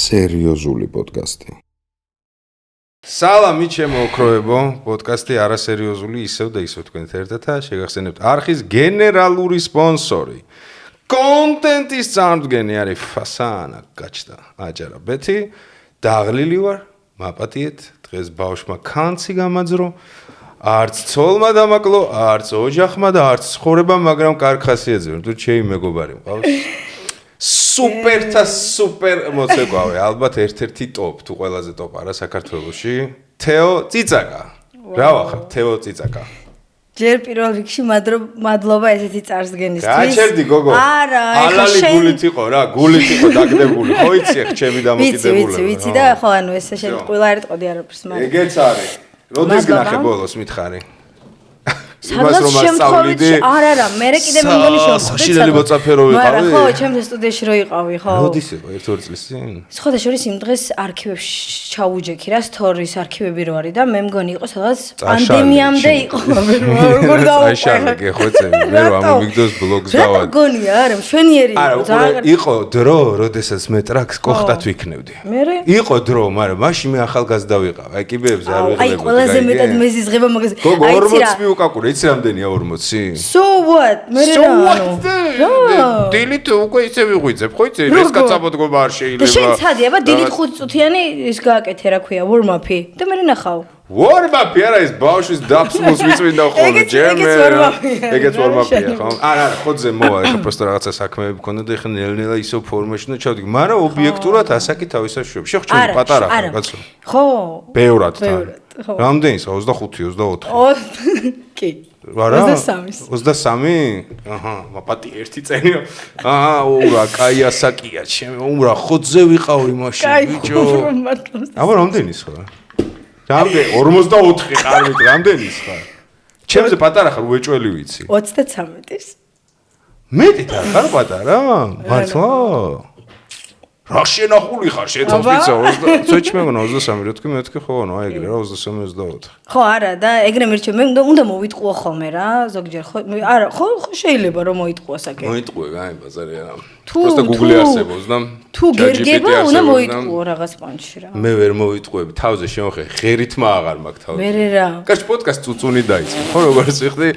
არასერიოზული პოდკასტი. სალამი ჩემო ოქროებო, პოდკასტი არასერიოზული ისევ და ისევ თქვენთან ერთად შეგახსენებთ არხის გენერალური სპონსორი. კონტენტის წარმოდგენი არის ფასანა გაჩნდა აჯარაბეთი, დაღლილი ვარ, მაპატიეთ, დღეს ბავშვმა კანცი გამაძრო, არც ცოლმა დამაკლო, არც ოჯახმა და არც ცხოვრება, მაგრამ კარგ ხასიათზე, თუ ჩემი მეგობარი მყავს. სუპერ მოცეკვავე, ალბათ ერთ-ერთი ტოპ, თუ ყველაზე ტოპ არა საქართველოში. თეო წიწაკა. რა ვახარ, თეო წიწაკა. ჯერ პირველ რიგში მადლობა ესეთი წარსდგენისთვის. გაჩერდი გოგო. არა, ალალი გულით იყო რა, გულით იყო დაგდებული. ხო იცი ახ ჩემი დამოკიდებულება. ვიცი და ხო ანუ ესე შენ ყველა არ ეტყოდი არაფერს მაგრამ. ეგეც არის. როდის გნახე ბოლოს მითხარი? სადაც შემთხვევით არა მე კიდე მე მგონი შემთხვევით საშინელი მოწაფერო ვიყავი მაგრამ ხო ჩემს სტუდიაში რო იყავი ხო როდის იყო 1-2 წლის წინ სხვათა შორის იმ დღეს არქივებში ჩაუჯექი რა სთორის არქივები რო არის და მე მგონი იყო სადღაც პანდემიამდე იყო როგორ დავაყარე ხო წები მე რო ამ ვიდეოს ბლოგს დავადი რა მგონია არა მშვენიერი იყო იყო დრო როდესაც მე ტრაქს კოხტად ვიქნევდი იყო დრო მაგრამ მაშინ მე ახალგაზრდა ვიყავ აი კიბეებზე არ ვიღებოდი აი ყველაზე მეტად მეზიზღება მაგას აი 40 მიუკაკურე იცი რამდენია 40? So what? მე რა? დილით უკვე ისე ვიღვიძებ, ხო იცი? ეს კაცაბოდგომა არ შეიძლება. და შენ ცადი, აბა დილით 5 წუთიანი ის გააკეთე რა ქვია, warm-up-ი. და მე ნახავ. Warm-up-ი არა ის ბავშვის დაფსმულს ვიწვინდა ხოლმე ჯერმე. ეგეც warm-up-ია, ხო? არა, ხოძე მოვა, ეხა პროსტო რაღაცა საქმეები მქონდა და ეხა ნელ-ნელა ისო ფორმაში და ჩავდი. მაგრამ ობიექტურად ასაკი თავისას შვებ. შეხჩვენი პატარა ხარ, კაცო. ხო. ბევრად თან. რამდენიც 25, 24. კი. ვარა? 23? აჰა, მაპატი ერთი წერია. ურა, კაი ასაკია, ჩემი, ურა, ხოძე ვიყავი მაშინ, ბიჭო. აბა რამდენის ხარ? რამდენი? 44 ყარმით, რამდენის ხარ? ჩემზე პატარა ხარ, უეჭველი ვიცი. 33-ის. მეტით არ ხარ პატარა? მართლა? რა შენახული ხარ შეთავსა 20 წუთი მეგონა 23 რო თქვი მე თქვი ხო ნო აი ეგრე რა 23-24 ხო არა და ეგრე მერჩე მე უნდა მოვიტყუო ხოლმე რა ზოგჯერ ხო არა ხო შეიძლება რომ მოიტყუო საკე მოიტყუე აი ბაზარი არა просто Google-ი არსებობს და თუ გერგება უნდა მოიტყუო რაღაც პანჩი რა მე ვერ მოვიტყუები თავზე შემოხე ღერითმა აღარ მაქვს თავზე მე რა კაც პოდკასტ წუწუნი დაიწყე ხო როგორ წიხდი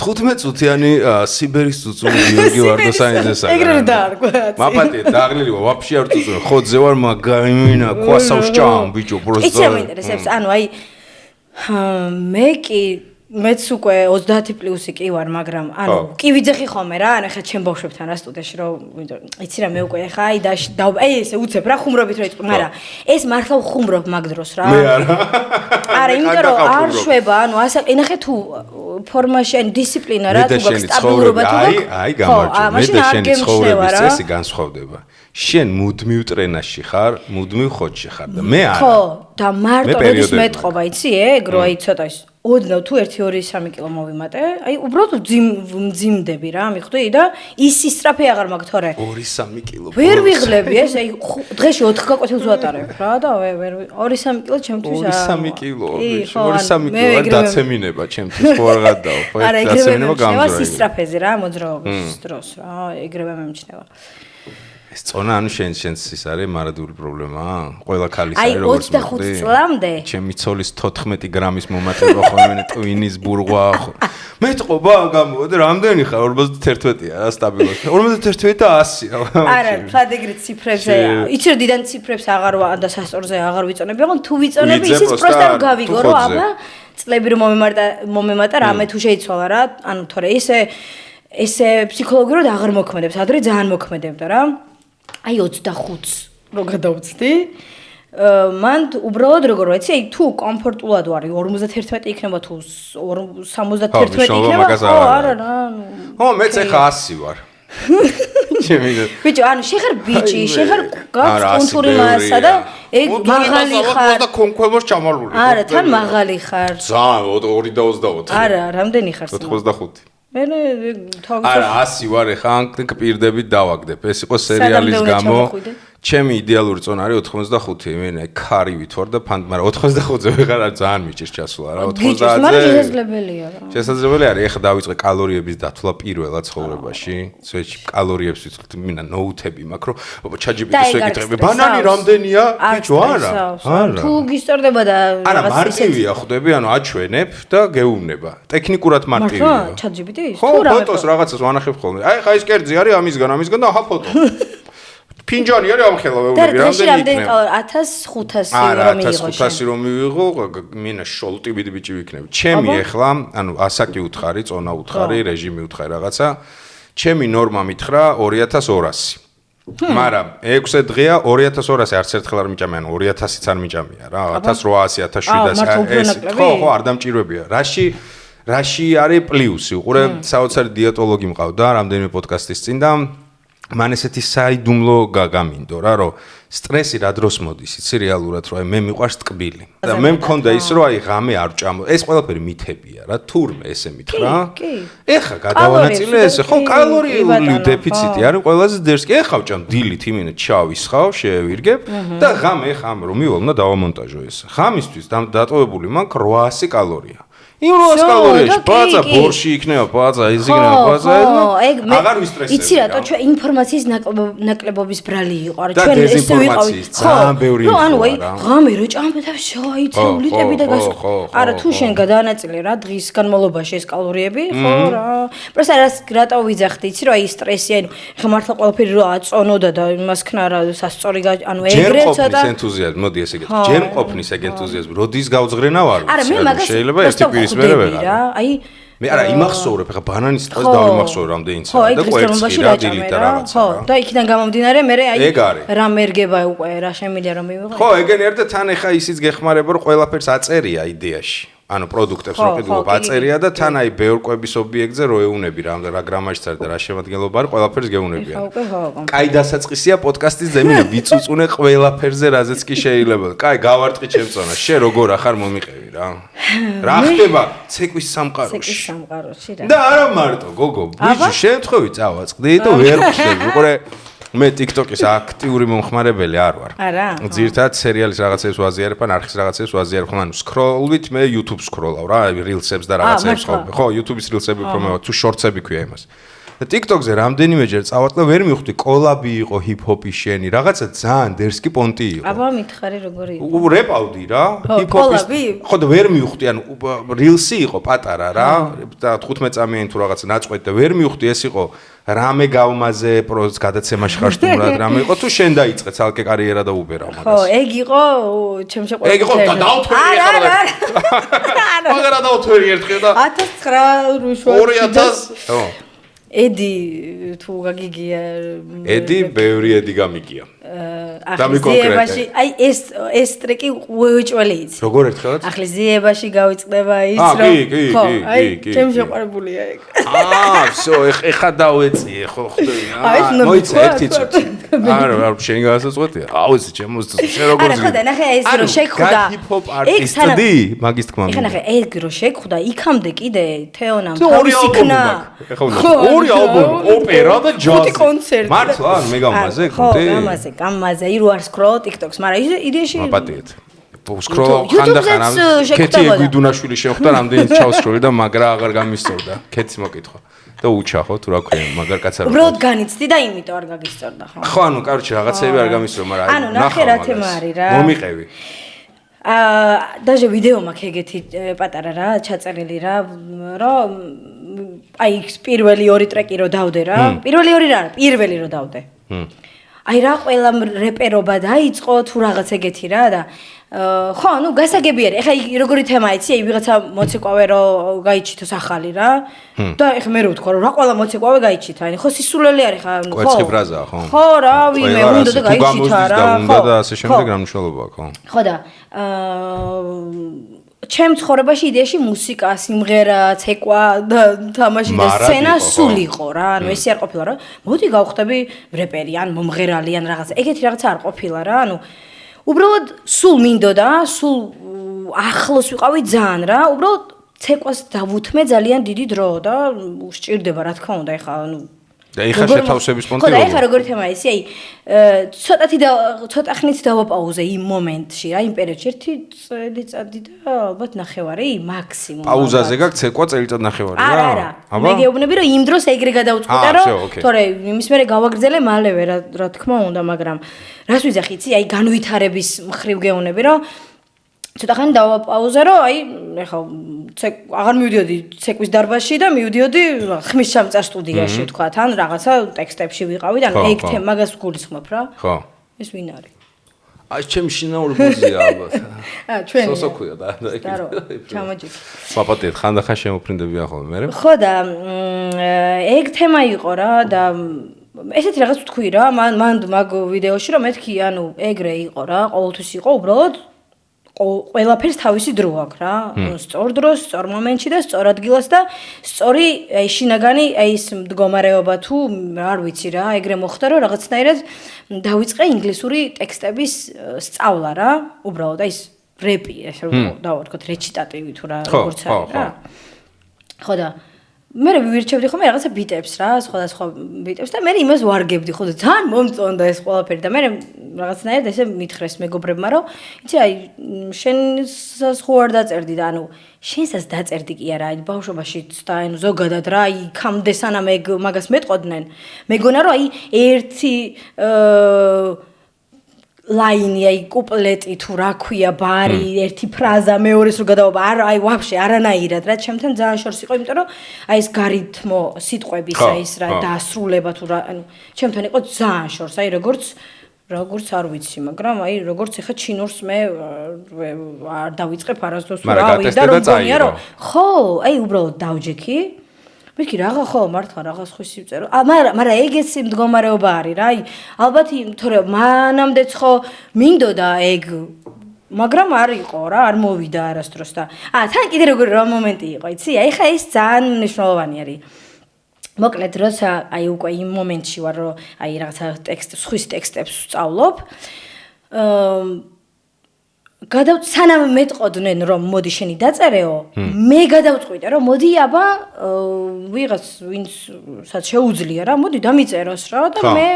15 წუთიანი სიბერის წუწუნი გიორგი ვარდოსანიძეს ეგრე დაარქვა მაპატი დაღლილი ვაფშე არ წუწუნი ხოძე ვარ მაგაიმინა ქვასავსჭამ ბიჭო просто იცი ამ ინტერესებს ანუ აი მე კი მეც უკვე 30 პლუსი კი ვარ მაგრამ ანუ კი ვიძახი ხოლმე რა ანუ ხა ჩემ ბავშვებთან რა სტუდიაში რომ იცი რა მე უკვე ხა აი აი ესე უცებ რა ხუმრობით რო იწყო მაგრამ ეს მართლა ხუმრობ მაგ დროს რა მე არა არა იმიტომ რომ არ შვება ანუ ასა ენახე თუ ფორმაში ან დისციპლინა რა თუ გაქვს სტაბილურობა თუ აი გამარჯვე მე და შენი ცხოვრების წესი განსხვავდება შენ მუდმივ ტრენაში ხარ მუდმივ ხოჯში ხარ და მე არა ხო და მარტო როდის მეტყობა იცი ეგ რო აი ცოტა ის ოდნავ თუ 1-2-3 კილო მოვიმატე აი უბრალოდ მძიმდები რა მიხვდი და ის ისტრაფე აღარ მაქვს თორე 2-3 კილო ვერ ვიღლები ეს აი დღეში 4 გაკვეთილს ვატარებ რა და ვერ 2-3 კილო ჩემთვის 2-3 კილო 2-3 კილო არ დაცემინება ჩემთვის ხო არ გადაო ხო დაცემინება გამძრა ისტრაფეზე რა მოძრაობის დროს რა ეგრევე მემჩნევა ეს წონა ანუ შენს ის არის მარადული პრობლემაა? ყველა ქალის არის როგორც მოხდი? აი 25 წლამდე. ჩემი ცოლის 14 გრამის მომატება ხოლმე ტვინის ბურღვა ხო. მეტყობა გამოვიდა რამდენი ხარ 51-ია რა სტაბილურად. 51 და 100. არა, თად ეგრე ციფრებზე. იცი რომ დიდან ციფრებს აღარ და სასწორზე აღარ ვიწონები, მაგრამ თუ ვიწონები ისიც პროსტა რომ გავიგო რომ აბა წლები რომ მომემატა რამე თუ შეიცვალა რა. ანუ თორე ესე ფსიქოლოგიურად აღარ მოქმედებს, ადრე ძალიან მოქმედებდა რა. აი 25-ს რო გადავწდი მან უბრალოდ როგორ ვიცი აი თუ კომფორტულად ვარ 51 იქნება თუ 71 იქნება ხო არა რა ხო მეც ახლა 100 ვარ ბიჭო ანუ შეხარ ბიჭი შეხარ გაქვს კონტური მასა და ეგ მაღალი ხარ და კონკრეტულად ჩამალული არა თან მაღალი ხარ ძალიან 2.24 არა რამდენი ხარ 85 მე თავი არა 100 ვარ ახლა ან პირდებით დავაგდებ ეს იყო სერიალის გამო ჩემი იდეალური წონა არის 85, მე ქარივით ვარ და მაგრამ 85-ზე ვეღარ ძალიან მიჭირს ჩასვლა რა 90-ზე. შესაძლებელია რა. შესაძლებელი არის, ეხლა დავიწყე კალორიების დათვლა პირველად ცხოვრებაში. სვეჩი კალორიებს ვიცხლით, მინა ნოუთები მაქვს, რომ ChatGPT-ს ვეკითხები, ბანანი რამდენია? ბიჭო, არა. არა. თუ გისტორდება და არა, მარტივია ხვდები, ანუ აჩვენებ და გეუბნება. ტექნიკურად მარტივია. ChatGPT-ის? ხო, ფოტოს რაღაცას ვანახებ ხოლმე. აი, ხა ის კერძი არის ამისგან და აჰა ფოტო. ფინჯანი არის ამ ხელა ვეუბნები რამდენი იქნება 1500 რომ მიიღო 1500 რომ მიიღო მინა შოლტიბიდი ბიჭი ვიქნები ჩემი ეხლა ანუ ასაკი უთხარი წონა უთხარი რეჟიმი უთხარი რაღაცა ჩემი ნორმა მითხრა 2200 მაგრამ 6 დღეა 2200 არც ერთხელ არ მიჭამე ანუ 2000-იც არ მიჭამია რა 1800 1700 ეს ხო არ დამჭირვებია რაში არის პლუსი უყურე საოცარი დიეტოლოგი მყავდა რამდენიმე პოდკასტის წინ და მან ესეთი საიდუმლო გამინდო რა რომ სტრესი რა დროს მოდის იცი რეალურად რომ აი მე მიყვარს ტკბილი და მე მქონდა ის რომ აი ღამე არ ჭამო ეს ყველაფერი მითებია რა თურმე ესე მითხრა ეხა გადავანაწილე ესე ხო კალორიული დეფიციტი არის ყველაზე დერსკი ეხა ვჭამ დილით იმინე ჩავისხავ შევირგებ და ღამე ეხა ამ რომ მივალ უნდა დავამონტაჟო ეს ღამისთვის დატოვებული მაქვს 800 კალორია იმ 800 კალორიაში პაცა ბორში იქნება პაცა ის იქნება პაცა აღარ ვისტრესებ იცი რატო ჩვენ ინფორმაციის ნაკლებობის ბრალი იყო რა ჩვენ ესე ვიყავით ძალიან ბევრი ხო ანუ აი ღამე რო ჭამე და შეაიცე ვლიტები და გასო არა თუ შენ გადაანაწილე რა დღის განმავლობაში ეს კალორიები ხო რა პროსა რატო ვიძახდი იცი რომ აი სტრესი ანუ ხა მართლა ყველაფერი რო აწონოდა და იმას ქნა რა სასწორი ანუ ეგრე ცოტა ჯერ ყოფნის ენთუზიაზმი მოდი ესე გეტყვი ჯერ ყოფნის ეგ ენთუზიაზმი როდის გავძღრენა ვარ შეიძლება ერთი პირის მერე ვეღარ აი მე არა იმახსოვრებ ხა ბანანის წყალს დავიმახსოვრ რამდენიც რა და კვერცხი რა დილით და რაღაცა ხო და იქიდან გამომდინარე მე აი რა მერგება უკვე რა შემიძლია რომ მივიღო ხო ეგენი ერთ და თან ხა ისიც გეხმარება რომ ყველაფერს აწერია იდეაში ანუ პროდუქტებს რო ყიდულობ აწერია და თან აი ბევრ კვების ობიექტზე რო ეუნები რა გრამაჟიც არის და რა შემადგენლობა არის ყველაფერს გეუნებიან კაი დასაწყისია პოდკასტის ზემინა ვიწუწუნე ყველაფერზე რაზეც კი შეიძლება კაი გავარტყი ჩემწონა შე როგორ ახარ მომიყევი რა ხდება ცეკვის სამყაროში და არა მარტო გოგო ბიჭი შემთხვევი წავაწყდი და ვერ ხდები უყურე მე TikTok-ის აქტიური მომხმარებელი არ ვარ. არა. ძირითადად სერიალის რაღაცებს ვაზიარებ, ან არხის რაღაცებს ვაზიარებ, ხო, ანუ სკროლვით მე YouTube სკროლავ რა, Reels-ებს და რაღაცებს ხო. ხო, YouTube-ის Reels-ები უფრო მე თუ Shorts-ები ქვია იმას. და TikTok-ზე რამდენიმეჯერ წავატყდა, ვერ მივხვდი, კოლაბი იყო, ჰიპ-ჰოპი შენი, რაღაცა ძალიან დერსკი პონტი იყო. აბა მითხარი როგორი იყო? რეპავდი რა, ჰიპ-ჰოპის. ხო და ვერ მივხვდი, ანუ Reels-ი იყო პატარა რა, და 15 წამიანი თუ რაღაცა ნაწყვეტი და ვერ მივხვდი ეს იყო რამე გავმაზე პროექტს გადაცემაში ხარ სტუმრად რამე იყო თუ შენ დაიწყე ცალკე კარიერა და უბერა მაგას ხო ეგ იყო ჩემში ყოველთვის ეგ იყო დაუთვერი ახლა მაგარა დაუთვერი ერთხელ და 1900 2000 ხო ედი თუ გაგიგია ედი ბევრი ედი გამიგია ახლიზიებაში აი ეს ტრეკი უეჭველი იცი როგორ ერთხელაც ახლიზიებაში გავიწყდება ის რომ ხო აი ჩემ შეყვარებულია ეგ всё ეხა დავეწიე ხო ხდები მოიცა ერთი წუთი არა შენ გასაწყვეტია აუცი ჩემს შენ როგორ არა ხო და ნახე ეს რო შეგხვდა ჰიპ-ჰოპ არტისტი მაგის თქმა ეხა ნახე ეგ რო შეგხვდა იქამდე კიდე თეონამ თავის იქნა ხო ორი ალბომი ოპერა და ჯაზი ხუთი კონცერტი მართლა მე გამაზე ხუთი გამაზე ირუ არ სკროლ TikTok-ს, მაგრამ იდეაში მაპატიეთ. სკროლ ხანდახან კეთი ეგვიდუნაშვილი შეხვდა რამდენიც ჩავსკროლი და მაგრა აღარ გამისწორდა. კეთის მოკითხვა. და უჩახო თუ რა ქვია, მაგარ კაცარ. უბრალოდ განიცდი და იმიტომ არ გაგისწორდა ხო? ხო, ანუ კაროჩე რაღაცები არ გამისწორ, მაგრამ ანუ ნახე რა თემა არის რა. მომიყევი. დაჟე ვიდეო მაქვს ეგეთი პატარა რა, ჩაწერილი რა, რომ აი პირველი ორი ტრეკი რო დავდე რა. პირველი ორი რა არა, პირველი რო დავდე. აი რა ყველა რეპერობა დაიწყო თუ რაღაც ეგეთი რა და ხო ანუ გასაგები არის ეხა როგორი თემა იცი აი ვიღაცა მოცეკვავე რო გაიჩითოს ახალი რა და ეხა მე რო ვთქვა რომ რა ყველა მოცეკვავე გაიჩითა აი ხო სისულელი არის ხა ხო კვერცხი ფრაზაა ხო ხო რა ვიმე უნდა და გაიჩითა რა ხო და ასე შემდეგ რამშველობა ხო ხო და ჩემ ცხოვრებაში იდეაში მუსიკა, სიმღერა, ცეკვა და თამაში და სცენა სულ იყო რა. ანუ ესე არ ყოფილა რა. მოდი გავხდები რეპერი ან მომღერალი ან რაღაცა. ეგეთი რაღაცა არ ყოფილა რა. ანუ უბრალოდ სულ მინდოდა, სულ ახლოს ვიყავი ძალიან რა. უბრალოდ ცეკვას დავუთმე ძალიან დიდი დრო და სჭირდება რა თქმა უნდა ეხა ანუ და ეხა შეთავსების პონტი ხო და ეხა როგორ თემა ისი აი ცოტა ხნით დავაპაუზე იმ მომენტში რა იმ პერიოდში 1 წელი და ალბათ ნახევარი მაქსიმუმ პაუზაზე გაქვს ცეკვა წელიწად ნახევარი რა არა მე გეუბნები რომ იმ დროს ეგრე გადავწყვიტე რომ თორე იმის მერე გავაგრძელე მალევე რა თქმა უნდა მაგრამ რას ვიძახი იცი აი განვითარების მხრივ გეუბნები რომ ცოტა ხანი დავაპაუზე რომ აი ეხლა აღარ მივიდიოდი ცეკვის დარბაზში და მივიდიოდი ხმის ჩამწარ სტუდიაში თქვა თან რაღაცა ტექსტებში ვიყავი და ეგ მაგას გულისხმობ რა ხო ეს ვინ არის აი ჩემი შინაური ბუზია ალბათ ჩვენი სოსოქუია და ჩამოჭიქ პაპატეთ ხანდახან შემოფრინდებიან ხოლმე მე ხო და ეგ თემა იყო რა და ესეთი რაღაც ვთქვი რა მან მაგ ვიდეოში რომ მეთქი ანუ ეგრე იყო რა ყოველთვის იყო უბრალოდ ყველაფერს თავისი დრო აქვს რა სწორ დროს სწორ მომენტში და სწორ ადგილას და სწორი აი შინაგანი აი ეს მდგომარეობა თუ არ ვიცი რა ეგრე მოხდა რომ რაღაცნაირად დავიწყე ინგლისური ტექსტების სწავლა რა უბრალოდ აი ეს რეპი ესე რომ დავარქოთ რეჩიტატივი თუ რა როგორც არის რა ხო და მე ვირჩევდი ხოლმე რაღაცა ბიტებს რა სხვადასხვა ბიტებს და მე იმას ვარგებდი ხო და ძალიან მომწონდა ეს ყველაფერი და მე რაღაცნაირად ესე მითხრეს მეგობრებმა რომ იცი აი შენსაც ხო არ დაწერდი და ანუ შენსაც დაწერდი კი არა აი ბავშვობაში და ანუ ზოგადად რა აი ქამდე სანამ ეგ მაგას მეტყოდნენ მეგონა რომ აი ერთი ლაინი აი კუპლეტი თუ რა ქვია ბარი ერთი ფრაზა მეორეს რო გადაობა აი ვაფშე არანაირად რა ჩემთან ძალიან შორს იყო იმიტომ რომ აი ეს გარითმო სიტყვების აი ეს რა დაასრულება თუ რა ანუ ჩემთან იყო ძალიან შორს აი როგორც არ ვიცი მაგრამ აი როგორც ეხა ჩინურს მე არ დავიწყებ არასდროს რა ვიდა რომ გონია რომ ხო აი უბრალოდ დავჯექი მეკი რაღა ხო მართლა რაღაც ხვის წერო მაგრამ ეგეც მდგომარეობა არის რა აი ალბათ თორე მანამდეც ხო მინდოდა ეგ მაგრამ არ იყო რა არ მოვიდა არასდროს და თან კიდე როგორი რა მომენტი იყო იცი აი ხა ეს ძალიან მნიშვნელოვანი არის მოკლედ როცა აი უკვე იმ მომენტში ვარ რომ აი რაღაცა ხვის ტექსტებს ვსწავლობ სანამ მეტყოდნენ რომ მოდი შენი დაწერეო მე გადავწყვიტე რომ მოდი აბა ვიღაც ვინცაც შეუძლია რა მოდი დამიწეროს რა და მე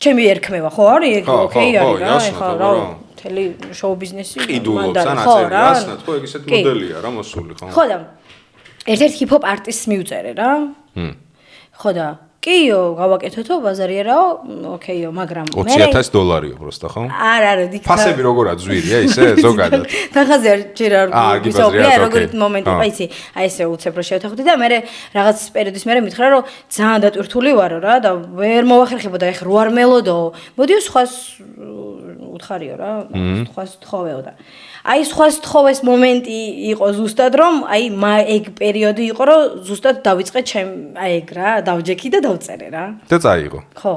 ჩემი ერქმევა ხო არის ეგ ოკეი არის რა ეხლა რა მთელი შოუ ბიზნესი მანდ ხო რა ხო ეგ ისეთ მოდელია რა მოსული ხო ხო და ერთ-ერთ ჰიპ-ჰოპ არტისტს მივწერე რა ხო და კიო გავაკეთეთო ბაზარი არაო ოკეიო მაგრამ მე $20,000 პროსტა ხო არა ფასები როგორად ზვირია ისე ზოგადად ფასები არ ჯერ არ გისაუბრია როგორი მომენტი იყო იცი აი ესე უცებ რო შევთანხმდი და მე რაღაც პერიოდის მერე მითხრა რომ ძალიან დატვირთული ვარო რა და ვერ მოვახერხებოდა ეხლა რო არ მელოდო მოდიო სხვას უთხარიო რა სხვას თხოვეო და აი სხვას თხოვეს მომენტი იყო ზუსტად რომ აი ეგ პერიოდი იყო რომ ზუსტად დავიწყე ჩემ აი ეგ რა დავჯექი და დავწერე რა და წაიღო ხო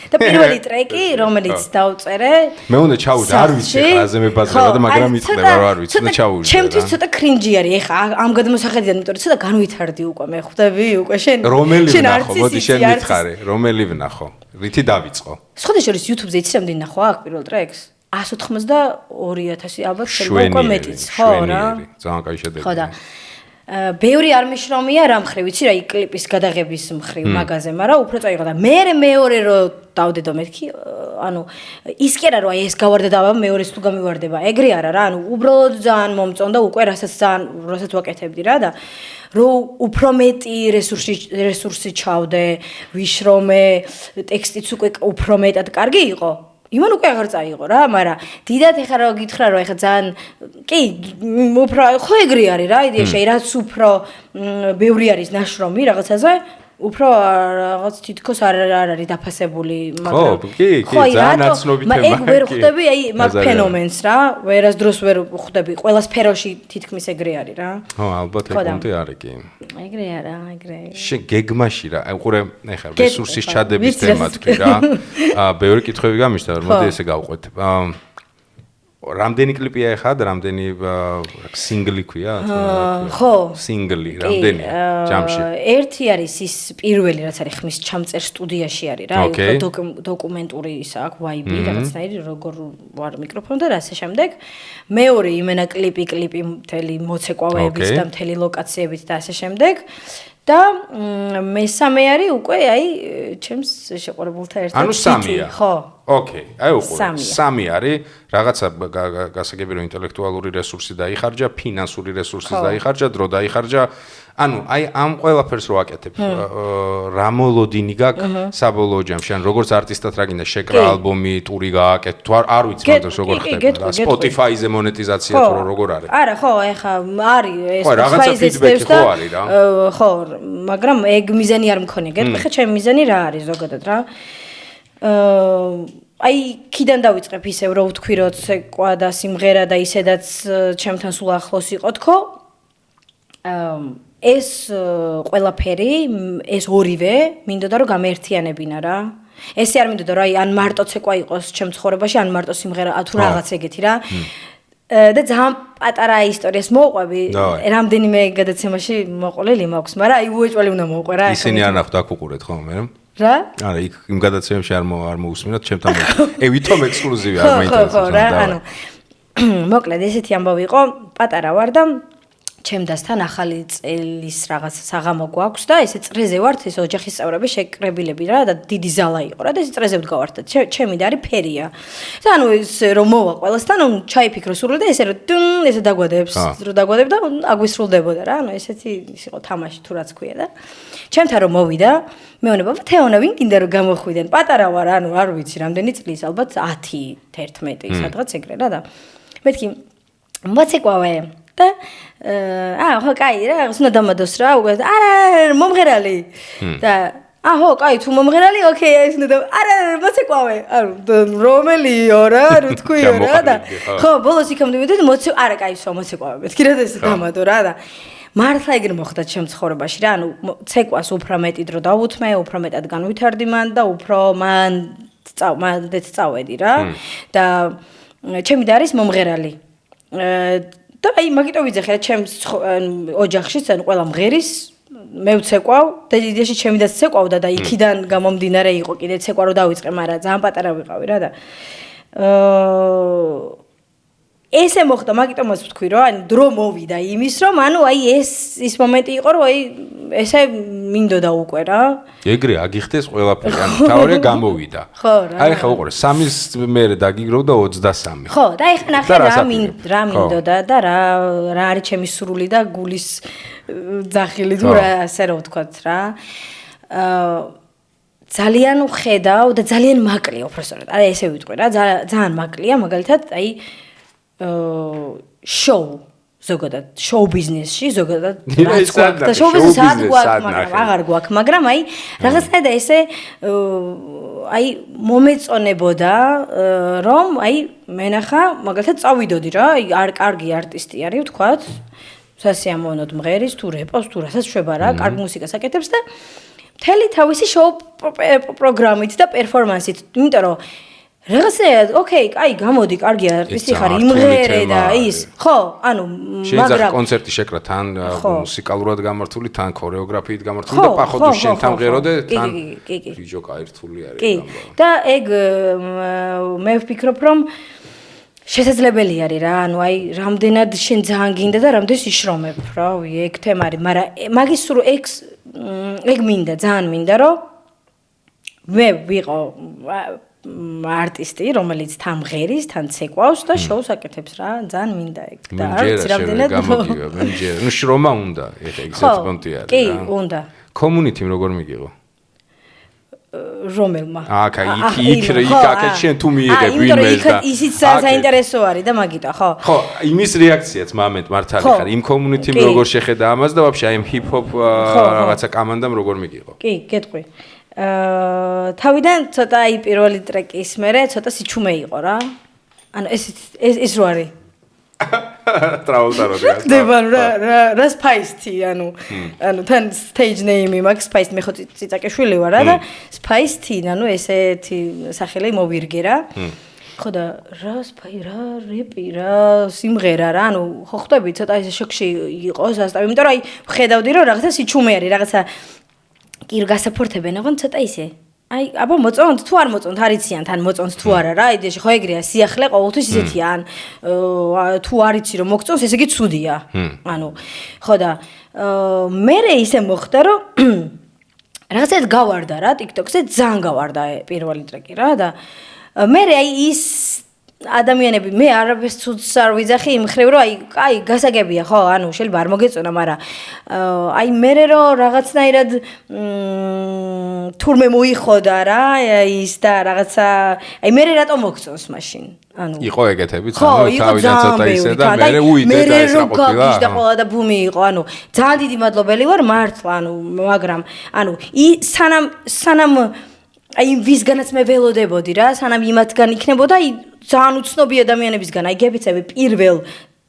და პირველი ტრეკი რომელიც დავწერე მე უნდა ჩაუვიდე არ ვიცი ხაზე მებაზრება და მაგრამ იწდება რომ არ ვიცი და ჩაუვიდე ჩემთვის ცოტა კრინჯი არის ეხა ამ გადმოსახედიდან იმიტომ რომ ცოტა განვითარდი უკვე მე ხვდები უკვე შენ რომელი ვნახო მოდი შენ მითხარე რომელი ვნახო რითი დავიწყო სხვადასხვა YouTube-ზე იცი რამდენი ნახო აქ პირველ ტრეკს 182,000 ალბათ შეიძლება უკვე მეტიც ხო რა ძალიან კაი შედეგი ხო და ბევრი არ მიშრომია რა მხრივ იცი რა კლიპის გადაღების მხრივ მაგაზე მაგრამ უფრო წაიღო და მეორე რო დავდედო მეთქი ანუ ის კი არა რომ აი ეს გავარდა და მეორეს თუ გამივარდება ეგრე არა რა ანუ უბრალოდ ძალიან მომწონდა უკვე რასაც ვაკეთებდი რა და რომ უფრო მეტი რესურსი ჩავდე ვიშრომე ტექსტიც უკვე უფრო მეტად კარგი იყო იმან უკვე აღარ წაიღო რა, მაგრამ დიდად ეხლა რა გითხრა რომ ეხლა ძალიან კი უფრო ხო ეგრე არის რა, იდეაში რაც უფრო ბევრი არის ნაშრომი რაღაცაზე, უფრო რაღაც თითქოს არ არის დაფასებული, მაგრამ ხო, ძალიან ნაცნობი თემაა. ეგ ვერ ხვდები აი მაგ ფენომენს რა, ვერასდროს ვერ ხვდები, ყველა სფეროში თითქმის ეგრე არის რა. ხო, ალბათ ეგ არის კი. ეგრე არა, ეგრე. შენ გეგმაში რა, უყურე, ეხლა რესურსის ჩადების თემა თქვი რა. ბევრი კითხვები გამიშთა, მოდი ესე გავყვეთ. რამდენი კლიპია ეხლა და რამდენი სინგლი ქვია? ხო. სინგლი, რამდენი ჯამში? ერთი არის ის პირველი, რაც არის ხმის ჩამწერ სტუდიაში არის რა, დოკუმენტური ისა აქვს ვაიბი, რაღაცნაირი როგორ ვარ მიკროფონი და ასე შემდეგ. მეორე იმენა კლიპი მთელი მოცეკვავეებით და მთელი ლოკაციებით და ასე შემდეგ. და მესამე არის უკვე აი ჩემს შეყვარებულთან ერთად. ანუ სამია. ხო. ოკეი, აი უყურე. სამი არის, რაღაცა გასაგები რომ ინტელექტუალური რესურსი დაიხარჯა, ფინანსური რესურსი დაიხარჯა, დრო დაიხარჯა. ანუ აი ამ ყველაფერს რო აკეთებ, რა მოლოდინი გაქვს საბოლოო ჯამში, ან როგორც არტისტად რა გინდა შეკრა ალბომი, ტური გააკეთე, თუ არ ვიცი მაგრამ როგორ ხდება, Spotify-ზე მონეტიზაცია თუ როგორ არის. არა, ხო, ეხა არის ეს Spotify-ზე ფიდბექი ხო არის რა. ხო, მაგრამ ეგ მიზანი არ მქონია. გეტყვი ხა ჩემი მიზანი რა არის ზოგადად რა. აი, ქიდან დავიწყებ ისევ რო ვთქვი რომ ცეკვა და სიმღერა და ისედაც ჩემთან სულ ახლოს იყო თქო. ეს ყველაფერი, ეს ორივე მინდოდა რომ გამეერთიანებინა რა. ესე არ მინდოდა რომ აი ან მარტო ცეკვა იყოს ჩემ ცხოვრებაში, ან მარტო სიმღერა, თუ რაღაც ეგეთი რა. და ძალიან პატარა ისტორიას მოვყვები, რამდენიმე გადაცემაში მოყოლილი მაქვს, მაგრამ აი უეჭველი უნდა მოვყვე რა. ისინი არ ნახოთ, აქ უყურეთ ხო მე? რა? არა, იქ იმ გადაცემებში არ მოусმინოთ, ჩემთან მოყოლე. ვითომ ექსკლუზივი არ მაინტერესებს. ხო, რა, ანუ მოკლედ ესეთი ამბავი იყო, პატარა ვარ და ჩემ დასთან ახალი წელის რაღაც საღამო გვაქვს და ესე წრეზე ვართ, ეს ოჯახის წევრები შეკრებილები რა და დიდი ზალა იყო რა და ეს წრეზე ვდგავართ და ჩემი და არის ფერია. და ანუ ეს რომ მოვა ყველასთან, ანუ ჩაიფიქრო სურვილი და ესე რომ ესე დაგვადებს, რომ დაგვადებ და აგვისრულდებოდა რა. ანუ ესეთი ის იყო თამაში თუ რაც ქვია და ჩემთან რომ მოვიდა, მეუბნება თეონა ვინ გინდა რომ გამოხვიდენ? პატარა ვარ, ანუ არ ვიცი რამდენი წლის, ალბათ 10, 11 სადღაც ეგრე რა და მეთქი მოცეკვავე და ხო, კაი რა, უნდა დამადოს რა, უკვე არა, მომღერალი. და ხო, კაი, თუ მომღერალი, ოკეი, ეს უნდა არა, მოცეკვავე. რომელიო რა, რო თქვიო რა და ხო, ბოლოს იქამდე მივიდეთ, არა, კაი, სო, მოცეკვავე. მეთქი რა და ეს დამადო რა და მართლა ეგრე მოხდა ჩემ ცხოვრებაში რა, ანუ ცეკვას უფრო მეტი დრო დავუთმე, უფრო მეტად განვითარდი მან და უფრო მანდეც წავედი რა. და ჩემი და არის მომღერალი. და აი მაგიტო ვიძახე რა ჩემს ოჯახშიც ანუ ყველა მღერის მე ვცეკვავ და იდეაში ჩემი და ცეკვავდა და იქიდან გამომდინარე იყო კიდე ცეკვა რო დავიწყე, მაგრამ ძალიან პატარა ვიყავი რა და ესე მოხდა, მაგიტომ მას ვთქვი რომ ანუ დრო მოვიდა იმის რომ ანუ აი ის მომენტი იყო რომ აი ესე მინდოდა უკვე რა. ეგრე აგიხდეს ყველაფერი, ანუ თავი გამოვიდა. ხო რა. აი ხა უყურე 3-ის მერე დაგიგროვდა 23. ხო, და ეხლა ნახე რა მინდოდა და რა არის ჩემი სრული და გულის ძახილი თუ რა ასე რა ვთქვათ რა. ძალიან ვხედავ და ძალიან მაკლია უბრალოდ. არა ესე ვიტყვი რა, ძალიან მაკლია, მაგალითად აი შოუ ზოგადად შოუ ბიზნესში ზოგადად რაც გვაქვს და შოუ ბიზნესი აღარ გვაქვს, მაგრამ აი რაღაცა და ესე აი მომეწონებოდა რომ აი მენახა მაგალითად წავიდოდი რა, აი კარგი არტისტი არის ვთქვათ, სასიამოვნოდ მღერის თუ რეპოს თუ რასაც შვება რა, კარგ მუსიკას აკეთებს და მთელი თავისი შოუ პროგრამით და პერფორმანსით, იმიტომ რომ რაღაცა, ოკეი, კაი, გამოდი, კარგი არტისტი ხარ, იმღერე და ის. ხო, ანუ შეიძლება კონცერტი შეკრა თან მუსიკალურად გამართული, თან ქორეოგრაფიით გამართული და პახოდო შენთან მღეროდე, თან ბიჭო კაირთული არის კი. და ეგ მე ვფიქრობ, რომ შესაძლებელი არის რა, ანუ აი რამდენად შენ ძალიან გინდა და რამდენს იშრომებ, რავი, ეგ თემა არის, მაგრამ მაგის სულ ეგ მინდა, ძალიან მინდა, რომ მე ვიყო არტისტი, რომელიც თან მღერის, თან ცეკვავს და შოუს აკეთებს რა, ძალიან მინდა ეგ. და არ ვიცი რამდენად გამოგივა, მე მჯერა. ნუ შრომა უნდა, ეხა ეგრეთ პონტი არის რა. კი, უნდა. კომუნიტიმ როგორ მიგიღო? რომელმა? იქ აკეთ შენ თუ მიიღებ ვინმეს და ისიც საინტერესო არის და მაგიტო, ხო? ხო, იმის რეაქციაც მომენტ მართალი ხარ. იმ კომუნიტიმ როგორ შეხედა ამას და ვაფშე აი იმ ჰიპ-ჰოპ რაღაცა კამანდამ როგორ მიგიღო? კი, გეტყვი. თავიდან ცოტა აი პირველი ტრეკის მერე ცოტა სიჩუმე იყო რა. ანუ ეს რო არის. ტრაულტა რო დიახ. დებან რა სპაისთი, ანუ თან stage name-ი მაქვს სპაისთი, მე ხო ციცაკეშვილი ვარ რა და სპაისთი, ანუ ესეთი სახელი მოვირგე რა. ხო და რა რეპი რა, სიმღერა რა, ანუ ხო ხვდები ცოტა ესე შოქში იყო სასტავი, იმიტომ რომ აი ვხედავდი რომ რაღაცა სიჩუმე არის, რაღაცა კი გასაფორთებენ, ოღონდ ცოტა ისე. აი, აბა მოწონთ თუ არ მოწონთ, არიციან თან მოწონთ თუ არა რა, იდეაში ხო ეგრეა, სიახლე ყოველთვის ისეთია, ან თუ არიცი რომ მოგწონს, ესე იგი ცუდია. ანუ, ხო და მე ისე მოხდა რომ რაღაცად გავარდა რა TikTok-ზე ძალიან გავარდა პირველი ტრეკი რა და მე აი ის ადამიანები მე არაფერს ცუდს არ ვიძახი იმ ხრივ რომ აი გასაგებია ხო ანუ შეიძლება არ მოგეწონა მაგრამ აი მე რომ რაღაცნაირად თურმე მოიხოდა რა ის და რაღაცა აი მე რატომ მოგწონს მაშინ ანუ იყო ეგეთებიც ანუ თავიდან ცოტა ისე და მე უიდე და ეს რა ყოფილა და ყველა და ბუმი იყო ანუ ძალიან დიდი მადლობელი ვარ მართლა ანუ მაგრამ ანუ სანამ აი ვისგანაც მე ველოდებოდი რა სანამ იმათგან იქნებოდა აი ძალიან უცნობი ადამიანებისგან აი გებიცები პირველ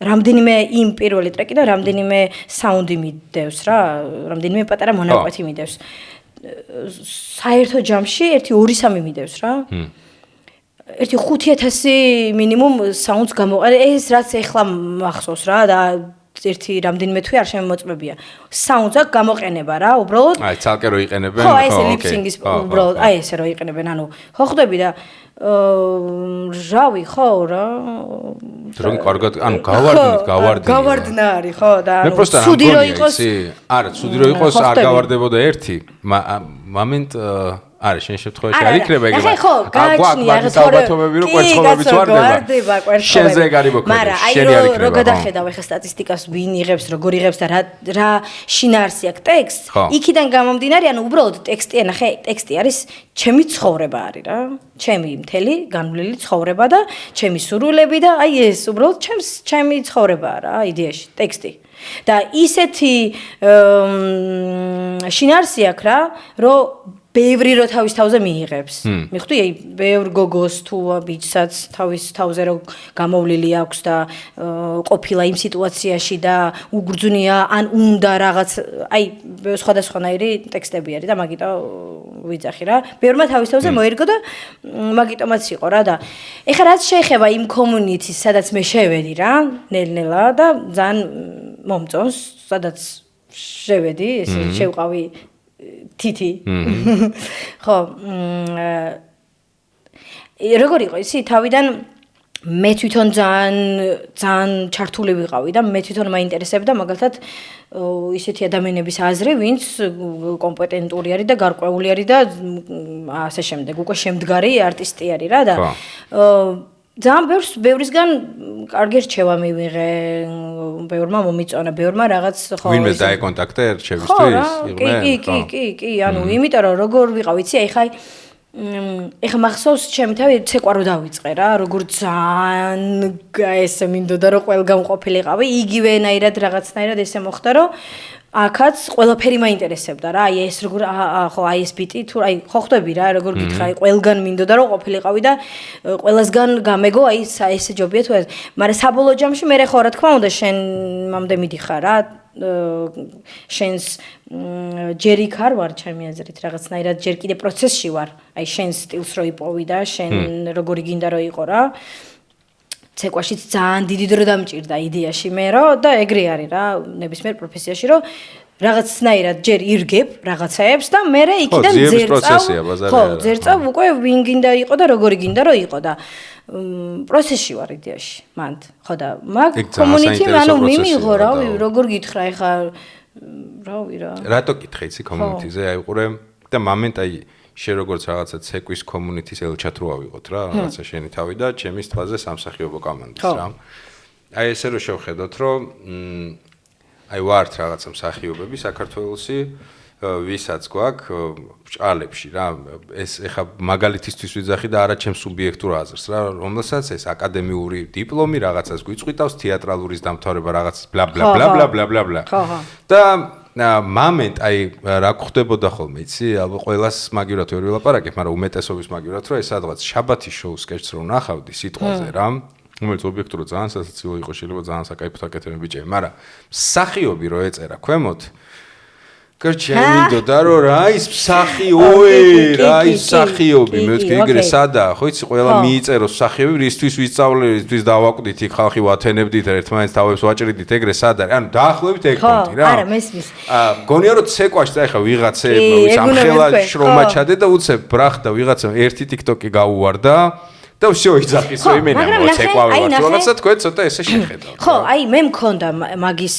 რამდენიმე იმ პირველი ტრეკი და რამდენიმე საუნდი მიდევს რა რამდენიმე პატარა მონაკვეთი მიდევს საერთო ჯამში 1-2-3 მიდევს რა 5000 მინიმუმ საუნდს გამოყენე ეს რაც ეხლა მახსოვს რა და ერთი რამდენიმე თვე არ შემოწმებია საუნდს აქ გამოყენება რა უბრალოდ აი ცალკე რო იყენებენ ხო ეს ლიფსინგის უბრალოდ აი ესე რო იყენებენ ანუ ხო ხვდები და რავი ხო რა რომ კარგად ანუ გავარდნა არის ხო და ანუ ცუდი რო იყოს არა ცუდი რო იყოს არ გავარდებოდა ერთი მომენტ არა შენ შემთხვევაში არ იქნება ეგრე ხო გააჩნია რა თორემ რო კვერცხობებიც ვარდება შენზე ეგ არის მოქმედი შენი არ იქნება რო გადახედავ ეხა სტატისტიკას ვინ იღებს როგორ იღებს და რა შინაარსი აქვს ტექსტ იქიდან გამომდინარე ანუ უბრალოდ ტექსტი ნახე ტექსტი არის ჩემი ცხოვრება არის რა ჩემი მთელი განვლილი ცხოვრება და ჩემი სურვილები და აი ეს უბრალოდ ჩემი ცხოვრებაა რა იდეაში ტექსტი და ისეთი შინაარსი აქვს რა რომ ბევრი რო თავის თავზე მიიღებს. მიხვდი, აი, ბევრ გოგოს თუ ბიჭსაც თავის თავზე რო გამოვლილი აქვს და ყოფილა იმ სიტუაციაში და უგრძნია, ან უნდა რაღაც, აი, სხვადასხვანაირი ტექსტები არის და მაგიტო ვიძახი რა. ბევრმა თავის თავზე მოერგო და მაგიტომაც იყო რა და ეხლა რაც შეეხება იმ კომუნიტის, სადაც მე შევედი რა, ნელ-ნელა და ძალიან მომწონს, სადაც შევედი, ესე შევყავი თითი. ხო, როგორ იყო ისი თავიდან მე თვითონ ძალიან ჩართული ვიყავი და მე თვითონ მაინტერესებდა მაგალითად ისეთი ადამიანების აზრი, ვინც კომპეტენტური არის და გარკვეული არის და ასე შემდეგ, უკვე შემდგარი არტისტი არის რა და ძალიან ბევრისგან კარგი რჩევა მივიღე, ბევრმა მომიწონა, ბევრმა რაღაც ხო ვინმე დაეკონტაქტე რჩევისთვის იყვნენ? კი, ანუ იმიტომ რომ როგორ ვიყავ, იცი, ეხა მახსოვს ჩემი თავი ცეკვა რო დავიწყე რა, როგორ ძალიან ესე მინდოდა რომ ყველგან ყოფილიყავი, იგივენაირად რაღაცნაირად ესე მოხდა რომ აქაც ყველაფერი მაინტერესებდა რა, აი ეს როგორ ხო აი ეს ბიტი თუ აი ხო ხვდები რა, როგორ გითხრა, აი ყველგან მინდოდა რომ ყოფილიყავი და ყველასგან გამეგო, აი ესე ჯობია თუ ეს. მაგრამ საბოლოო ჯამში მე ხო რა თქმა უნდა შენამდე მიდიხარ რა, შენს ჯერ იქ არ ვარ ჩემი აზრით რაღაცნაირად ჯერ კიდე პროცესში ვარ, აი შენს სტილს რო იპოვი და შენ როგორი გინდა რომ იყო რა. ცეკვაშიც ძალიან დიდი დრო დამჭირდა იდეაში მე რომ და ეგრე არის რა ნებისმიერ პროფესიაში რომ რაღაცნაირად ჯერ ირგებ რაღაცაებს და მე იქიდან ძერწავ უკვე ვინ გინდა იყო და როგორი გინდა რომ იყო და პროცესში ვარ იდეაში მანდ ხო და მაგ კომუნიტი ანუ მიმიღო რავი როგორ გითხრა ეხა რავი რა რატო კითხე იცი კომუნიტიზე აი უყურე და მომენტ აი შენ როგორც რაღაცა ცეკვის კომუნიტის ელჩად რო ავიღოთ რა რაღაცა შენი თავი და ჩემის თვალზე სამსახიობო კომანდის რა აი ესე რომ შევხედოთ რომ აი ვართ რაღაცა მსახიობები საქართველოსი ვისაც გვაქვს ჭალებში რა ეს ეხა მაგალითისთვის ვიძახი და არა ჩემს სუბიექტურ აზრს რა რომელსაც ეს აკადემიური დიპლომი რაღაცას გვიწყვიტავს თეატრალურის დამთავრება რაღაც ბლა ბლა ბლა ბლა ბლა ბლა და მომენტ აი რა ხდებოდა ხოლმე იცი ალბათ ყველას მაგივრად ვერ ვილაპარაკებ მაგრამ უმეტესობის მაგივრად რომ ეს სადღაც შაბათის შოუ სკეჩს რო ნახავდი სიტყვაზე რა რომელიც ობიექტურად ძალიან სასაცილო იყო შეიძლება ძალიან საკაიფო აკეთებენ ბიჭები მაგრამ მსახიობი რო ეწერა ქვემოთ გერჩემი მინდოდა რომ რა ის მსახიობი რა ის მსახიობი მე ვთქვი ეგრე სადაა ხო იცი ყველა მიიწეროს მსახიობი რისთვის ვისწავლეთ რისთვის დავაკვდით იქ ხალხი ვათენებდით ერთმანეთს თავებს ვაჭრიდით ეგრე სად არის ანუ დაახლოებით ეგ კონტი რა არა მესმის გონია რომ ცეკვაში და ეხა ვიღაცეებმა ვის ამ ხელა შრომა ჩადე და უცებ ბრახდა ვიღაცამ ერთი TikTok-ი გაუვარდა და всё იძახისო იმენა მოცეკვავე ვარ თუ რაღაცა თქვენ ცოტა ესე შეხედავთ. ხო, აი მე მქონდა მაგის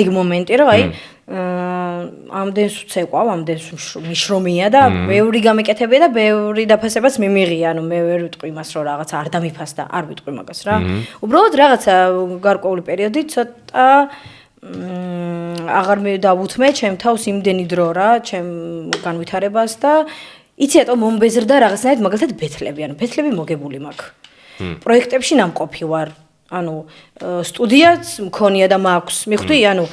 ეგ მომენტი რომ აი ამდენს ვცეკვავ, ამდენს მიშრომია და ბევრი გამეკეთებია და ბევრი დაფასებაც მიმიღია, ანუ მე ვერ ვიტყვი იმას რომ რაღაცა არ დამიფასდა, არ ვიტყვი მაგას რა. უბრალოდ რაღაცა გარკვეული პერიოდი ცოტა აღარ მე დავუთმე ჩემ თავს იმდენი დრო რა, ჩემ განვითარებას და იცი რატომ მომბეზრდა რაღაცნაირად მაგალითად ბეთლები, ანუ ბეთლები მოგებული მაქვს. პროექტებში ნამყოფი ვარ. ანუ სტუდიაც მქონია და მაქვს. მიხვდი, ანუ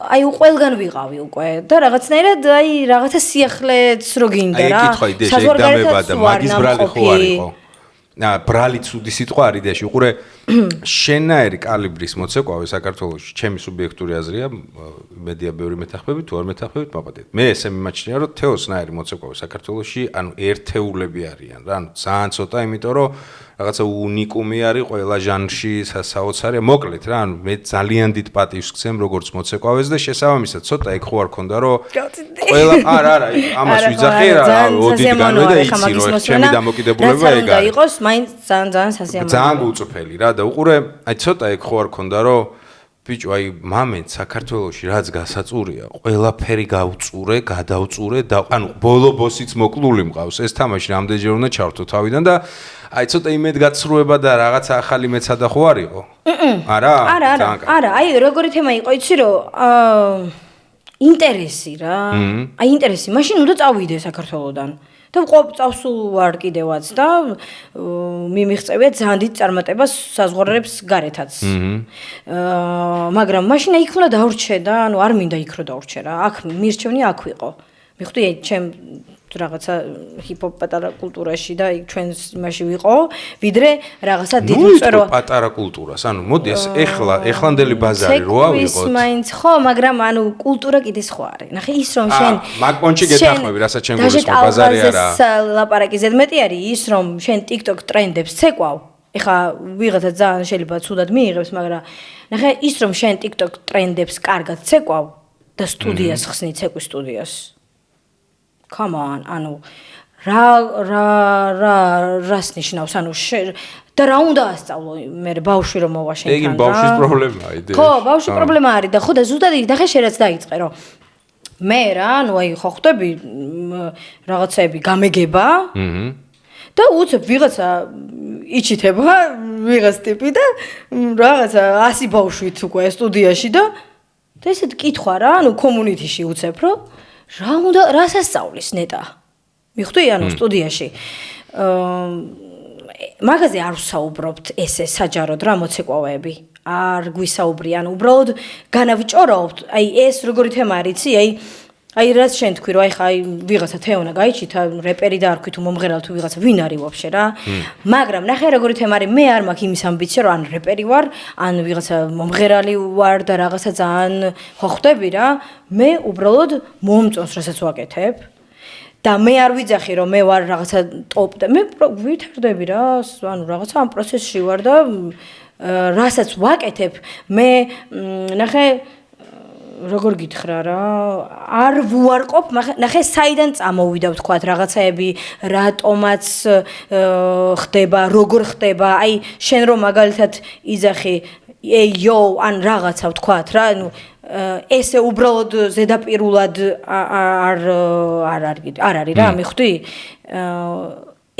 აი ყველგან ვიყავი უკვე და რაღაცნაირად აი რაღაცა სიახლეც რო გინდა რა. აი კითხვა იდეაში ეგ და მაგის ბრალი ხო არისო? ბრალი ცუდი სიტყვა არის იდეაში. უყურე შენაერი კალიბრის მოცეკვავე საქართველოში ჩემი სუბიექტური აზრია, მედია ბევრი მეთანხმებით თუ არ მეთანხმებით მაპატეთ. მე ესე მიმაჩნია რომ თეოსნაირი მოცეკვავე საქართველოში ანუ ერთეულები არიან რა. ანუ ძალიან ცოტა, იმიტომ რომ რაღაცა უნიკუმი არის ყველა ჟანრში საოცარია. მოკლედ რა, ანუ მე ძალიან დიდ პატივს გცემ როგორც მოცეკვავეს და შესაბამისად ცოტა ეგ ხო არ ქონდა რომ ყველა არა ამას ვიძახე რა, ოდითგანვე და იცი რომ ჩემი დამოკიდებულება ეგ არის. იყოს მაინც ძალიან სასიამოვნო. ძალიან გუწფელი რა და უყურე აი ცოტა ეგ ხო არ ქონდა რომ ბიჭო აი მამენ საქართველოში რაც გასაწურია ყველაფერი გავწურე, გადავწურე და ანუ ბოლო ბოსიც მოკლული მყავს. ეს თამაში რამდენჯერ უნდა ჩავთო თავიდან და აი ცოტა იმედგაცრუება და რაღაცა ახალი მეცადა ხო არისო? არა? არა, აი როგორი თემა იყო, იცი რომ ინტერესი რა. აი ინტერესი, მაშინ უნდა წავიდე საქართველოდან. და წავს ვარ კიდევაც და მიმიღწევია ძალიან დიდ წარმატებას საზღვარგარებს გარეთაც. მაგრამ მაშინ იქ უნდა დავრჩე და ანუ არ მინდა იქ რო დავრჩე რა. აქ მირჩევნია აქ ვიყო. მიხვდი ჩემ რაღაცა ჰიპ-ჰოპ პატარა კულტურაში და ჩვენს იმაში ვიყო, ვიდრე რაღაცა დიდ უწერო პატარა კულტურას. ანუ მოდი ეს ეხლანდელი ბაზარი როა ვიყოთ. მაინც ხო, მაგრამ ანუ კულტურა კიდე სხვა არის. ნახე ის რომ შენ მაგ პონჩი გეთანხმები, რასაც ჩემ გულისხმობ ბაზარი არა. ლაპარაკი ზედმეტი არის ის რომ შენ TikTok ტრენდებს ცეკვავ. ეხა ვიღაცა ძალიან შეიძლება ცუდად მიიღებს, მაგრამ ნახე ის რომ შენ TikTok ტრენდებს კარგად ცეკვავ და სტუდიას ხსნი, ცეკვის სტუდიას. Come on, ანუ რას ნიშნავს, ანუ და რა უნდა ასწავლო მე ბავშვი რომ მოვა შენთან რა. ეგ ბავშვის პრობლემაა იდეა. ხო, ბავშვის პრობლემა არის და ხო და ზუსტად და ხე რაც დაიწყე რომ მე რა, ანუ აი ხო ხვდები რაღაცები გამეგება. და უცებ ვიღაცა იჩითება, ვიღაც ტიპი და რაღაცა 100 ბავშვით უკვე სტუდიაში და ესეთ კითხვა რა, ანუ community-ში უცებ რომ რა უნდა რას ასწავლის ნეტა? მიხვდი ანუ სტუდიაში. მაგაზე არ ვსაუბრობთ ესე საჯაროდ რა მოცეკვავეები. არ გვისაუბრიან, ანუ უბრალოდ განავიჭორაობთ. აი ეს როგორი თემა არის, იცი? აი რაც შენ თქვი რომ აი ხა აი ვიღაცა თეონა გაიჩითა, რეპერი და არ თქვი თუ მომღერალი თუ ვიღაცა ვინ არის ვაფშე რა. მაგრამ ნახე როგორი თემა არის, მე არ მაქვს იმის ამბიცია რომ ან რეპერი ვარ, ან ვიღაცა მომღერალი ვარ და რაღაცა ძალიან ხო ხვდები რა. მე უბრალოდ მომწონს რასაც ვაკეთებ. და მე არ ვიძახი რომ მე ვარ რაღაცა ტოპ და მე ვითარდები რა, ანუ რაღაცა ამ პროცესში ვარ და რასაც ვაკეთებ, მე ნახე როგორ გითხრა რა, არ ვუარყოფ, ნახე საიდან წამოვიდა ვთქვათ რაღაცაები, რატომაც ხდება, როგორ ხდება, აი შენ რომ მაგალითად იძახი, იო, ან რაღაცა ვთქვათ რა, ანუ ესე უბრალოდ ზედაპირულად არ არის რა, მიხვდი?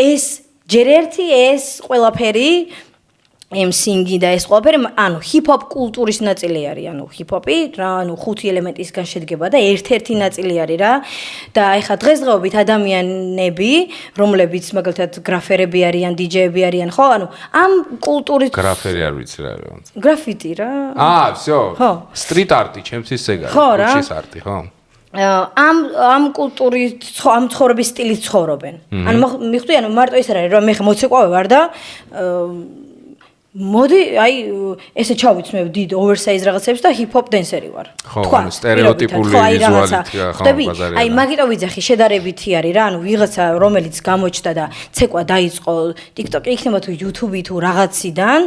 ეს ჯერ ერთი ეს ყველაფერი MC-ინგი და ეს ყველაფერი, ანუ ჰიპ-ჰოპ კულტურის ნაწილი არის, ანუ ჰიპ-ჰოპი რა, ანუ 5 ელემენტისგან შედგება და ერთ-ერთი ნაწილი არის რა. და ეხლა დღესდღეობით ადამიანები, რომლებიც მაგალითად გრაფერები არიან, DJ-ები არიან, ხო? ანუ ამ კულტურის გრაფერი არ ვიცი რა არის. გრაფიტი რა. всё. ხო. სტრიტ არტი, ჩემთვის ეგ არის, ქუჩის არტი, ხო? ამ კულტურის ამ ცხოვრების სტილით ცხოვრობენ. ანუ მიხვდი, ანუ მარტო ის არ არის, რომ მე მოცეკვავე ვარ და მოდი, აი ესე ჩავიცმევ დიდ oversize რაღაცებს და hip-hop dancer-ი ვარ. ხო, ანუ სტერეოტიპული ვიზუალით რა, ხო, ბაზარია. აი მაგიტო ვიძახი, შედარებითი არის რა, ანუ ვიღაცა რომელიც გამოჩნდა და ცეკვა დაიწყო TikTok-ი იქნება თუ YouTube-ი თუ რაღაციდან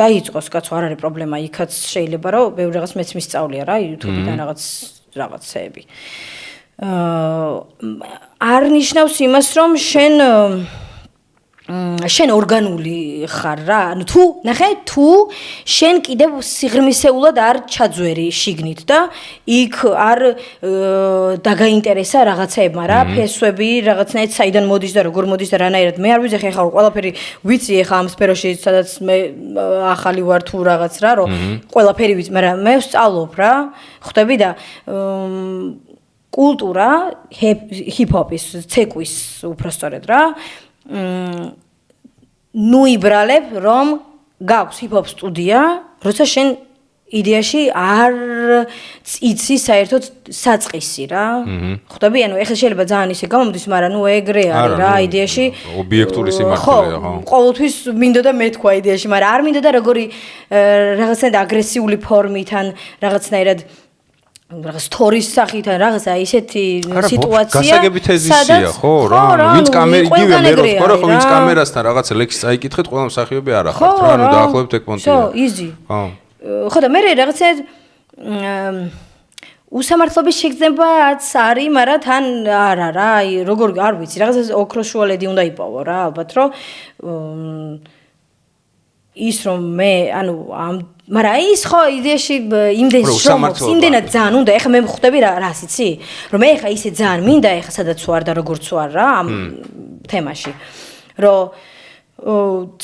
დაიწყოს, კაცო, არ არის პრობლემა, იქაც შეიძლება რომ ბევრი რაღაც მეც მისწავლია რა, YouTube-დან რაღაცეები. არ ნიშნავს იმას, რომ შენ შენ ორგანული ხარ რა, ანუ თუ შენ კიდევ სიღრმისეულად არ ჩაძვერი შიგნით და იქ არ დაგაინტერესა რაღაცეებმა რა, ფესვები, რაღაცნაირად საიდან მოდის და როგორ მოდის და რანაირად. მე არ ვიძახი ახლა ყველაფერი ვიცი ახლა ამ სფეროში, სადაც მე ახალი ვარ თუ რაღაც რა, რომ ყველაფერი ვიცი, მაგრამ მე ვსწავლობ რა, ხვდები და კულტურა, ჰიპ-ჰოპის, ცეკვის უბრალოდ რა. ნუ იბრალებ რომ გაქვს ჰიპ-ჰოპ სტუდია, როცა შენ იდეაში არ იცი საერთოდ საწყისი რა. ხვდები, ანუ ეხლა შეიძლება ძალიან ისე გამომდის, მაგრამ ნუ ეგრე არის რა, იდეაში ობიექტური სიმართლეა, ხო. ყოველთვის მინდოდა მეთქვა იდეაში, მაგრამ არ მინდოდა როგორი რაღაცნაირად აგრესიული ფორმით ან რაღაცნაირად რაღაც სტორის სახით ან რაღაცა ისეთი სიტუაცია გასაგები თეზისია ხო რა ვინც იგივე მე რო ვთქვა ხო ვინც კამერასთან რაღაცა ლექსი წაიკითხეთ ყველა მსახიობი არ ახართ რა ნუ დაახლოებით ეგ პონტია ხო იზი ხო და მე რაღაცა უსამართლობის შეგრძნებაც არის მაგრამ თან არა რა აი როგორ არ ვიცი რაღაცა ოქროს შუალედი უნდა იპოვო რა ალბათ რომ ის რომ მე ანუ ამ მაგრამ ის ხო იდეაში იმდენად ძალიან უნდა ეხლა მე ხვდები რას იცი რომ მე ეხლა ისე ძალიან მინდა ეხლა სადაც ვარ და როგორც ვარ რა ამ თემაში რომ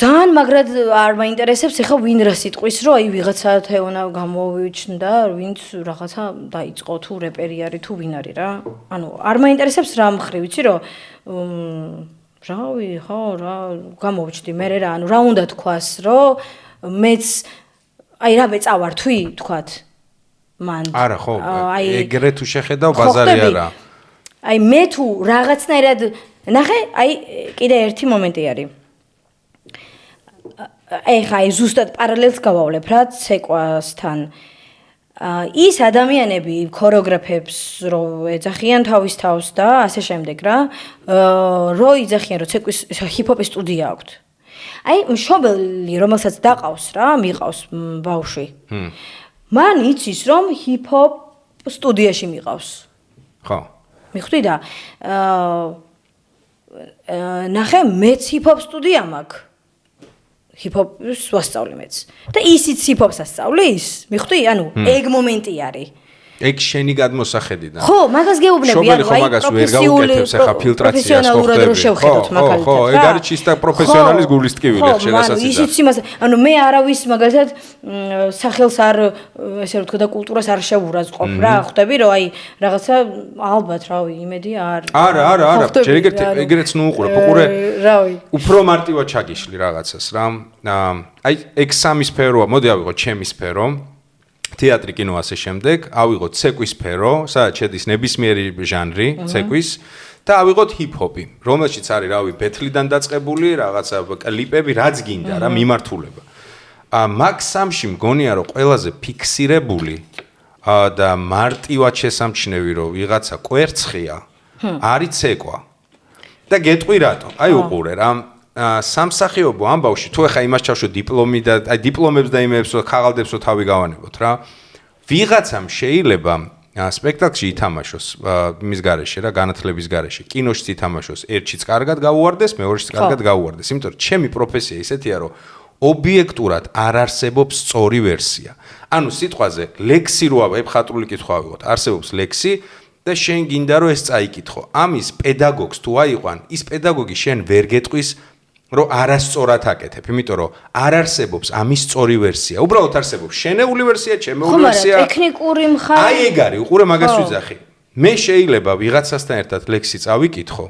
ძალიან მაგრად არ მაინტერესებს ეხლა ვინ რა სიტყვის რომ აი ვიღაცა თეონა გამოვიჩნდა ვინც რაღაცა დაიწყო თუ რეპერი არის თუ ვინ არის რა ანუ არ მაინტერესებს რა მხრივ ვიცი რომ რავი ხო რა გამოვიჩნდი მე რა ანუ რა უნდა თქვას რომ მეც აი რა მეწავართვი თქვათ მან არა ხო ეგრე თუ შეხედავ ბაზარი არა აი მე თუ რაღაცნაირად ნახე აი კიდე ერთი მომენტი არის ეხა აი ზუსტად პარალელს გავავლებ რა ცეკვასთან ის ადამიანები ქორეოგრაფებს რო ეძახიან თავის თავს და ასე შემდეგ რა რო იძახიან რომ ცეკვის ჰიპ-ჰოპის სტუდია აქვთ აი მშობელი რომელსაც დაყავს რა მიყავს ბავშვი მან იცის რომ ჰიპ-ჰოპ სტუდიაში მიყავს ხო მიხვდი და ნახე მეც ჰიპ-ჰოპ სტუდია მაქვს ჰიპ-ჰოპს ვასწავლი მეც და ისიც ჰიპ-ჰოპს ასწავლის მიხვდი ანუ ეგ მომენტი არის ეგ შენი გადმოსახედიდან ხო მაგას გეუბნები ანუ აი პროფესიონალურად ახლა ფილტრაციას ხო ხო ეგ არის ჩისტა პროფესიონალის გულის ტკივილი ხ შეგასაცი ისიც იმას ანუ მე არავის მაგალითად სახელს არ ესე რომ თქვა და კულტურას არ შევურაზყოფ რა ხვდები რომ აი რაღაცა ალბათ რავი იმედი არა ჯერ ეგრეც ნუ უყურებ უყურე რავი უფრო მარტივად ჩაგიშლი რაღაცას რა აი ეგ სამი სფეროა მოდი ავიღოთ ჩემი სფერო თეატრი, კინო ასე შემდეგ, ავიღოთ ცეკვის სფერო, სადაც შედის ნებისმიერი ჟანრი, ცეკვის და ავიღოთ ჰიპ-ჰოპი, რომელშიც არის რავი, ბეთლიდან დაწყებული, რაღაცა კლიპები, რაც გინდა რა, მიმართულება. მაგ სამში მგონია რომ ყველაზე ფიქსირებული და მარტივად შესამჩნევი რომ ვიღაცა კვერცხია, არის ცეკვა. და გეტყვი რატო? აი უყურე რა სამსახიობო ამბავში თუ ახლა იმას ჩავშო დიპლომი და აი დიპლომებს და იმებს ხაღალდებს რო თავი გავანებოთ რა ვიღაცამ შეიძლება სპექტაკლში ითამაშოს იმის გარეშე რა განათლების გარეშე კინოშიც ითამაშოს ერთშიც კარგად გაუვარდეს მეორეშიც კარგად გაუვარდეს იმიტომ რომ ჩემი პროფესია ისეთია რომ ობიექტურად არ არსებობს სწორი ვერსია ანუ სიტყვაზე ლექსი რო აი ხატრული კითხვა ავიღოთ არსებობს ლექსი და შენ გინდა რომ ეს წაიკითხო ამის პედაგოგს თუ აიყვან ის პედაგოგი შენ ვერ გეტყვის რომ არასწორად აკეთებ, იმიტომ რომ არ არსებობს ამის სწორი ვერსია. უბრალოდ არსებობს შენეული ვერსია, ჩემეული ვერსია. ხო, მაგრამ ტექნიკური მხარე. აი ეგ არის, უყურე მაგას ვიძახი. მე შეიძლება ვიღაცასთან ერთად ლექსი წავიკითხო.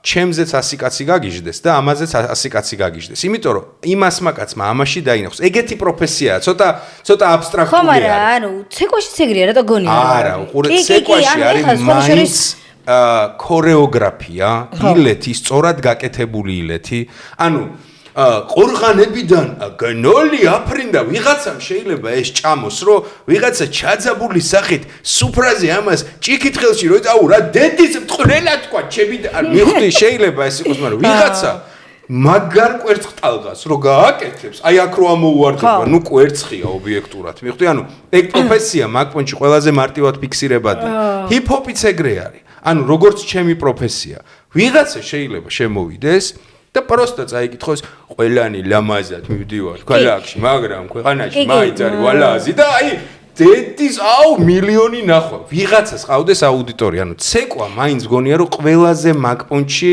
ჩემზეც 100 კაცი გაგიჟდეს და ამაზეც 100 კაცი გაგიჟდეს. იმიტომ რომ იმას მაგაცმა ამაში დაინახოს. ეგეთი პროფესიაა, ცოტა აბსტრაქტული არის. ხო, მაგრამ ანუ ცეკვაშიც ეგრეა, რა გონია. არა, უყურე ცეკვაში არის მაინც ქორეოგრაფია, ილეთი, სწორად გაკეთებული ილეთი. ანუ ყორღანებიდან გნოლი აფრინდა ვიღაცამ შეიძლება ეს ჭამოს, რომ ვიღაცა ჩაძაბული სახით სუფრაზე ამას ჭიქით ხელში რო წაუ რა დედის მწყვრელა თქვა, ჩემი მიხვდი შეიძლება ეს იყოს, მაგრამ ვიღაცა მაგარ კვერცხტალღას რო გააკეთებს, აი აქ რო ამოუვარდება, ნუ კვერცხია ობიექტურად. მიხვდი, ანუ ეგ პროფესია მაგ პონჩი ყველაზე მარტივად ფიქსირებადი. ჰიპ-ჰოპიც ეგრე არის. ანუ როგორც ჩემი პროფესია, ვიღაცა შეიძლება შემოვიდეს და პროსტა წაიკითხოს ყველანი ლამაზად მივდივარ ქალაქში, მაგრამ ქვეყანაში მაინც არის ვალაზი და აი დედის მილიონი ნახვა. ვიღაცას ყავდეს აუდიტორია, ანუ ცეკვა მაინც გონია რომ ყველაზე მაგ პუნქტში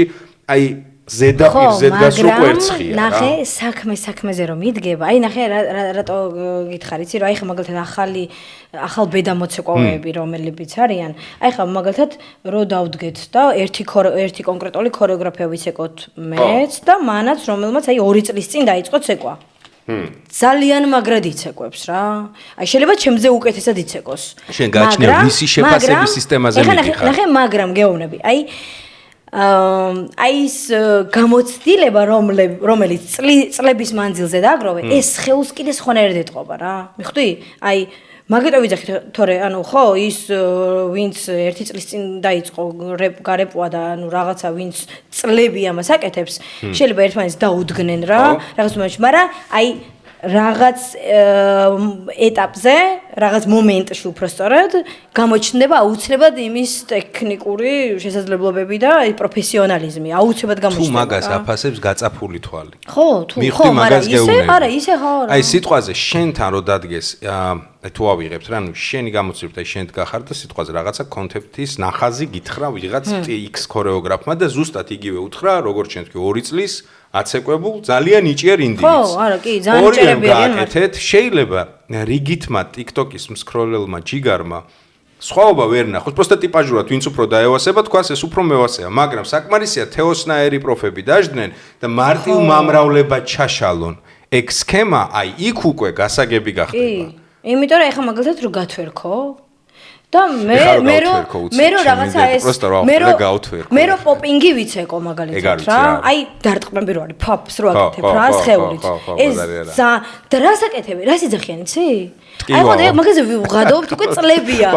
აი ზედაპირ გასულ კვერცხია რა. ნახე საქმეზე რომ იდგება. აი ნახე რატო გითხარ, იცი რომ აი ხა მაგალითად ახალ ბედა მოცეკვავეები რომელებიც არიან. აი ხა მაგალითად რო დავდგეთ და ერთი კონკრეტული ქორეოგრაფია ვიცეკოთ მეც და მანაც რომელმაც აი 2 წლის წინ დაიწყო ცეკვა. ძალიან მაგრად იცეკვებს რა. აი შეიძლება ჩემზე უკეთესად იცეკოს. შენ გაჩნია ვისი შეფასების სისტემაზე მიდიხარ. ნახე მაგრამ გეუბნები. აი ის გამოცდილება რომელიც წლების მანძილზე დააგროვე, ეს ხელს კიდე სხვანაირად ეტყობა რა. მიხვდი? აი მაგიტომ ვიძახით თორე ანუ ხო ის ვინც 1 წლის წინ დაიწყო გარეპვა და ანუ რაღაცა ვინც წლები ამას აკეთებს შეიძლება ერთმანეთს დაუდგნენ რა რაღაც მომენტში მაგრამ აი რაღაც ეტაპზე რაღაც მომენტში უბრალოდ გამოჩნდება აუცილებლად იმის ტექნიკური შესაძლებლობები და აი პროფესიონალიზმი აუცილებლად გამოჩნდება. თუ მაგას აფასებს გაწაფული თვალი. ხო, მაგრამ ისე არა, ისე ხო არა. აი სიტყვაზე შენთან რო დადგეს თუ ავიღებთ რა, ანუ შენი გამოცდილება და შენთ გახარ და სიტყვაზე რაღაცა კონცეფტის ნახაზი გითხრა ვიღაც X ქორეოგრაფმა და ზუსტად იგივე უთხრა, როგორც შენ თქვი 2 წლის აცეკვებულ ძალიან იჭიერ ინდივიდს. ხო, არა, კი, ძალიან იჭერებია. გააკეთეთ, შეიძლება რიგითმა TikTok-ის მსკროლელმა ჯიგარმა სხვაობა ვერ ნახოს, просто ტიპაჟურად ვინც უფრო დაევასება, თქვას ეს უფრო მევასება, მაგრამ საკმარისია თეოსნაირი პროფები დაждდნენ და მარტივ მომრავლებად ჩაშალონ. ეგ სქემა, აი, იქ უკვე გასაგები გახდება. კი, იმიტომ რომ ეხა მაგალითად რო გათვერქო და მე რო რაღაცა ეს მე რო პოპინგი ვიცეკო მაგალითად რა აი დარტყმები რო არის ფაფს რო აკეთებ რა სხეულით ეს და რას აკეთები რას იძახიან იცი აი ხო მაგაზე ვღადაობთ უკვე წლებია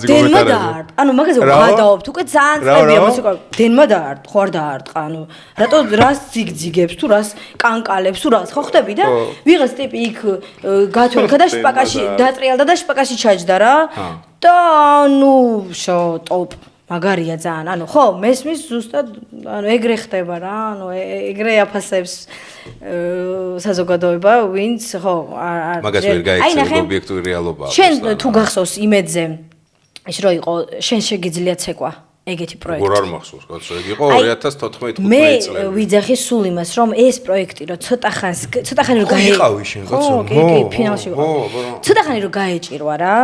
დენმა დაარტყ ანუ მაგაზე ვღადაობთ უკვე ძალიან წლებია მოსიკა დენმა დაარტყ ხო არ დაარტყა ანუ რატო რას ზიგზიგებს თუ რას კანკალებს თუ რას ხო ხდები და ვიღაც ტიპი იქ გათვერქა და შპაკაში დატრიალდა და შპაკაში ჩაჯდა რა და ნუ ტოპ მაგარია ძალიან ანუ ხო მესმის ზუსტად ანუ ეგრე ხდება რა ანუ ეგრე აფასებს საზოგადოება ვინც ხო მაგას ვერ გაიქცევ ობიექტური რეალობაა შენ თუ გახსოვს იმედზე ის რო იყო შენ შეგიძლია ცეკვა ეგეთი პროექტი როგორ არ მახსოვს კაცო ეგ იყო 2014 წელი მე ვიძახი სულ იმას რომ ეს პროექტი რო ცოტა ხანი რო გაიყავი შენ კაცო კი ფინალში ვიყავ ცოტა ხანი რო გაეჭირვა რა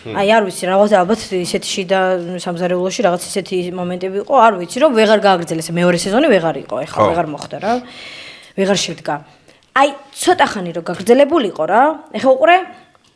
აი არ ვიცი რაღაც ალბათ ისეთი შიდა სამზარეულოში რაღაც ისეთი მომენტები იყო არ ვიცი რომ ვეღარ გააგრძელეს მეორე სეზონი ვეღარ იყო ეხლა ვეღარ მოხდა რა ვეღარ შედგა აი ცოტა ხანი რო გაგრძელებულიყო რა ეხლა უყურე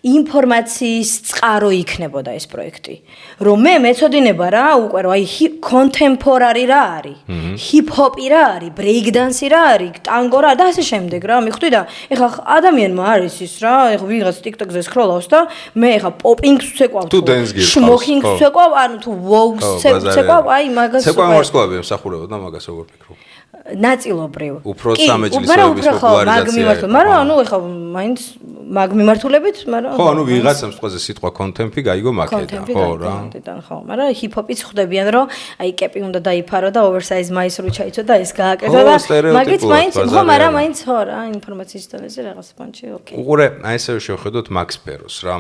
ინფორმაციის წყარო იქნებოდა ეს პროექტი რომ მე მეწოდინება რა უკვე რომ აი კონტემპორარი რა არის ჰიპ-ჰოპი რა არის ბრეიქ-დანსი რა არის ტანგო რა და ასე შემდეგ რა მიხვდი და ეხლა ადამიანმა არის ის რა ეხლა ვიღაც TikTok-ზე სკროლავს და მე ეხლა პოპინგს ვცეკვავ თუ დენსგირს შმოქინგს ვცეკვავ ანუ თუ ვოუს ვცეკვავ აი მაგას ცეკვა ვარსკვლავია მსახურება და მაგას როგორ ფიქრობ ნაწილობრივ. უფრო სამეჯლისოების პოპულარიზაცია. მაგრამ ანუ ეხლა მაინც მაგ მიმართულებით, მაგრამ ხო, ანუ ვიღაცამ სიტყვაზე სიტყვა კონტემპი გაიგო მაკედან, ხო რა. კონტენტიდან ხო, მაგრამ ჰიპ-ჰოპიც ხვდებიან, რომ აი კეპი უნდა დაიფარო და ოვერსაიზ მაისური ჩაიცო და ეს გააკეთო და მაგით მაინც ხო, მაგრამ მაინც ხო რა, ინფორმაციის დონეზე რაღაც პანჩი, ოკეი. უყურე, აი ესე შევხედოთ მაქს პეროს რა.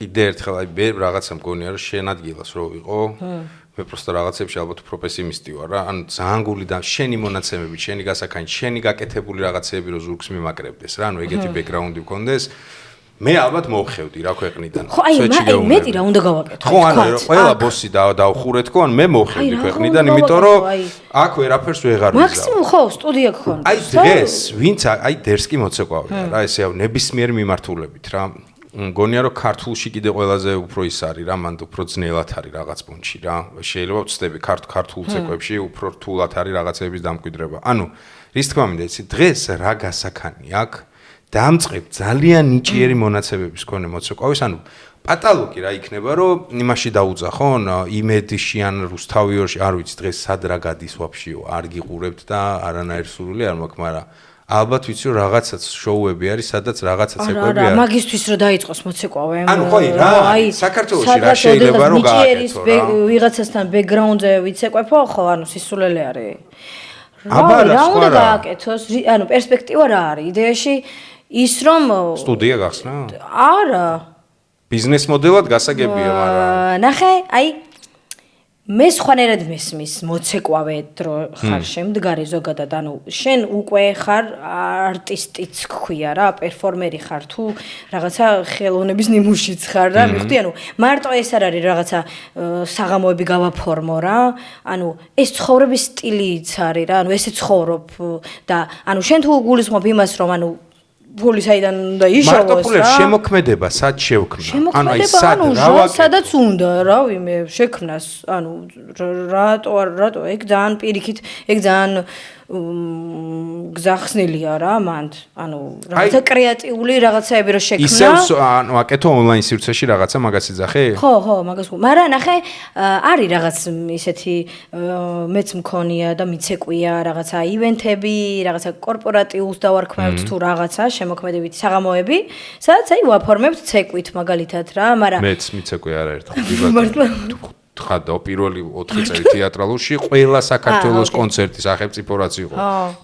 კიდე ერთხელ აი რაღაცა მგონია რომ შენ ადგილას რო ვიყო მე просто რაღაცებში ალბათ უფრო პესიმისტი ვარ რა ანუ ძალიან გული და შენი მონაცემები შენი გასაქანი შენი გაკეთებული რაღაცები რო ზურგს მიმაკრებდეს რა ანუ ეგეთი ბექგრაუნდი მქონდეს მე ალბათ მოვხევდი რა ქვეყნიდან ხო აი მეტი რა უნდა გავაკეთო ხო ანუ ყველა ბოსი დავხურე თქო ანუ მე მოვხევდი ქვეყნიდან იმიტომ რომ აქ ვერაფერს ვეღარ ვიზავ მაქსიმუმ ხო სტუდია გქონდა აი დღეს ვინც აი დერსკი მოცეკვავია რა ესე ნებისმიერ მიმართულებით რა გონია რომ ქართულში კიდე ყველაზე უფრო ის არის რა მანდ უფრო ძნელად არის რაღაც პუნქტში რა შეიძლება ვწდები ქართულ ცეკვებში უფრო რთულად არის რაღაცების დამკვიდრება ანუ რის თქმა მინდა იცი დღეს რა გასაქანი აქვს დამწყებ ძალიან ნიჭიერი მონაცემების მქონე მოცეკვავის ანუ პატალოგი რა იქნება რომ იმაში დაუძახონ იმედში ან რუსთავიორში არ ვიცი დღეს სად რა გადის ვაფშეო არ გიყურებთ და არანაირ სურვილი არ მაქვს მაგრამ ალბათ ვიცი რომ რაღაცაც შოუები არის, სადაც რაღაცაც ეკვები არის. არა, მაგისთვის რომ დაიწყოს მოცეკვავე. ანუ ხო, საქართველოში რა შეიძლება რომ გააკეთო რა. ვიღაცასთან ბექგრაუნდზე ვიცეკვეფო, ხო, ანუ სისულელე არის. აბა რა უნდა გააკეთოს, ანუ პერსპექტივა რა არის? იდეაში ის რომ სტუდია გახსნა? არა. ბიზნეს მოდელად გასაგებია, მაგრამ ნახე, აი მე სხვანაირად მესმის მოცეკვავე დრო ხარ შემდგარი ზოგადად, ანუ შენ უკვე ხარ არტისტიც ქვია რა, პერფორმერი ხარ თუ რაღაცა ხელოვნების ნიმუშიც ხარ რა, მიხდი, ანუ მარტო ეს არ არის რაღაცა საღამოები გავაფორმო რა, ანუ ეს ცხოვრების სტილიც არის რა, ანუ ესე ცხოვრობ და ანუ შენ თუ გულისხმობ იმას რომ ანუ ფული საიდან უნდა იშოვოს რა. მარტო ფულებს შემოქმედება სად შევქმნა? ანუ აი სადაც უნდა, რავი მე შექმნას, ანუ რატო ეგ ძალიან პირიქით, ეგ ძალიან გზახსნილია რა მანდ, ანუ რაღაცა კრეატიული რაღაცაები რო შექმნა. ისევ ანუ აკეთო ონლაინ სივრცეში რაღაცა მაგას იძახე? ხო, მაგას ვუ. მაგრამ ნახე, არის რაღაც ისეთი მეც მქონია და მიცეკვია რაღაცა ივენთები, რაღაცა კორპორატიულს დავარქმევთ თუ რაღაცა შემოქმედებითი საღამოები, სადაც აი ვაფორმებთ ცეკვით მაგალითად რა, მაგრამ მეც მიცეკვია არაერთხელ. ხადო პირველი 4 წელი თეატრალურში ყველა საქართველოს კონცერტი სახელმწიფო რაც იყო.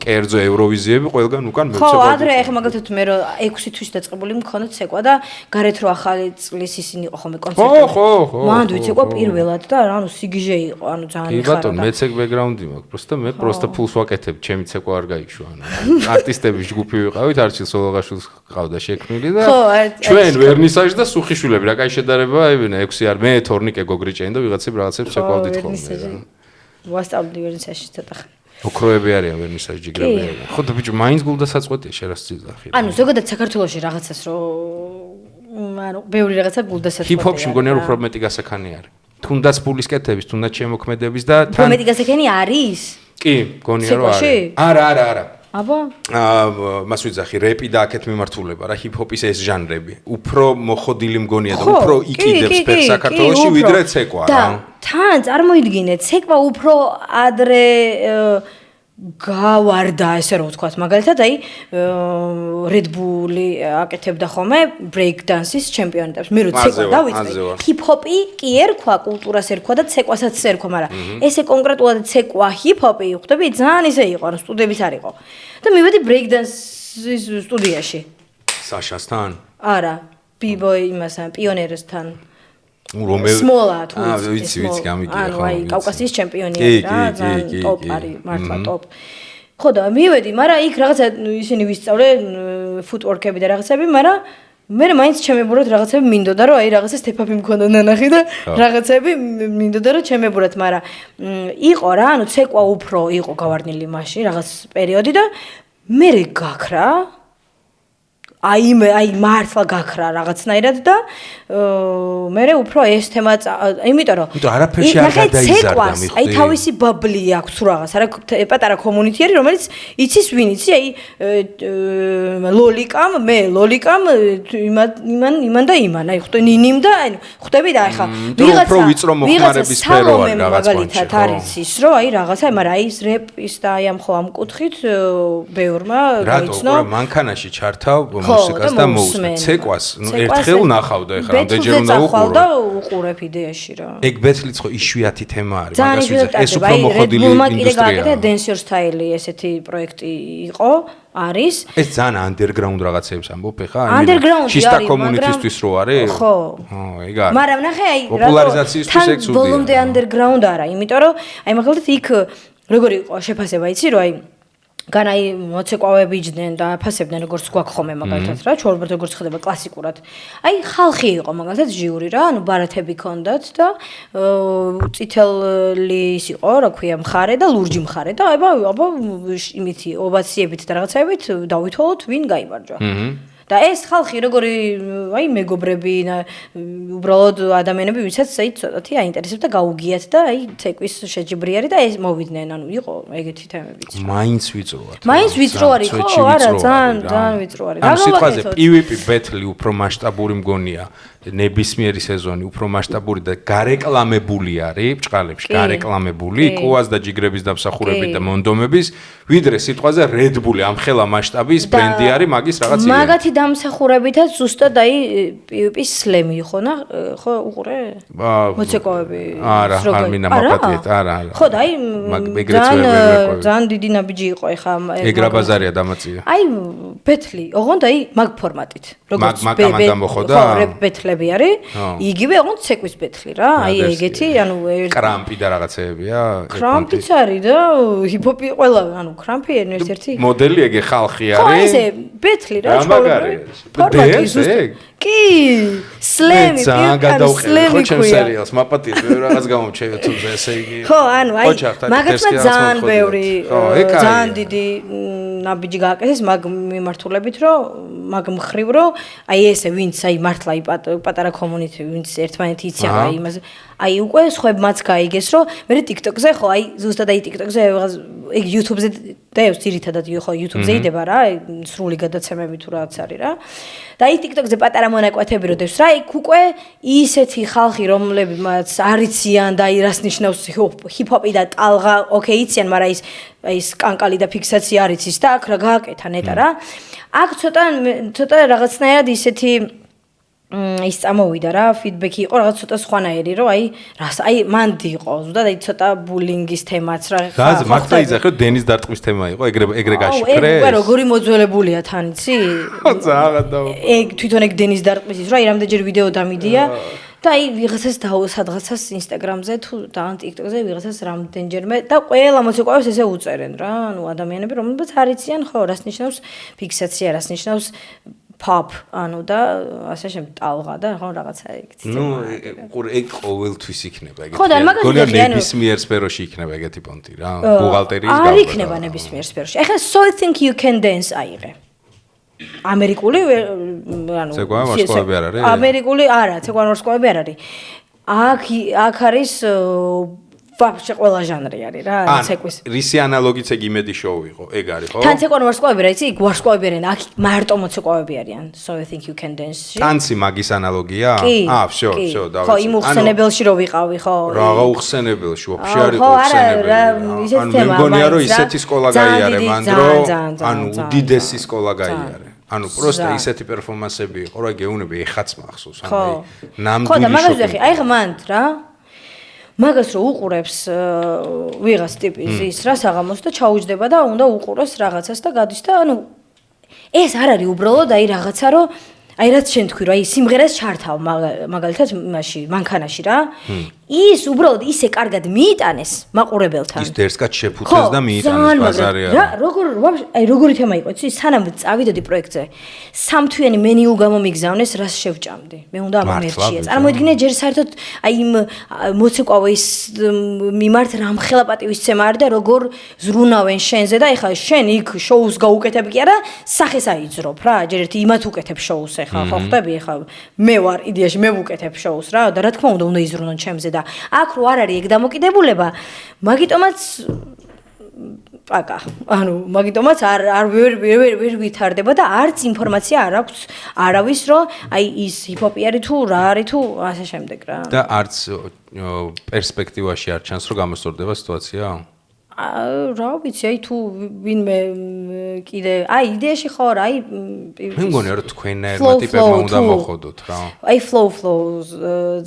კერძო ევროვიზიები ყველგან უკან მევცეკვავდი. ხო, ადრე ახლა მაგალითად მე რომ 6 თვის დაწყებული მქონდა ცეკვა და გარეთ რო ახალი წლის ისინი იყო ხოლმე კონცერტები. ხო. მანდ ვიცეკვა პირველად და ანუ სიგიჟე იყო, ანუ ძალიან კი ბატონო, მეც ეგ ბექგრაუნდი მაქვს. პროსტა ფულს ვაკეთებ, ჩემი ცეკვა არ გაიქშვა, ანუ არტისტების ჯგუფი ვიყავით, არჩილ სოლოღაშვილს ყავდა შექმნილი და ჩვენ ვერნისაჟი და სუხიშვილები რა კაი შედარება აივინა 6 არ მე თორნიკე გოგრიჭენი და რაღაცებს ცეკვავდით ხოლმე. ვასწავლდი ვერნისაჟში ცოტა ხანი. ოქროები არიან ვერნისაჟი ჯიგრები. ხო და ბიჭო, მაინც გულდასაწყვეტია შერასწილდახი. ანუ ზოგადად საქართველოში რაღაცას რომ ანუ ბევრი რაღაცა გულდასაწყვეტია. ჰიპ-ჰოპში მგონია რომ უფრო მეტი გასაქანი არის. თუნდაც ფულის კეთების, თუნდაც შემოქმედების და თან მეტი გასაქანი არის? კი, მგონია რომ არის. არა. აბა? მას ვიძახი რეპი და აქეთ მიმართულება რა, ჰიპ-ჰოპის ეს ჟანრები. უფრო მოხოდილი მგონია და უფრო იკიდებს ფერ საქართველოში ვიდრე ცეკვა რა. და თან წარმოიდგინე, ცეკვა უფრო ადრე გავარდა, ესე რომ ვთქვათ, მაგალითად, აი Red Bull-ი აკეთებდა ხოლმე break dance-ის ჩემპიონატებს. მე რო ცეკვა დავიწყე, ჰიპ-ჰოპი კი ერქვა, კულტურას ერქვა და ცეკვასაც ერქვა, მაგრამ ესე კონკრეტულად ცეკვა ჰიპ-ჰოპი, ხვდები, ძალიან ისე იყო, ანუ სტუდიების არ იყო. და მივედი break dance-ის სტუდიაში. საშასთან? არა, B-boy იმასთან, პიონერესთან. სმოლა თუ ვიცი გამიგია ხო აი კავკასიის ჩემპიონია რა ძალიან ტოპ არის მართლა ტოპ ხო და მივედი მაგრამ იქ რაღაცა ისინი ვისწავლე ფუტვორკები და რაღაცები მაგრამ მე მაინც ჩემებურად რაღაცები მინდოდა რომ აი რაღაცა სტეპაპი მქონდა ნანახი და რაღაცები მინდოდა რომ ჩემებურად მაგრამ იყო რა ანუ ცეკვა უფრო იყო გავარდნილი მაშინ რაღაც პერიოდი და მე გაქრა აი მართლა გაქრა რაღაცნაირად და მე უფრო ეს თემა იმიტომ რომ არაფერში არ გადაიზარდა მიხდი აი თავისი ბაბლი აქვს რაღაც არა პატარა კომუნიტი არის რომელიც იცის ვინ იცი აი ლოლიკამ იმან და იმან აი ხვდები ნინიმ და აი ხვდები და ახლა უფრო ვიწრო მოხმარების სფერო არის რაღაც მაგალითად არის ის რომ აი რაღაცა მაგრამ აი ის რეპის და აი ამ ხო ამ კუთხით ბევრმა გაიცნო რატო მანქანაში ჩართავ მუსიკას და მოუსმენ ცეკვას ერთხელ ნახავდა ეხლა რამდენჯერ უნდა უყურო და უყურებ იდეაში რა ეგ ბეთლიც ხო იშვიათი თემა არის მაგას ვიზახ ეს უფრო მოხოდილი ინდუსტრია Dance Your Style ესეთი პროექტი იყო არის ეს ძალიან underground რაღაცებს ამბობ ეხლა შისტა კომუნიტისთვის რო არის ხო ეგ არის მაგრამ ნახე აი პოპულარიზაციისთვის ეგ ცუდია ბოლომდე underground არა იმიტომ რომ აი მაგალითად იქ როგორი იყო შეფასება იცი რომ აი გან აი მოცეკვავები იჯდნენ და აფასებდნენ როგორც გვაქვს ხოლმე მაგალითად რა ჩვეულებრივ როგორც ხდება კლასიკურად აი ხალხი იყო მაგალითად ჟიური რა ანუ ბარათები ქონდათ და წითელი ის იყო რა ქვია მხარე და ლურჯი მხარე და აბა იმითი ოვაციებით და რაღაცებით დავითვალოთ ვინ გაიმარჯვა და ეს ხალხი როგორი აი მეგობრები უბრალოდ ადამიანები ვისაც აი ცოტათი აინტერესებდა და გაუგიათ და აი ცეკვის შეჯიბრიარი და ეს მოვიდნენ ანუ იყო ეგეთი თემებიც მაინც ვიწროად არის ხო არა ძალიან ვიწრო არის ანუ სიტყვაზე PvP ბეთლი უფრო მასშტაბური მგონია ნებისმიერი სეზონი უფრო მასშტაბური და გარეკლამებული არის ბჭყალებში, გარეკლამებული, კუას და ჯიგრების დამსახურებით და მონდომების, ვიდრე სიტყვაზე Red Bull ამ ხელა მასშტაბის ბრენდი არის მაგის რაღაც იდეა. მაგათი დამსახურებითაც ზუსტად აი PvP-ის სლემი ხო უყურე? მოცეკვავები. არა, არ მინდა მოვხატიეთ, არა. ხო და აი ძალიან დიდი ნაბიჯი იყო ეხა ეგრა ბაზარია დამაწია. აი ბეთლი, ოღონდ აი მაგ ფორმატით. როგორც გამოხოდა? ხო, ბეთლები არის. იგივე ოღონდ ცეკვის ბეთლი რა. აი ეგეთი, ანუ კრამპი და რაღაცეებია. კრამპიც არის და ჰიპ-ჰოპი ყველა, ანუ კრამპი ერთ-ერთი მოდელი ეგე ხალხი არის. ხო, ესე ბეთლი რა, ფორმატი ზუსტად. კი, სლემი, სლემი ხო სერიალს მაპატიეთ რაღაც გამომჩე YouTube-ზე ესე იგი. ხო, ანუ აი მაგათმა ძალიან ბევრი ძალიან დიდი ნაბიჯი გააკეთეს მაგ მიმართულებით, რომ მაგ მხრივ რომ აი ესე ვინც აი მართლა აი პატარა კომუნიტი ვინც ერთმანეთი იციან აი იმაზე აი უკვე სხვებმაც გაიგეს რომ მე TikTok-ზე ხო აი ზუსტად აი TikTok-ზე რაღაც ეგ YouTube-ზე და ეს ძირითადად ხო YouTube-ზე იდება რა სრული გადაცემები თუ რაღაც არის რა და აი TikTok-ზე პატარა მონაკვეთები როდესაც რა იქ უკვე ისეთი ხალხი რომლებიც არიციან და აი რას ნიშნავს ჰიპ-ჰოპი და ტალღა ოკეი იციან მაგრამ ის კანკალი და ფიქსაცია არ იცის და აქ რა გააკეთა ნეტა რა აქ ცოტა რაღაცნაირად ისეთი ის წამოვიდა რა ფიდბექი იყო რაღაც ცოტა სხვანაირი რომ აი მანდი იყო ზუსტად აი ცოტა ბულინგის თემაც რა ხა მაგდა იზახე დენის დარტყმის თემა იყო ეგრე გაშიფრეს ეგ როგორი მოძველებულია თან იცი ხო ძალიან და ეგ თვითონ ეგ დენის დარტყმის ის რა რამდენჯერ ვიდეო დამიდია და აი ვიღაცას სადღაცას Instagram-ზე თუ და TikTok-ზე ვიღაცას რამდენჯერმე და ყველა მოცეკვავებს ესე უწერენ რა ანუ ადამიანები რომლებიც არიციან ხო რას ნიშნავს ფიქსაცია რას ნიშნავს pop ანუ და ასე შემდეგ ტალღა და ხო რაღაცა ეგეთი ნუ ეგ ყოველთვის იქნება ეგეთი ხო და მაგალითად ნებისმიერ სფეროში იქნება ეგეთი პონტი რა ბუღალტერიის გავლენა არ იქნება ნებისმიერ სფეროში ეხლა so I think you can dance აიღე ამერიკული ანუ ცეკვანა ვარსკვლავები არ არის ამერიკული არა ცეკვანა ვარსკვლავები არ არის აქ არის ვაფშე ყველა ჟანრი არის რა ცეკვის რისი ანალოგიც ეგ იმედი შოუ იყო ეგ არის ხო თან ცეკვანა ვარსკვლავები რა იცი იქ ვარსკვლავები არიან აქ მარტო მოცეკვავები არიან so I think you can dance ტანცი მაგის ανალოგია всё დავიწყე ხო იმ უხსენებელში რო ვიყავი ხო რაღა უხსენებელში ვაფშე არის უხსენებელი ანუ მე მგონია რომ ისეთი სკოლა გაიარე მან რომ ანუ უდიდესი სკოლა გაიარე ანუ პროსტა ისეთი პერფორმანსები იყო რა გეუნები ეხაც მახსოვს ანუ ნამდვილი ხო და მაგას ვეხი აი ღმანთ რა მაგას რო უყურებს ვიღაც ტიპის ის რა საღამოს და ჩაუჯდება და უნდა უყუროს რაღაცას და გადის და ანუ ეს არ არის უბრალოდ აი რაღაცა რომ აი რაც შენ თქვი რომ აი სიმღერას ჩართავ მაგალითად იმაში მანქანაში რა ის უბრალოდ ისე კარგად მიიტანეს მაყურებელთან ის დერსკაც შეფუთეს და მიიტანეს ბაზარია რა როგორი თემა იყო იცი სანამ წავიდოდი პროექტზე სამთვიანი მენიუ გამომიგზავნეს რას შევჭამდი მე უნდა ამ მერჩია წარმოიდგინე ჯერ საერთოდ აი იმ მოცეკვავის მიმართ რამხელა პატივისცემა არის და როგორ ზრუნავენ შენზე და ეხლა შენ იქ შოუს გაუკეთებ კი არა სახეს აიძრობ რა ჯერ ერთი იმათ უკეთებ შოუს ეხლა ხო ხვდები ეხლა მე ვარ იდეაში მე ვუკეთებ შოუს რა და რა თქმა უნდა იზრუნონ ჩემზე და აქ რო არ არის ეგ დამოკიდებულება მაგიტომაც პაკა ანუ მაგიტომაც არ ვერ ვითარდება და არც ინფორმაცია არ აქვს არავის რომ აი ის ჰიპ-ჰოპი არის თუ რა არის თუ ასე შემდეგ რა და არც პერსპექტივაში არ ჩანს რომ გამოსწორდება სიტუაცია რა ვიცი აი თუ ვინმე კიდე აი იდეაში ხო რა აი მე მგონია რომ თქვენერმა ტიპებმა უნდა მოხოდოთ რა აი flows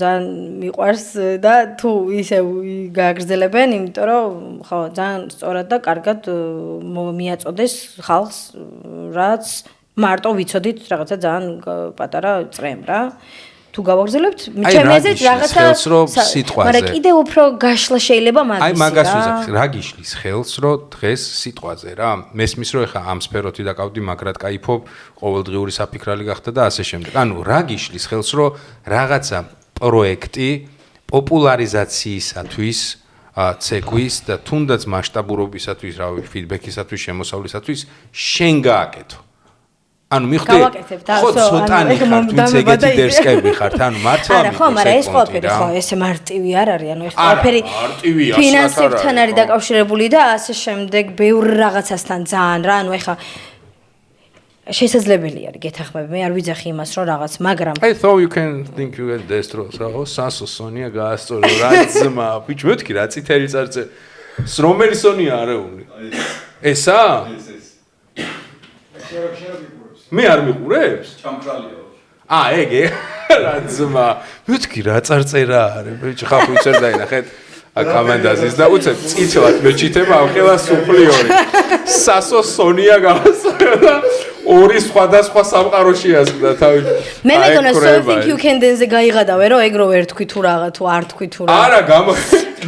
ძალიან მიყვარს და თუ ისე გააგრძელებენ იმიტომ რომ ხო ძალიან სწორად და კარგად მიაწოდეს ხალხს რაც მარტო ვიცოდით რაღაცა ძალიან პატარა წრემ რა თუ გავაგრძელებთ ჩემი აზრით რაღაცა მაგრამ კიდე უფრო გაშლა შეიძლება მაგის აი მაგას ვიზახ რა გიშლის ხელს რომ დღეს სიტყვაზე რა მესმის რომ ეხა ამ სფეროთი დაკავდი მაგრად кайფობ ყოველდღიური საფიქრალი გახდა და ასე შემდეგ ანუ რა გიშლის ხელს რომ რაღაცა პროექტი პოპულარიზაციისათვის ცეკვის და თუნდაც მასშტაბურობისათვის რავი ფიდბექისათვის შემოსავლისათვის შენ გააკეთო ანუ მიხვდი ხო ცოტანი ხარ თუნდაც ეგეთი დერსკები ხართ ანუ მართლა არა ხო მაგრამ ეს ყველაფერი ხო ესე მარტივი არ არის ანუ ეს ყველაფერი ფინანსებთან არის დაკავშირებული და ასე შემდეგ ბევრ რაღაცასთან ძალიან რა ანუ ეხა შესაძლებელი არის გეთახმები. მე არ ვიძახი იმას, რომ რაღაც, მაგრამ I thought you can think you can destroy. So სასო სონია გაასწორო რა ძმა. ბიჭო მეთქი რა წითელი წარწე. რომელი სონია არეული? ესა? მე არ მიყურებს? ჩამქრალია. ეგე რა ძმა. მეთქი რა წარწერა არის? ბიჭო ხა ვიცერ დაინახეთ. კომანდაზის და უცებ წითლად მეჩითება ამ ხელა სუფლიორი. სასო სონია გაასწორა. ორი სხვადასხვა სამყაროში ასკდა თავი. მე მეგონა so think you can dance-ზე გაიღადავე რომ ეგ რო ვერ თქვი თუ რაღა თუ არ თქვი თუ რა. არა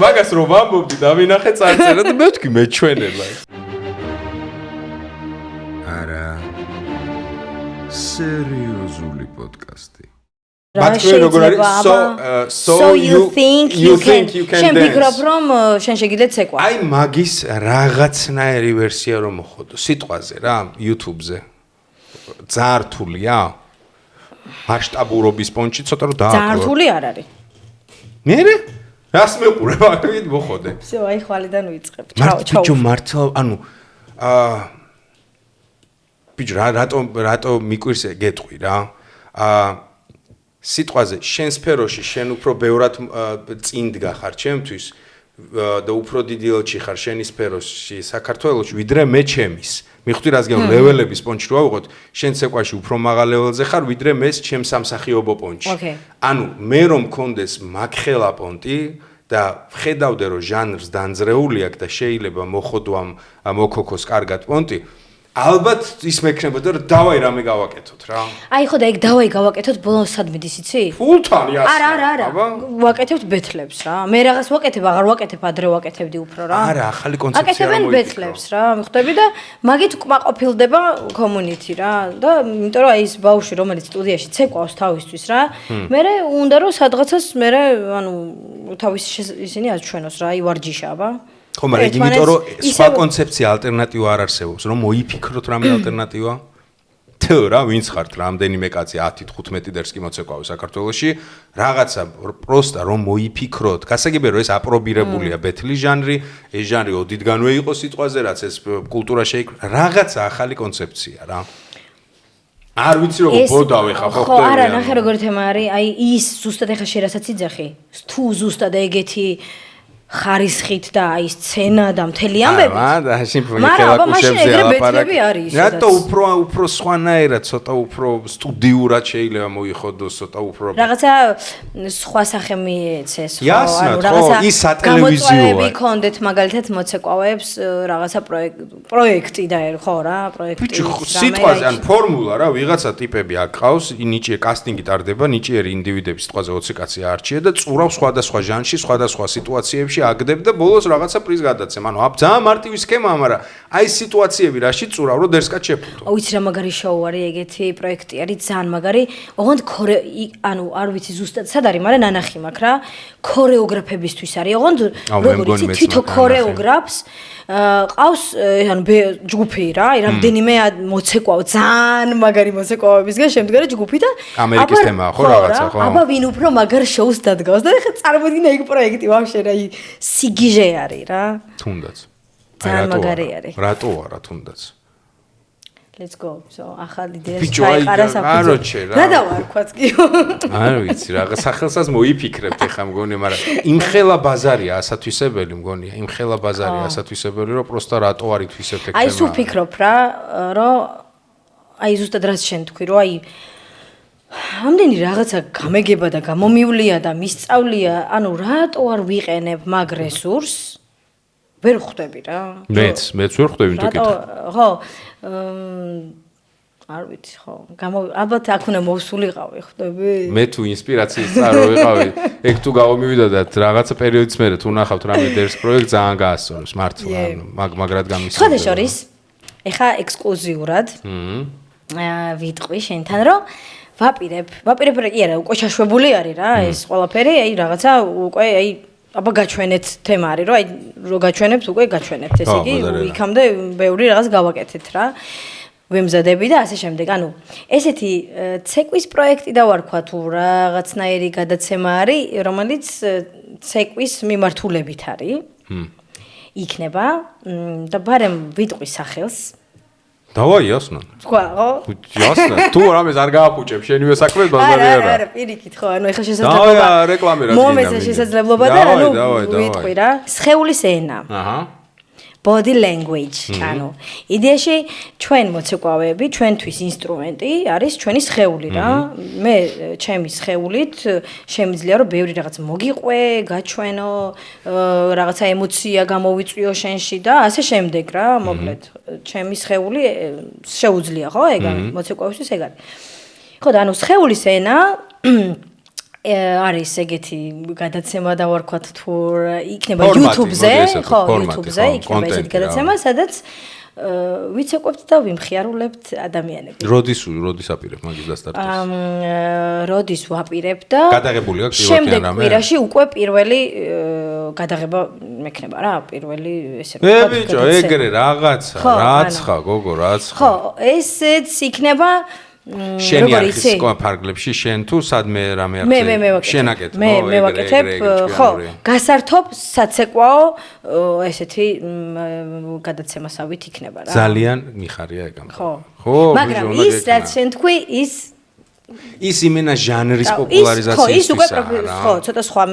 მაგას რომ ვამბობდი დავინახე წარწერა და მე ვთქვი მეჩვენება. არა სერიოზული პოდკასტი. ბატონო როგორ არის so you think you can შენ ფიქრობ რომ შენ შეგიძლია ცეკვა. აი მაგის რაღაცნაირი ვერსია რომ მოხდო სიტყვაზე რა YouTube-ზე. ძალიან რთულია. მასშტაბურობის პონჩი ცოტა რომ დააკლო. ძალიან რთული არ არის. მერე? რას მეყურებ აქეთ მოხოდე? всё, აი ხვალიდან ვიწყებ. ბიჭო მართლა ანუ ბიჭო რატო მიკვირს გეტყვი რა. სიტყვაზე შენ სფეროში შენ უფრო ბევრად წინ დგახარ ჩემთვის და უფრო დიდი ელჩი ხარ შენი სფეროში საქართველოში ვიდრე მე ჩემის. მიხვდი რას გეუბნები ლეველების პონჩი რო ავიღოთ შენ ცეკვაში უფრო მაღალ ლეველზე ხარ ვიდრე მე ჩემს სამსახიობო პონჩი. ანუ მე რომ მქონდეს მაგხელა პონტი და ხედავდე რომ ჟანრს დანძრეული აქვს და შეიძლება მოხოდო ამ მოქოქოს კარგად პონტი ალბათ ის მექნებოდა რომ დავაი რამე გავაკეთოთ რა. აი ხო და ეგ დავაი გავაკეთოთ ბოლოს სად მიდის იცი? ფულთან იასნა. არა. ვაკეთებთ ბეთლებს რა. მე რაღაც ვაკეთებ, აღარ ვაკეთებ, ადრე ვაკეთებდი უფრო რა. არა, ახალი კონცეფცია აკეთებენ ბეთლებს რა. მიხვდები და მაგით კმაყოფილდება community რა. და იმიტომ რომ აი ეს ბავშვი რომელიც სტუდიაში ცეკვავს თავისთვის რა. მე უნდა რომ სადღაცას მე ანუ თავის ისინი აჩვენოს რა, აი ვარჯიშა აბა. ხო, მაგრამ იმიტომ რომ სხვა კონცეფცია ალტერნატივა არ არსებობს, რომ მოიფიქროთ რამე ალტერნატივა. თუ რა, ვინც ხართ, რამდენიმე კაცი 10-15 დერსკი მოცეკვავი საქართველოში, რაღაცა პროსტა რომ მოიფიქროთ. გასაგებია რომ ეს აპრობირებულია ბეთლის ჟანრი, ეს ჟანრი ოდითგანვე იყო სიტყვაზე, რაც ეს კულტურა შეიკრა. რაღაცა ახალი კონცეფცია რა. არ ვიცი როგორ ბოდავე ხა ხო ხტები. ხო, არა, ნახე როგორ თემა არის, აი ის ზუსტად ეხა შერასაც იძახი. თუ ზუსტად ეგეთი ხარისხით და აი სცენა და მთელი ამბები. და შიფონიკელა კუშებზე ალაპარაკი. რატო უფრო სხვანაირად, ცოტა უფრო სტუდიურად შეიძლება მოიხოდოს, ცოტა უფრო რაღაცა სხვა სახე მიეცეს, ხო, ანუ რაღაცა ის სატელევიზიოა. გქონდეთ მაგალითად მოცეკვავებს რაღაცა პროექტი და ხო რა, პროექტი. სიტყვაზე ან ფორმულა რა, ვიღაცა ტიპები აკყავს, ნიჭიერ კასტინგი ტარდება, ნიჭიერი ინდივიდები სიტყვაზე 20 კაცი არჩია და წურავს სხვადასხვა ჟანრში, სხვადასხვა სიტუაციებში აგდებ და ბოლოს რაღაცა პრიზ გადაცემ. ანუ ძალიან მარტივი სქემაა, მაგრამ აი სიტუაციები რაში წურავ რომ დერსკად შეფუთო. ვიცი რა მაგარი შოუ არის ეგეთი პროექტი არის ძალიან მაგარი. ოღონდ ანუ არ ვიცი ზუსტად სად არის, მაგრამ ნანახი მაქვს რა. ქორეოგრაფებისთვის არის. ოღონდ როგორ იცი თვითო ქორეოგრაფს ყავს ანუ ჯგუფი რა, რამდენიმე მოცეკვავ ძალიან მაგარი მოცეკვავებისგან შემდგარი ჯგუფი და ამერიკის თემაა ხო რაღაცა ხო? აბა ვინ უფრო მაგარ შოუს დადგავს და ეხლა წარმოიდგინე ეგ პროექტი ვაფშე რა სიგიჟე არის რა. თუნდაც. ძალიან მაგარი არის. რატო არა თუნდაც? Let's go. So ახალი იდეა ჩაიყარა საფუძველი. რა დავარქვაც კი? არ ვიცი, რაღაც სახელსაც მოიფიქრებთ ეხა მგონი, მაგრამ იმხელა ბაზარია ასათვისებელი მგონია. იმხელა ბაზარია ასათვისებელი, რომ პროსტა რატო არ ითვისებთ ეგ თემა. აი სულ ფიქრობ რა, რომ აი ზუსტად რაც შენ თქვი, რომ აი ამდენი რაღაცა გამეგება და გამომივლია და მისწავლია, ანუ რატო არ ვიყენებ მაგ რესურსს? ვერ ხვდები რა. მეც ვერ ხვდები თუ კითხე. ხო. არ ვიცი ხო. ალბათ აქ უნდა მოვსულიყავი, ხვდები? მე თუ ინსპირაციის წყარო ვიყავი, ეგ თუ გავმივიდოდათ რაღაცა პერიოდიც მერე თუ ნახავთ რამე დერს პროექტ ძალიან გაასწორებს მართლა, მაგრად გამისწორებს. ხოდაშორის ეხა ექსკლუზიურად ვიტყვი შენთან რომ ვაპირებ კი არა, უკვე ჩაშვებული არის რა, ეს ყველაფერი, აი რაღაცა უკვე აი აბა გაჩვენეთ თემა არის რომ აი რო გაჩვენებთ უკვე გაჩვენებთ ესე იგი იქამდე ბევრი რაღაც გავაკეთეთ რა ვემზადები და ასე შემდეგ ანუ ესეთი ცეკვის პროექტი დავარქვა თუ რაღაცნაირი გადაცემა არის რომელიც ცეკვის მიმართულებით არის იქნება და ბარემ ვიტყვი სახელს დავაი ასნან. თქვა, ხო? ასნან. თუ რამეს არ გააფუჭებ, შენივე საქმეს ბაზარი არა. არა, პირიქით, ხო, ანუ ეხლა შესაძლებლობა. დავაი რეკლამი რა. მომეცა შესაძლებლობა და ანუ ვიტყვი რა. სხეულის ენა. აჰა. body language, ანუ იდეაში ჩვენ მოცეკვავეები, ჩვენთვის ინსტრუმენტი არის ჩვენი სხეული რა. მე ჩემი სხეულით შემიძლია რომ ბევრი რაღაც მოგიყვე, გაჩვენო, რაღაცა ემოცია გამოვიწვიო შენში და ასე შემდეგ რა, მოკლედ, ჩემი სხეული შეუძლია, ხო, ეგ მოცეკვავისთვის ეგ არის. ხო და ანუ სხეულის ენა არის ეგეთი გადაცემა და ვარქვათ თუ იქნება YouTube-ზე, ხო, YouTube-ზე იქნება ესეთი გადაცემა, სადაც ვიცეკვებთ და ვიმხიარულებთ ადამიანებს. როდის აპირებ მაგის დასტარტს? როდის ვაპირებ და გადაღებული აქვს პირველი შემდეგ კვირაში უკვე პირველი გადაღება მექნება რა, პირველი ესე რომ ვთქვათ. ბიჭო, ეგრე რაღაცა, რაცხა, გოგო, რაცხა. ხო, ესეც იქნება შენი არხის ფარგლებში შენ თუ სადმე რამე არხზე შენაკეთ მე ვაკეთებ ხო გასართობ საცეკვაო ესეთი გადაცემასავით იქნება რა ძალიან მიხარია ეგ ხო მაგრამ ის რაც შენ თქვი ის იმენა ჟანრის პოპულარიზაციისთვის არა ხო ცოტა სხვა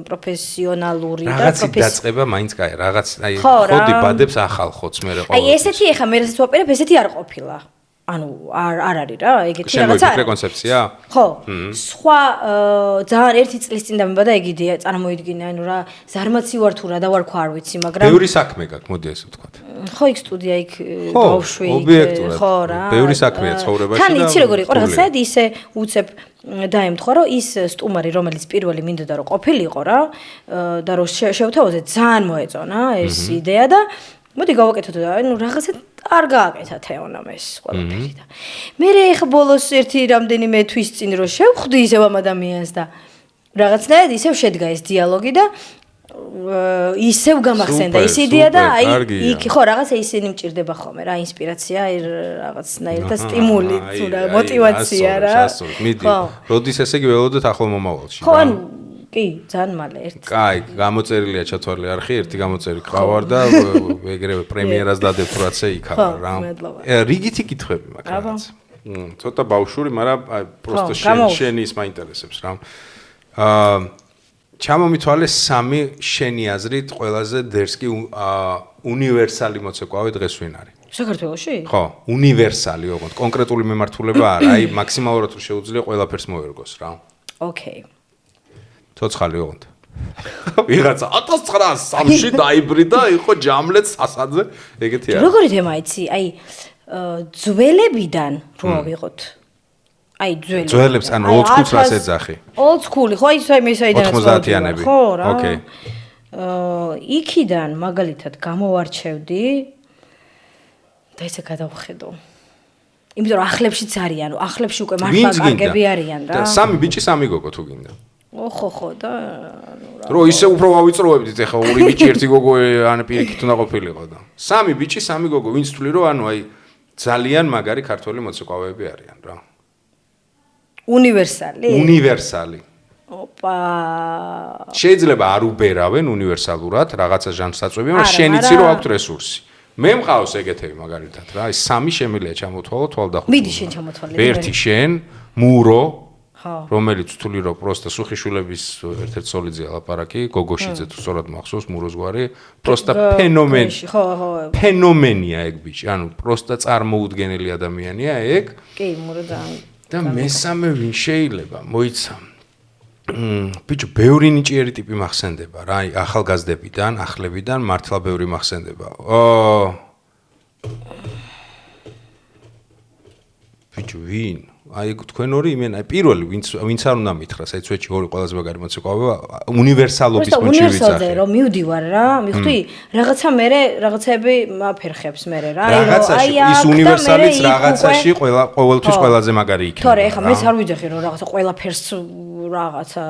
პროფესიონალური და რაღაცი დაწყება მაინც კაი რაღაც აი ხოდი ბადებს ახალ ხოც მე რა აი ესეთი ეხა მე რასაც ვაპირებ ესეთი არ ყოფილა ანუ არ არის რა ეგეთი რაღაცა შენ კონცეფცია ხო სხვა ძალიან ერთი წლის წინ დამებადა ეგ იდეა წარმოიდგინე ანუ რა ზარმაცი ვარ თუ რა და ვარ ხო არ ვიცი მაგრამ ბევრი საქმე გაქვს მოდი ესე ვთქვათ ხო იქ სტუდია იქ ბავშვი ხო რა ბევრი საქმეა ცხოვრებაში და თან იცი როგორ იყო რაღაცა ისე უცებ დაემთხვა რომ ის სტუმარი რომელიც პირველი მინდოდა რომ ყოფილიყო რა და რომ შევთავაზე ძალიან მოეწონა ეს იდეა და მოდი გავაკეთოთ და ანუ რაღაცა არ გააკეთა თეონამ ეს ყველაფერი და მე ხა ბოლოს ერთი რამდენიმე თვის წინ რო შევხვდი ისევ ამ ადამიანს და რაღაცნაირად ისევ შედგა ეს დიალოგი და ისევ გამახსენდა ის იდეა და აი იქ ხო რაღაცა ისინი მჭირდება ხოლმე რა ინსპირაცია რაღაცნაირად და სტიმული თუ რა мотиваცია რა მიდი როდის ესე იგი ველოდოთ ახალ მომავალში ხო ანუ კი, ძალიან მალე ერთი. კაი, გამოწერილია ჩათვალე არხი, ერთი გამოცერი ყავარ და ეგრევე პრემიერას დადებ რაცე იქაა რა. რიგითი კითხვები მაქვს რაღაც. ცოტა ბავშვური, მაგრამ აი პროსტო შენი ის მაინტერესებს რა. ჩამომითვალე სამი შენი აზრით ყველაზე დერსკი უნივერსალი მოცეკვავე დღეს ვინ არის? საქართველოში? ხო, უნივერსალი ოღონდ, კონკრეტული მემართულება არა, აი მაქსიმალურად თუ შეუძლია ყველაფერს მოერგოს რა. ოკეი. ცოცხალი ოღონდ. ვიღაცა 1903-ში დაიბრიდა, იყო ჯამლეთ სასაძე, ეგეთი არა. როგორი თემა იცი? აი ძველებიდან რო ავიღოთ. აი ძველებს, ანუ old school-ს რას ეძახი? old school-ი, ხო ის მე საიდანაც 90-იანები. ხო რა. ოკეი. იქიდან მაგალითად გამოვარჩევდი და ესე გადავხედო. იმიტომ რომ ახლებშიც არიან, ახლებში უკვე მართლა კარგები არიან რა. სამი ბიჭი, სამი გოგო თუ გინდა. ხო და რო ისე უფრო ავიწროებდით ეხა ორი ბიჭი ერთი გოგო ან პირიქით უნდა ყოფილიყო და სამი ბიჭი სამი გოგო ვინც თვლი რომ ანუ აი ძალიან მაგარი ქართველი მოცეკვავეები არიან რა უნივერსალი ოპა შეიძლება არ უბერავენ უნივერსალურად რაღაცა ჟანრსაწვევი მაგრამ შენ იცი რომ აქვს რესურსი მე მყავს ეგეთები მაგალითად რა აი სამი შემიძლია ჩამოთვალო თვალდახუშ მიდი შენ ჩამოთვალე ერთი შენ მურო რომელიც თვლი რომ პროსტა სუხიშვილების ერთ-ერთ სოლიძე ლაპარაკი გოგოშიძე თუ სწორად მახსოვს მუროს გვარი პროსტა ფენომენია ეგ ბიჭი ანუ პროსტა წარმოუდგენელი ადამიანია ეგ კი მურო და მესამე ვინ შეიძლება მოიცა ბიჭო ბევრი ნიჭიერი ტიპი მახსენდება რა აი ახალგაზრდებიდან ახლებიდან მართლა ბევრი მახსენდება ბიჭო ვინ აი თქვენ ორი იმენ აი პირველი ვინც არ უნდა მითხრას აი წვეთში ორი ყველაზე მაგარი მოცეკვავეა უნივერსალობის პუნჩი ვიძახი უნივერსალზე რომ მივდივარ რა მიხვდი რაღაცა მე რაღაცები მაფერხებს მე რა აი ის უნივერსალიც რაღაცაში ყოველთვის ყველაზე მაგარი იქნება თორე ეხა მეც არ ვიძახი რომ რაღაცა ყველაფერს რაღაცა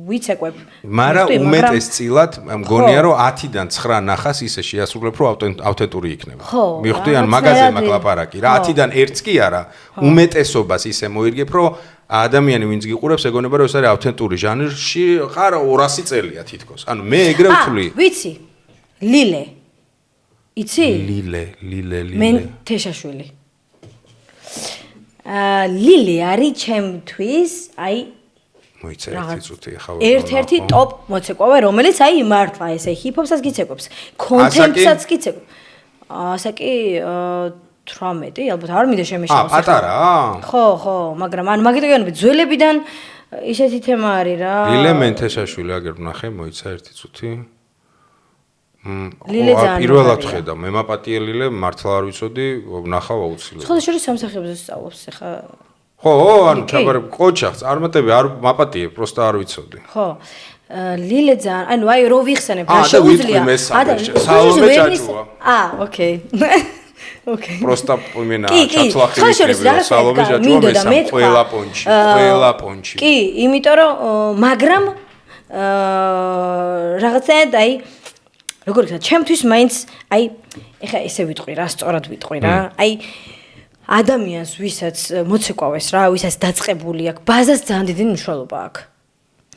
ვიცეკვებ მაგრამ უმეტესწილად მგონია რომ 10-დან 9 ნახას ისე შეასრულებ რომ ავთენტური იქნება მიხვდი ან მაღაზია მაკლაპარაკი რა 10-დან 1-ს კი არა უმეტესობას ისე მოირგებ რომ ადამიანი ვინც გიყურებს ეგონება რომ ეს არის ავთენტური ჟანრში ხარ 200 წელია თითქოს ანუ მე ეგრე ვთვლი ვიცი ლილე იცი? ლილე. მე თეშაშვილი. ლილე არის ჩემთვის, აი მოიცა ერთი წუთი ახლა. ერთ-ერთი ტოპ მოცეკვავე, რომელიც აი მართლა ესე ჰიპ-ჰოპსაც გიცეკვებს, კონტემპსაც გიცეკვებს. ასაკი 18, ალბათ არ მინდა შემეშალოს. პატარა? ხო, მაგრამ ანუ მაგიტყვიანები ძველებიდან ისეთი თემა არის რა. ლილე მენთეშაშვილი აგერ ვნახე, მოიცა ერთი წუთი. ლილე ძალიან პირველად ხედა, მე მაპატიე ლილე, მართლა არ ვიცოდი, ვნახავ აუცილებლად. სხვა შორის სამსახიობზე სწავლობს ახლა. ხო, ანუ ჩაბარე კოჩახს, წარმატები არ მაპატიე, პროსტა არ ვიცოდი. ხო. ლილე ძალიან, ანუ აი რო ვიხსენებ, რა შეუძლია. სალომე ჭაჭუა. ოკეი. ოკეი. პროსტა იმენა ჩაცლახი ვიქნები, სალომე ჭაჭუა მესამ, ყველა პონჩი. კი, იმიტომ რომ მაგრამ რაღაცნაირად აი როგორ იქნება, ჩემთვის მაინც აი ეხა ესე ვიტყვი რა, სწორად ვიტყვი რა. აი ადამიანს, ვისაც მოცეკვავეს რა, ვისაც დაწყებული აქვს, ბაზას ძალიან დიდი მნიშვნელობა აქვს.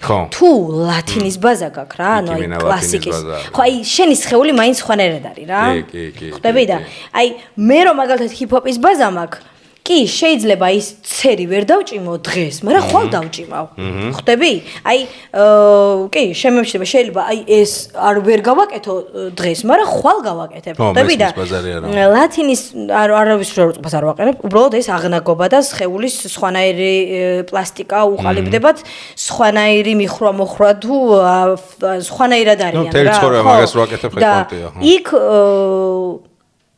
ხო. თუ ლათინის ბაზა გაქვს რა, ანუ აი კლასიკის. ხო, აი შენი სხეული მაინც ხვანერად არის რა. კი. ხვდები და აი მე რომ მაგალითად ჰიპ-ჰოპის ბაზა მაქვს, კი, შეიძლება ის ცერი ვერ დავჭიმო დღეს, მაგრამ ხვალ დავჭიმავ. ხვდები? აი კი, შეიძლება აი ეს არ ვერ გავაკეთო დღეს, მაგრამ ხვალ გავაკეთებ. ხვდები და ლათინის არავის რწმას არ ვაყენებ, უბრალოდ ეს აღნაგობა და სხეულის სხვანაირი პლასტიკა უყალიბდებათ, სხვანაირი მიხრვა-მოხრვა თუ სხვანაირად არიან რა. ნუ თელი ცხოვრება მაგას ვაკეთებ ხეთქონტია. იქ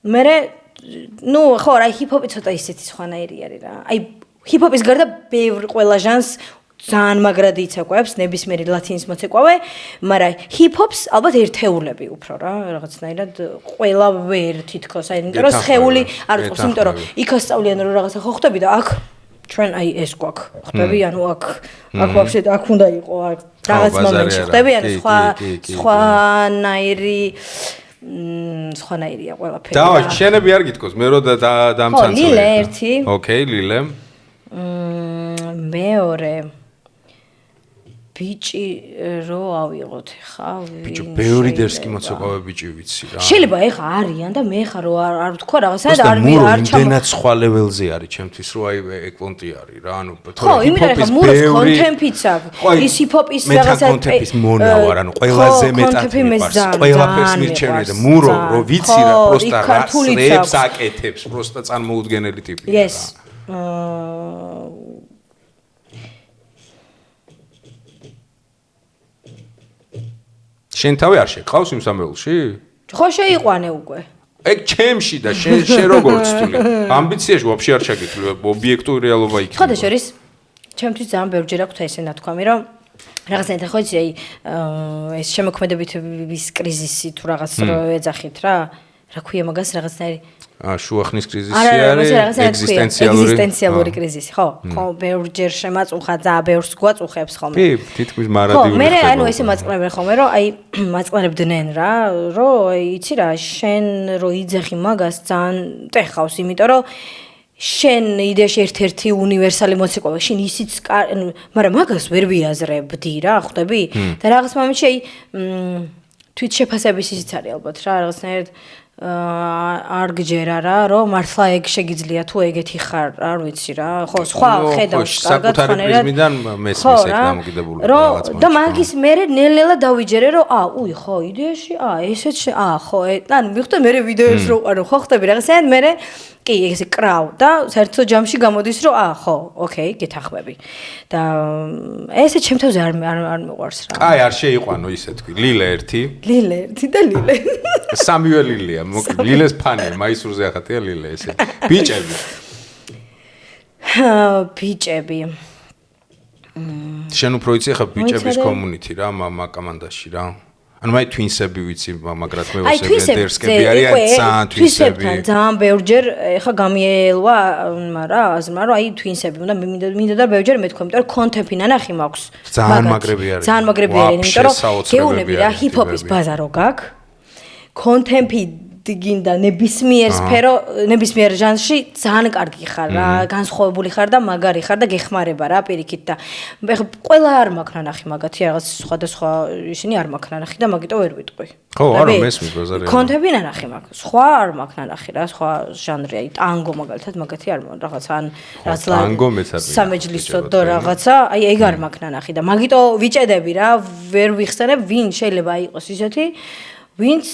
მე ნუ ხო რა ჰიპ-ჰოპი ცოტა ისეთი სხვანაირი არის რა. აი ჰიპ-ჰოპის გარდა ბევრ ყველა ჟანრს ძალიან მაგრად იცეკვებს ნებისმიერი ლათინის მოცეკვავე, მაგრამ ჰიპ-ჰოპს ალბათ ერთეულები უფრო რა, რაღაცნაირად ყველა ვერ თითქოს, აი იმიტომ რომ სხეული არ უწყობს, იმიტომ რომ იქ ასწავლიან რომ რაღაცა ხო ხვდები და აქ ჩვენ აი ეს გვაქვს. ხვდები, ანუ აქ ვაფშე აქ უნდა იყო აქ რაღაც მომენტში ხვდები, ანუ სხვანაირი სხვანაირია ყველაფერი. და შენები არ გითქოს, მე რო დამცანცოე. ხო, ლილე ერთი. ოკეი, ლილე. მეორე ბიჭი რო ავიღოთ ხა ბიჭო, ბევრი დერსკი მოცეკვავე ბიჭი ვიცი რა. შეიძლება ეხა არიან და მე ხა რო არ ვთქვა რაღაცა და არ იმდენად სხვა ლეველზე არის ჩემთვის რო აი ეკონტი არის რა, ანუ ხო, იმიტომ რომ მუროს კონტემპიც აქვს. ის ჰიპ-ჰოპის რაღაცა კონტემპის მონა ვარ, ანუ ყველაზე მეტად მიყვარს. ყველაფერს მირჩევნე და მურო რო ვიცი რა, პროსტა რას აკეთებს, პროსტა წარმოუდგენელი ტიპია რა. Yes. შენ თავი არ შეყავს იმ სამეულში? ხო შეიყვანე უკვე. ეგ ჩემში და შენ როგორ ვწვდილი? ამბიციაში ვაფშე არ შეგიძლია ობიექტური რეალობა იქნება. ხო და შორის ჩემთვის ძალიან ბევრჯერ აქვს ესე ნათქვამი, რომ რაღაცნაირად ხო იცი, აი ეს შემოქმედებითების კრიზისი თუ რაღაც რო ეძახით რა, რა ქვია მაგას რაღაცნაირი შუახნის კრიზისი არის, ეგზისტენციალური კრიზისი, ხო? ხო, ბევრჯერ შემაწუხა და ბევრს გვაწუხებს ხოლმე. კი, თითქმის მარადიული. ხო, მე ანუ ესე მაწყნებენ ხოლმე, რომ აი მაწყნებდნენ რა, რომ იცი რა, შენ რო იძახი მაგას ძალიან ტეხავს, იმიტომ რომ შენ იდეაში ერთ-ერთი უნივერსალი მოცეკვავე, შენ ისიც მაგრამ მაგას ვერ ვიაზრებდი რა, ხვდები? და რაღაც მომენტში აი თვითშეფასების ისიც არის ალბათ რა, რაღაცნაირად არ გჯერა რა, რომ მართლა ეგ შეგიძლია თუ ეგეთი ხარ, არ ვიცი რა. ხო, სხვა ხედავს კარგად ხანერად. მისიდან მესმის ეგ დამოკიდებული რაღაც და მაგის მერე ნელ-ნელა დავიჯერე, რომ უი, ხო, იდეაში, ესეც ხო, ანუ მივხვდი მერე ვიდეოს რო, ანუ ხო ხტები რაღაცნაირად მერე კი, ესე კრავ და საერთო ჯამში გამოდის, რომ ხო, ოკეი, გეთახმები. და ესე ჩემთვიზე არ მიყვარს რა. კაი, არ შეიყვანო ისე თქვი. ლილე ერთი და ლილე. სამივე ლილეა, ლილეს ფანი, მაისურზე ახატია ლილე ესე. ბიჭები. ბიჭები. შენ უფრო იცი ხა ბიჭების კომუნიტი რა, მამა კომანდაში რა. ანუ მე twins-ები ვიცი, მაგრამ მე ვასებია დერსკები არიან ძალიან twins-ები. ძალიან ბევრჯერ ხა გამიელვა რა, აზრმა რომ აი twins-ები უნდა მინდა და ბევრჯერ მეთქვა, იმიტომ რომ კონტემპი ნანახი მაქვს. ძალიან მაგრები არის. ძალიან მაგრები არის, იმიტომ რომ გეუნები რა ჰიპ-ჰოპის ბაზა რო გაქვს. კონტემპი გინდა ნებისმიერ სფერო, ნებისმიერ ჟანრში ძალიან კარგი ხარ რა, განსხვავებული ხარ და მაგარი ხარ და გეხმარება რა პირიქით და ეხლა ყველა არ მაქვს ნანახი მაგათი რაღაც სხვადასხვა ისინი არ მაქვს ნანახი და მაგიტო ვერ ვიტყვი. ხო, არა მესმის ბაზარი. კონტენტი ნანახი მაქვს. სხვა არ მაქვს ნანახი რა, სხვა ჟანრი, აი ტანგო მაგალითად მაგათი არ მაქვს რაღაც ან რაღაც ტანგო მეც არ სამეჯლისო და რაღაცა, აი ეგ არ მაქვს ნანახი და მაგიტო ვიჭედები რა, ვერ ვიხსენებ ვინ შეიძლება იყოს ისეთი, ვინც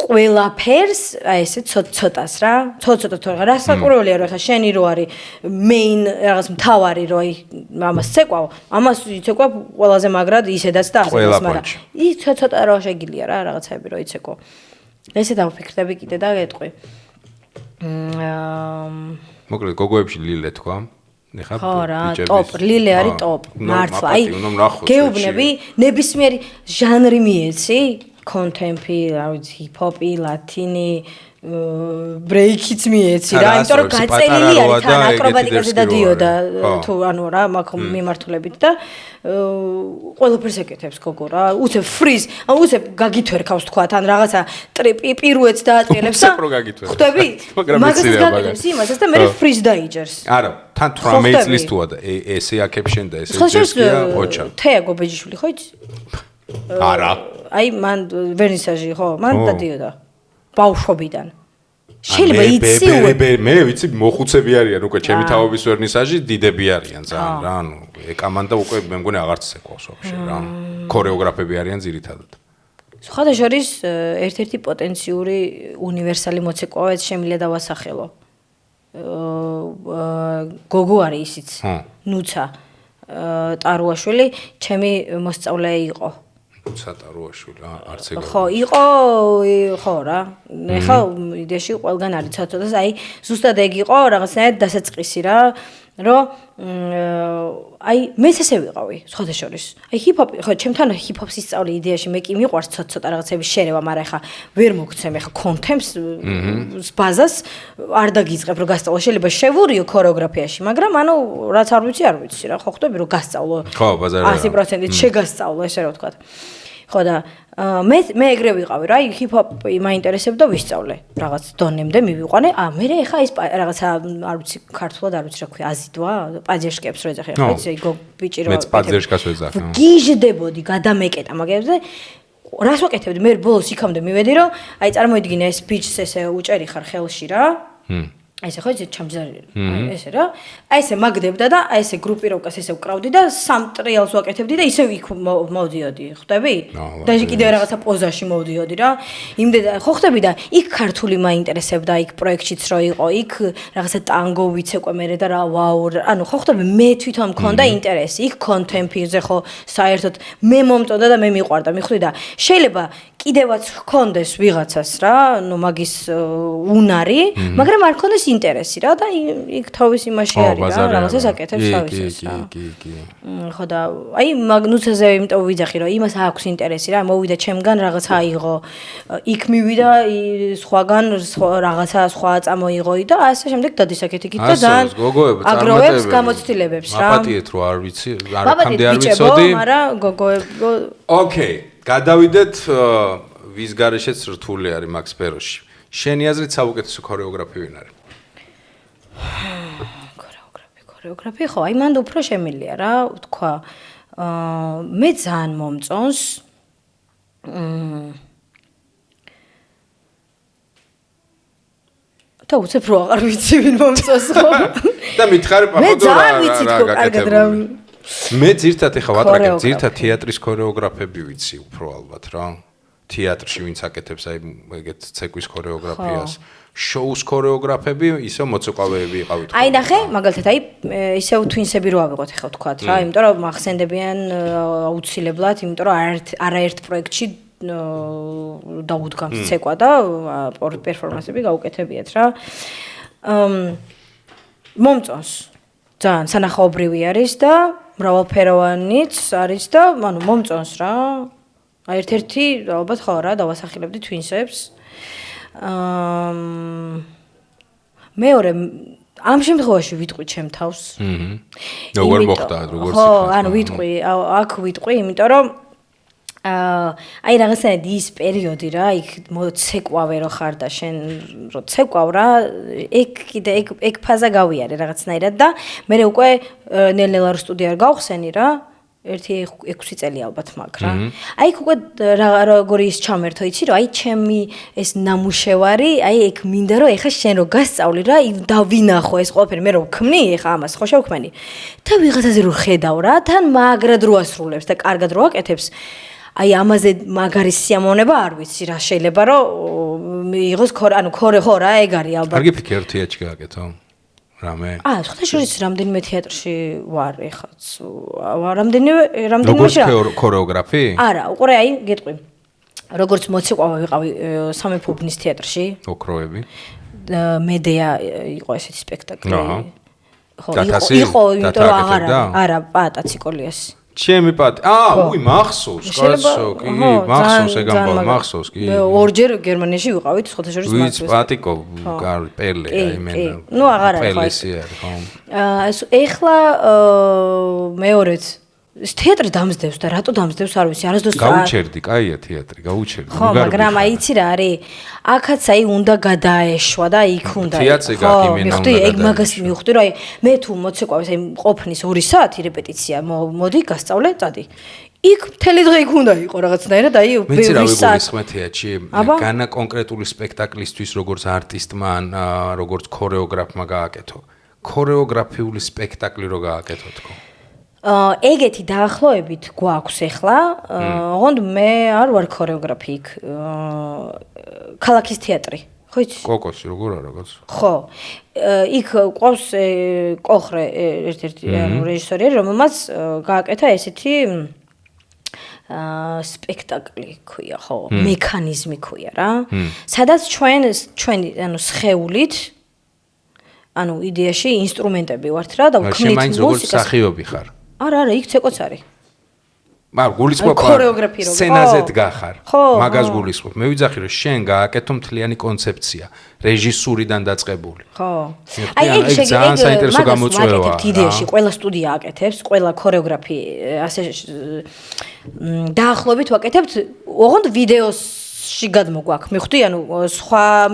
ყველაფერს, აი ესე ცოტ-ცოტას რა, ცოტ-ცოტა თორე რა საკურველია რა, ხა შენი რო არის main რაღაც მთავარი რო აი ამას ცეკვავ, ამას იცეკვავ ყველაზე მაგრად ისედაც და ასედაც, მაგრამ ის ცოტ-ცოტა რო შეგიძლია რა რაღაცები რო იცეკო. ესე დავფიქრდები კიდე და გეტყვი. მოკლედ გოგოებში ლილე თქვა. ეხლა ხო რა, ტოპ, ლილე არის ტოპ, მართლა. აი გეუბნები ნებისმიერი ჟანრი მიეცი? კონტემპი, რა ვიცი, ჰიპ-ჰოპი, ლათინი, ბრეიქიც მიეცი რა, იმიტომ რომ გაწერილი არის თან აკრობატიკაზე დადიოდა თუ ანუ რა, მაგ მიმართულებით და ყველაფერს ეკეთებს გოგო რა, უცებ ფრიზ, ანუ უცებ გაგითვერქავს თქვა თან რაღაცა პირუეთს დაატრიალებს და ხვდები? მაგას გაკეთებს იმასაც და მე ფრიზ დაიჯერს. არა, თან 18 წლის თუა და ესე აკეფშენ და ესე ჯერსკია ოჩა. თეა გობეჯიშვილი ხო იცი? არა. აი მან ვერნისაჟი ხო, მან დადიოდა. ბავშვობიდან. შეიძლება იცი მე ვიცი მოხუცები არიან უკვე ჩემი თაობის ვერნისაჟი დიდები არიან ძალიან რა, ანუ ეკამანდა უკვე მე მგონი აღარც ეკავს ვაფშე რა. ქორეოგრაფები არიან ძირითადად. სხვადასხვის ერთ-ერთი პოტენციური უნივერსალი მოცეკვავეც შემიძლია დავასახელო. გოგო არის ისიც. ნუცა ტარუაშვილი ჩემი მოსწავლე იყო. სატარუაშვილი არც ეგ. ხო, იყო ხო რა. ეხლა იდეაში ყველგან არის ცოტას, აი ზუსტად ეგ იყო რაღაცნაირად დასაწყისი რა, რომ აი მეც ესე ვიყავი, სხვადასხვის. აი ჰიპ-ჰოპი, ხო, ჩემთან ჰიპ-ჰოპს ისწავლე იდეაში, მე კი მიყვარს ცოტ-ცოტა რაღაცების შერევა, მაგრამ ეხლა ვერ მოგცემ ეხლა კონტემპს ბაზას არ დაგიწყებ რომ გასწავლო, შეიძლება შევურიო ქორეოგრაფიაში, მაგრამ ანუ რაც არ ვიცი რა, ხო ხვდები რომ გასწავლო. ხო, ბაზარია. 100% შეგასწავლო, ესე რა ვთქვა. ხო და მე ეგრე ვიყავი რა, ჰიპ-ჰოპი მაინტერესებდა ვისწავლე. რაღაც დონემდე მივიყვანე. მე ეხა ეს რაღაცა არ ვიცი ქართულად არ ვიცი რა ქვია, აზიდვა, პაძეშკებს რო ეძახი, ხო იცი, ბიჭი რო. მეც პაძეშკას ვეძახი. გიჟდებოდი, გადამეკეტა მაგებზე. რას ვაკეთებდი? მე ბოლოს იქამდე მივედი რომ აი წარმოიდგინე ეს ბიჭს ესე უჭერი ხარ ხელში რა. აი ესე ხო იცი ჩამჯდარი. აი ესე რა. აი ესე მაგდებდა და აი ესე გრუპიროვკას ესე ვკრავდი და სამ ტრიალს ვაკეთებდი და ისე იქ მოვდიოდი, ხვდები? და კიდე რაღაცა პოზაში მოვდიოდი რა. იმდენ ხო ხვდები და იქ ქართული მაინტერესებდა, იქ პროექტშიც რო იყო, იქ რაღაცა ტანგო ვიცეკვე მე და რა ვაუ, ანუ ხო ხვდები მე თვითონ მქონდა ინტერესი, იქ კონტემპიზე ხო საერთოდ მე მომწონდა და მე მიყვარდა, მიხვდი და შეიძლება კიდევაც ჰქონდეს ვიღაცას რა, ნუ მაგის უნარი, მაგრამ არ ჰქონდეს ინტერესი რა და იქ თავის იმაში არის რა, რაღაცას აკეთებს თავისას რა. კი. ხო და აი მაგნუცაზე იმიტომ ვიძახი რომ იმას აქვს ინტერესი რა, მოვიდა ჩემგან რაღაცა აიღო, იქ მივიდა სხვაგან რაღაცა სხვა წამოიღო და ასე შემდეგ დადის აქეთ იქით და ძალიან აგროვებს გამოცდილებებს რა. მაპატიეთ რო არ ვიცი, არქამდე არ ვიცოდი. მაგრამ გოგოებო ოკეი, გადავიდეთ ვის გარეშეც რთული არის მაგ სფეროში. შენი აზრით საუკეთესო ქორეოგრაფი ვინ არის? ქორეოგრაფი ხო, აი მანდ უფრო შემილია რა, თქვა. მე ძალიან მომწონს. და უცებ რო აღარ ვიცი ვინ მომწონს ხო? და მითხარი პაპადო რა გაკეთებული. მე ძირთად ეხა ვატრაკებ, ძირთად თეატრის ქორეოგრაფები ვიცი უფრო ალბათ რა. თეატრში ვინც აკეთებს აი ეგეთ ცეკვის ქორეოგრაფიას. შოუს ქორეოგრაფები ისე მოცეკვავეები იყავით. აი ნახე, მაგალითად აი ისე თვინსები რო ავიღოთ ეხა ვთქვათ რა, იმიტომ რომ მახსენდებიან აუცილებლად, იმიტომ რომ არაერთ პროექტში დაუდგამს ცეკვა და პერფორმანსები გაუკეთებიათ რა. მომწონს. ძალიან სანახაობრივი არის და მრავალფეროვანიც არის და ანუ მომწონს რა. ერთ-ერთი ალბათ ხო რა დავასახელებდი twins-ებს. მეორე ამ შემთხვევაში ვიტყვი ჩემ თავს. როგორ მოხდა, როგორ ხო, ანუ ვიტყვი, აქ ვიტყვი, იმიტომ რომ აი რაღაცნაირად ის პერიოდი რა, იქ მოცეკვავე რო ხარ და შენ რო ცეკვავ რა, ეგ ფაზა გავიარე რაღაცნაირად და მე უკვე ნელ-ნელა რო სტუდია გავხსენი რა, 1-6 წელი ალბათ მაგ რა. აი იქ უკვე როგორი ის ჩამერთო, იცი რომ აი ჩემი ეს ნამუშევარი, აი ეგ მინდა რომ ეხა შენ რო გასწავლი რა, დავინახო ეს ყველაფერი, მე რო ვქმნი ეხა ამას, ხო შევქმენი. და ვიღაცაზე რო ხედავ რა, თან მაგრად რო ასრულებს და კარგად რო აკეთებს. აი ამაზე მაგარი სიამოვნება არ ვიცი რა შეიძლება რომ იყოს ქორე ხო რა ეგ არის ალბათ. კარგი ფიქრი თეატრში გააკეთო. რამე? შეხოთაშორის რამდენიმე თეატრში ვარ ეხაც. რამდენიმე როგორც ქორეოგრაფი? არა, უყურე აი გეტყვი. როგორც მოცეკვავა ვიყავი სამეფო უბნის თეატრში. ოქროები. მედეა იყო ესეთი სპექტაკლი. ხო, იყო, იმიტომ რომ აღარ არა, პატა ციკოლიასი. ჩემი პატი. უი, მახსოვს, კაცო, კი, მახსოვს ეგ ამბავი, მახსოვს, კი. ორჯერ გერმანიაში ვიყავით, სხვათაშორის ვიც პატიკო, პელე, აი მენა. ნუ აღარ არის. პელესი არის, ხო. ეხლა მეორეც ეს თეატრი დამსდევს და რატო დამსდევს არ ვიცი, არასდროს გაუჩერდი, კაია თეატრი, გაუჩერდი. ხო, მაგრამ აი იცი რა არის? აქაც აი უნდა გადაეშვა და იქ უნდა. თეატრზე გაკიმენა უნდა. ეგ მაგას მივხვდი რომ აი მე თუ მოცეკვავის აი ყოფნის 2 საათი რეპეტიცია, მოდი გასწავლე, წადი. იქ მთელი დღე იქ უნდა იყო რაღაცნაირად აი ბევრი საათი. მეც რა თეატრში განა კონკრეტული სპექტაკლისთვის როგორც არტისტმა ან როგორც ქორეოგრაფმა გააკეთო. ქორეოგრაფიული სპექტაკლი რო გააკეთო თქო. ეგეთი დაახლოებით გვაქვს ახლა. ოღონდ მე არ ვარ ქორეოგრაფი იქ. ქალაქის თეატრი. ხო იცი? კოკოსი როგორ არა რაღაც? ხო. იქ ყავს კოხრე ერთ-ერთი რეჟისორი, რომელმაც გააკეთა ესეთი სპექტაკლი ქვია, ხო, მექანიზმი ქვია რა. სადაც ჩვენი სხეულით ანუ იდეაში ინსტრუმენტები ვართ რა და ვქმნით მუსიკას. შენ როგორც მსახიობი ხარ? არა, იქ ცეკოც არის. მაგრამ გულისხმობ ქორეოგრაფი რო სცენაზე დგახარ. მაგას გულისხმობ. მე ვიძახი რომ შენ გააკეთო მთლიანი კონცეფცია, რეჟისურიდან დაწყებული. ხო. აი ეგ ძალიან საინტერესო გამოწვევაა. მაგას იდეაში ყველა სტუდია აკეთებს, ყველა ქორეოგრაფი ასე დაახლოებით ვაკეთებთ, ოღონდ ვიდეოში გადმოგვაქვს. მივხვდი, ანუ სხვა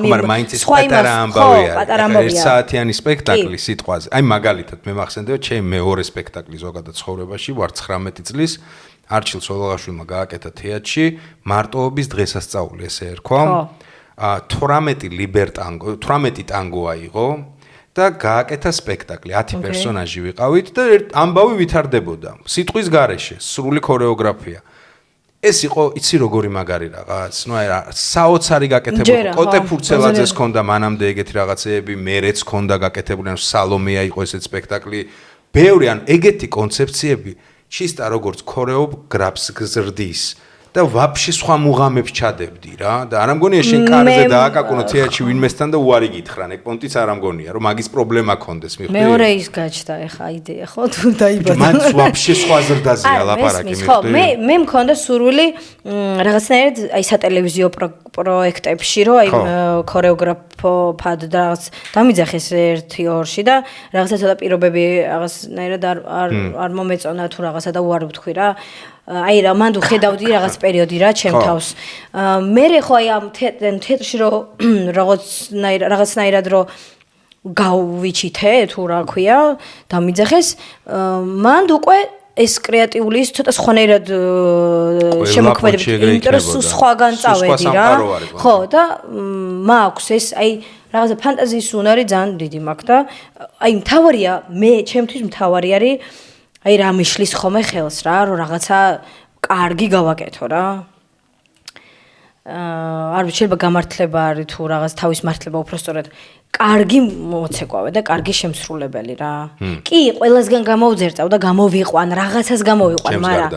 პატარა ამბავია. 1 საათიანი სპექტაკლი სიტყვაზე. აი მაგალითად მე მახსენდება ჩემი მეორე სპექტაკლი ზოგადად ცხოვრებაში ვარ 19 წლის არჩილ სოლოღაშვილმა გააკეთა თეატრში მარტოობის დღესასწაული ესე ერქვა. 18 ტანგო აიღო და გააკეთა სპექტაკლი 10 პერსონაჟი ვიყავით და ამბავი ვითარდებოდა. სიტყვის გარეშე, სრული ქორეოგრაფია. ეს იყო, იცი როგორი მაგარი რაღაც, ნუ აი საოცარი გაკეთებული. კოტე ფურცელაძეს ჰქონდა მანამდე ეგეთი რაღაცეები, მერეც ჰქონდა გაკეთებული, ანუ სალომეა იყო ესეთ სპექტაკლი. ბევრი, ანუ ეგეთი კონცეფციები ჩისტა როგორც ქორეოგრაფს გზრდის და ვაფშე სხვა მუღამებს ჩადებდი რა და არ ამგონია შენ კარზე დააკაკუნო თეატრში ვინმესთან და უარი გითხრან ეგ პონტიც არ ამგონია რომ მაგის პრობლემა ქონდეს მიხვდი მეორე ის გაჩნდა ეხა იდეა ხო თუ დაიბადა მან ვაფშე სხვა ზრდაზეა ლაპარაკი მიხვდი მე მქონდა სურვილი რაღაცნაირად აი სატელევიზიო პროექტებში რომ აი ქორეოგრაფად და რაღაც დამიძახეს 1-2-ში და რაღაცა ცოტა პირობები რაღაცნაირად არ მომეწონა თუ რაღაცა და უარი ვთქვი რა აი რა მანდ ხედავდი რაღაც პერიოდი რა ჩემ თავს. მე ხო აი ამ თეატრში რომ რაღაცნაირად რომ გავიჩითე თუ რა ქვია დამიძახეს მანდ უკვე ეს კრეატიული ის ცოტა სხვანაირად შემოქმედებით იმიტომ რომ სხვაგან წავედი რა. ხო და მაქვს ეს აი რაღაცა ფანტაზიის უნარი ძალიან დიდი მაქვს და აი მთავარია მე ჩემთვის მთავარი არის აი რა მიშლის ხომე ხელს რა რომ რაღაცა კარგი გავაკეთო რა. არ ვიცი შეიძლება გამართლება არის თუ რაღაც თავის მართლება უფრო სწორად კარგი მოცეკვავე და კარგი შემსრულებელი რა. კი, ყველასგან გამოვძერწავ და გამოვიყვან, რაღაცას გამოვიყვან, მაგრამ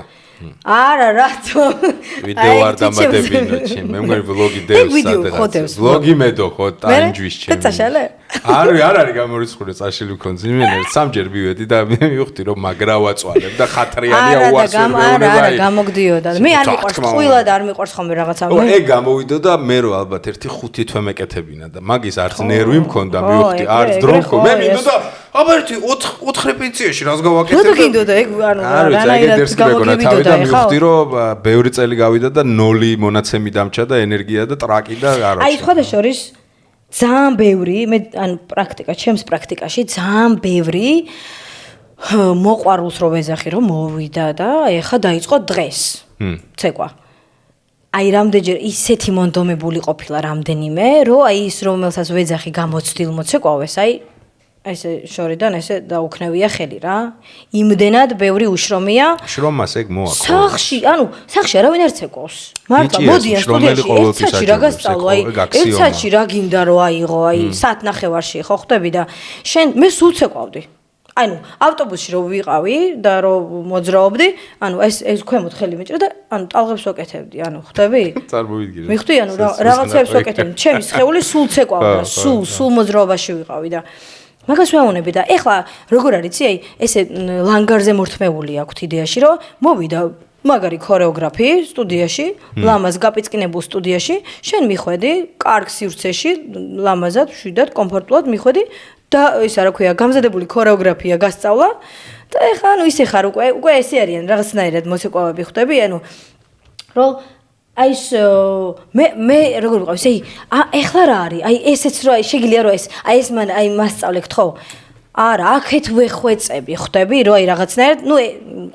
არა რატო ვიდეო არ დამატებინო ჩემ მე მგონი ვლოგი დევს სადღაც ვლოგი მედო ხო ტაიმჯვის ჩემ წაშალე არ არის გამორიცხული წაშილი მქონს იმენ სამჯერ მივედი და მე მივხვდი რომ მაგრა ვაწვალებ და ხატრიანია უარსებია არა გამოგდიოდა მე არ მიყვარს ხვილად არ მიყვარს ხოლმე რაღაცა მე გამოვიდო და მე რო ალბათ 1-5 თვე მეკეთებინა და მაგის არც ნერვი მქონდა მივხვდი არც დრო მქონდა მე მინდოდა აბა 4 რეპეტიციაში რას გავაკეთებ რატო გინდოდა ეგ ანუ რანაირად გავაკეთებდოდა და მივხვდი რომ ბევრი წელი გავიდა და 0 მონაცემი დამჭა და ენერგია და ტრაკი და არ აი სხვა შორის ძალიან ბევრი მე ან ჩემს პრაქტიკაში ძალიან ბევრი მოყვარულს რო ვეძახი რომ მოვიდა და ეხა დაიწყო დღეს ცეკვა აი რამდენჯერ ისეთი მონდომებული ყოფილა რამდენიმე რომ აი ის რომელსაც ვეძახი გამოცდილ მოცეკვავეს აი ესე შორიდან ესე დაუქნევია ხელი რა იმდენად ბევრი უშრომია შრომას ეგ მოაქვს სახში არავინ არ ცეკვავს მართლა მოდიან სტუდიაში ერთ საათში რა გასწავლო აი ერთ საათში რა გინდა რომ აიღო აი საათ ნახევარში ხო ხვდები და შენ მე სულ ცეკვავდი ავტობუსში რო ვიყავი და რო მოძრაობდი ეს ქვემოთ ხელი მიჭრა და ტალღებს ვაკეთებდი ხვდები წარმოვიდგინე მიხვდი რაღაცებს ვაკეთებდი ჩემი სხეული სულ ცეკვავდა სულ მოძრაობაში ვიყავი და მაგას ვეუბნები და ეხლა როგორ არის იცი აი ესე ლანგარზე მორთმეული აქვს იდეაში რომ მოვიდა მაგარი ქორეოგრაფი სტუდიაში ლამაზ გაპიწყინებულ სტუდიაში შენ მიხვედი კარგ სივრცეში ლამაზად შვიდად კომფორტულად მიხვედი და ისა რა ქვია გამზადებული ქორეოგრაფია გასწავლა და ეხლა ისე ხარ უკვე ესე არიან რაღაცნაირად მოცეკვავები ხვდები რომ აი მე როგორ ვიყავ ისე ეხლა რა არის აი ესეც რა შეგიძლია რომ ეს მან აი მასწავლეთ ხო არა აქეთ ვეხვეწები ხვდები რომ აი რაღაცნაირად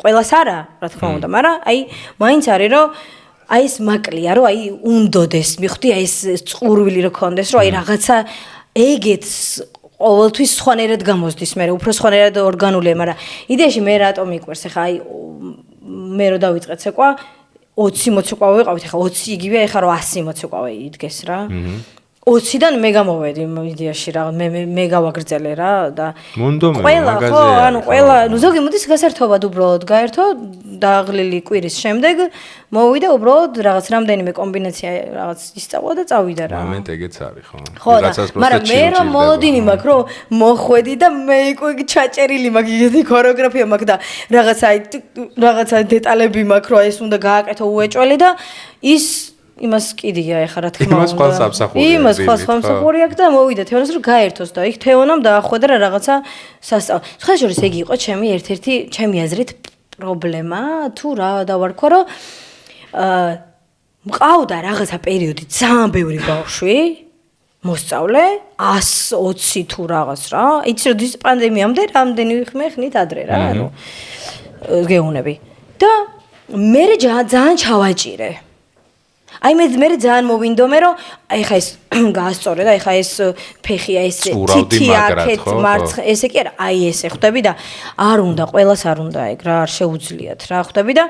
ყველას არა რა თქმა უნდა მაგრამ აი მაინც არის რომ აი ეს მაკლია რომ აი უნდოდეს მიხვდი აი ეს წყურვილი რო კონდეს რომ აი რაღაცა ეგეც ყოველთვის სხვანაირად გამოსდის მე უფრო სხვანაირად ორგანულია მაგრამ იდეაში მე რატომ მიყვარს ახლა აი მე რო დავიწყე ცეკვა 20 მოცეკვავე ვიყავით ახლა 20 იგივე ახლა რომ 100 მოცეკვავე იდგეს რა 20-დან მე გამოვედი იდეაში რა მე გავაგრძელე რა და ყველა ზოგი მოდის გასართობად უბრალოდ გაერთო დააღლილი კვირის შემდეგ მოვიდა უბრალოდ რაღაც რამდენიმე კომბინაცია რაღაც ისწავლა და წავიდა რა მომენტ ეგეც არის ხო მაგრამ მე რომ მოლოდინი მაქვს რომ მოხვედი და მე უკვე ჩაჭერილი მაქვს იგივე ქორეოგრაფია მაქვს და რაღაცა დეტალები მაქვს რომ ეს უნდა გააკეთო უეჭველი და ის იმას კიდია ეხა რა თქმა უნდა იმას ხვალ სამსახური აქვს და მოვიდა თეონას რომ გაერთოს და იქ თეონამ დაახვედა რა რაღაცა სასწავლო სხვა შორის ეგ იყო ჩემი ერთ-ერთი ჩემი აზრით პრობლემა თუ რა დავარქვა რომ მყავდა რაღაცა პერიოდი ძალიან ბევრი ბავშვი მოსწავლე 120 თუ რაღაც რა იცი რომ ის პანდემიამდე რამდენი ხმე ხნით ადრე რა გეუნები და მე ძალიან ჩავაჭირე აი მე ძალიან მოვინდომე რომ აი ხა ეს გაასწორე და აი ხა ეს ფეხია ეს თითი აქეთ მარცხ ესე კი არა აი ესე ხვდები და არ უნდა ყველას არ უნდა ეგ რა არ შეუძლიათ რა ხვდები და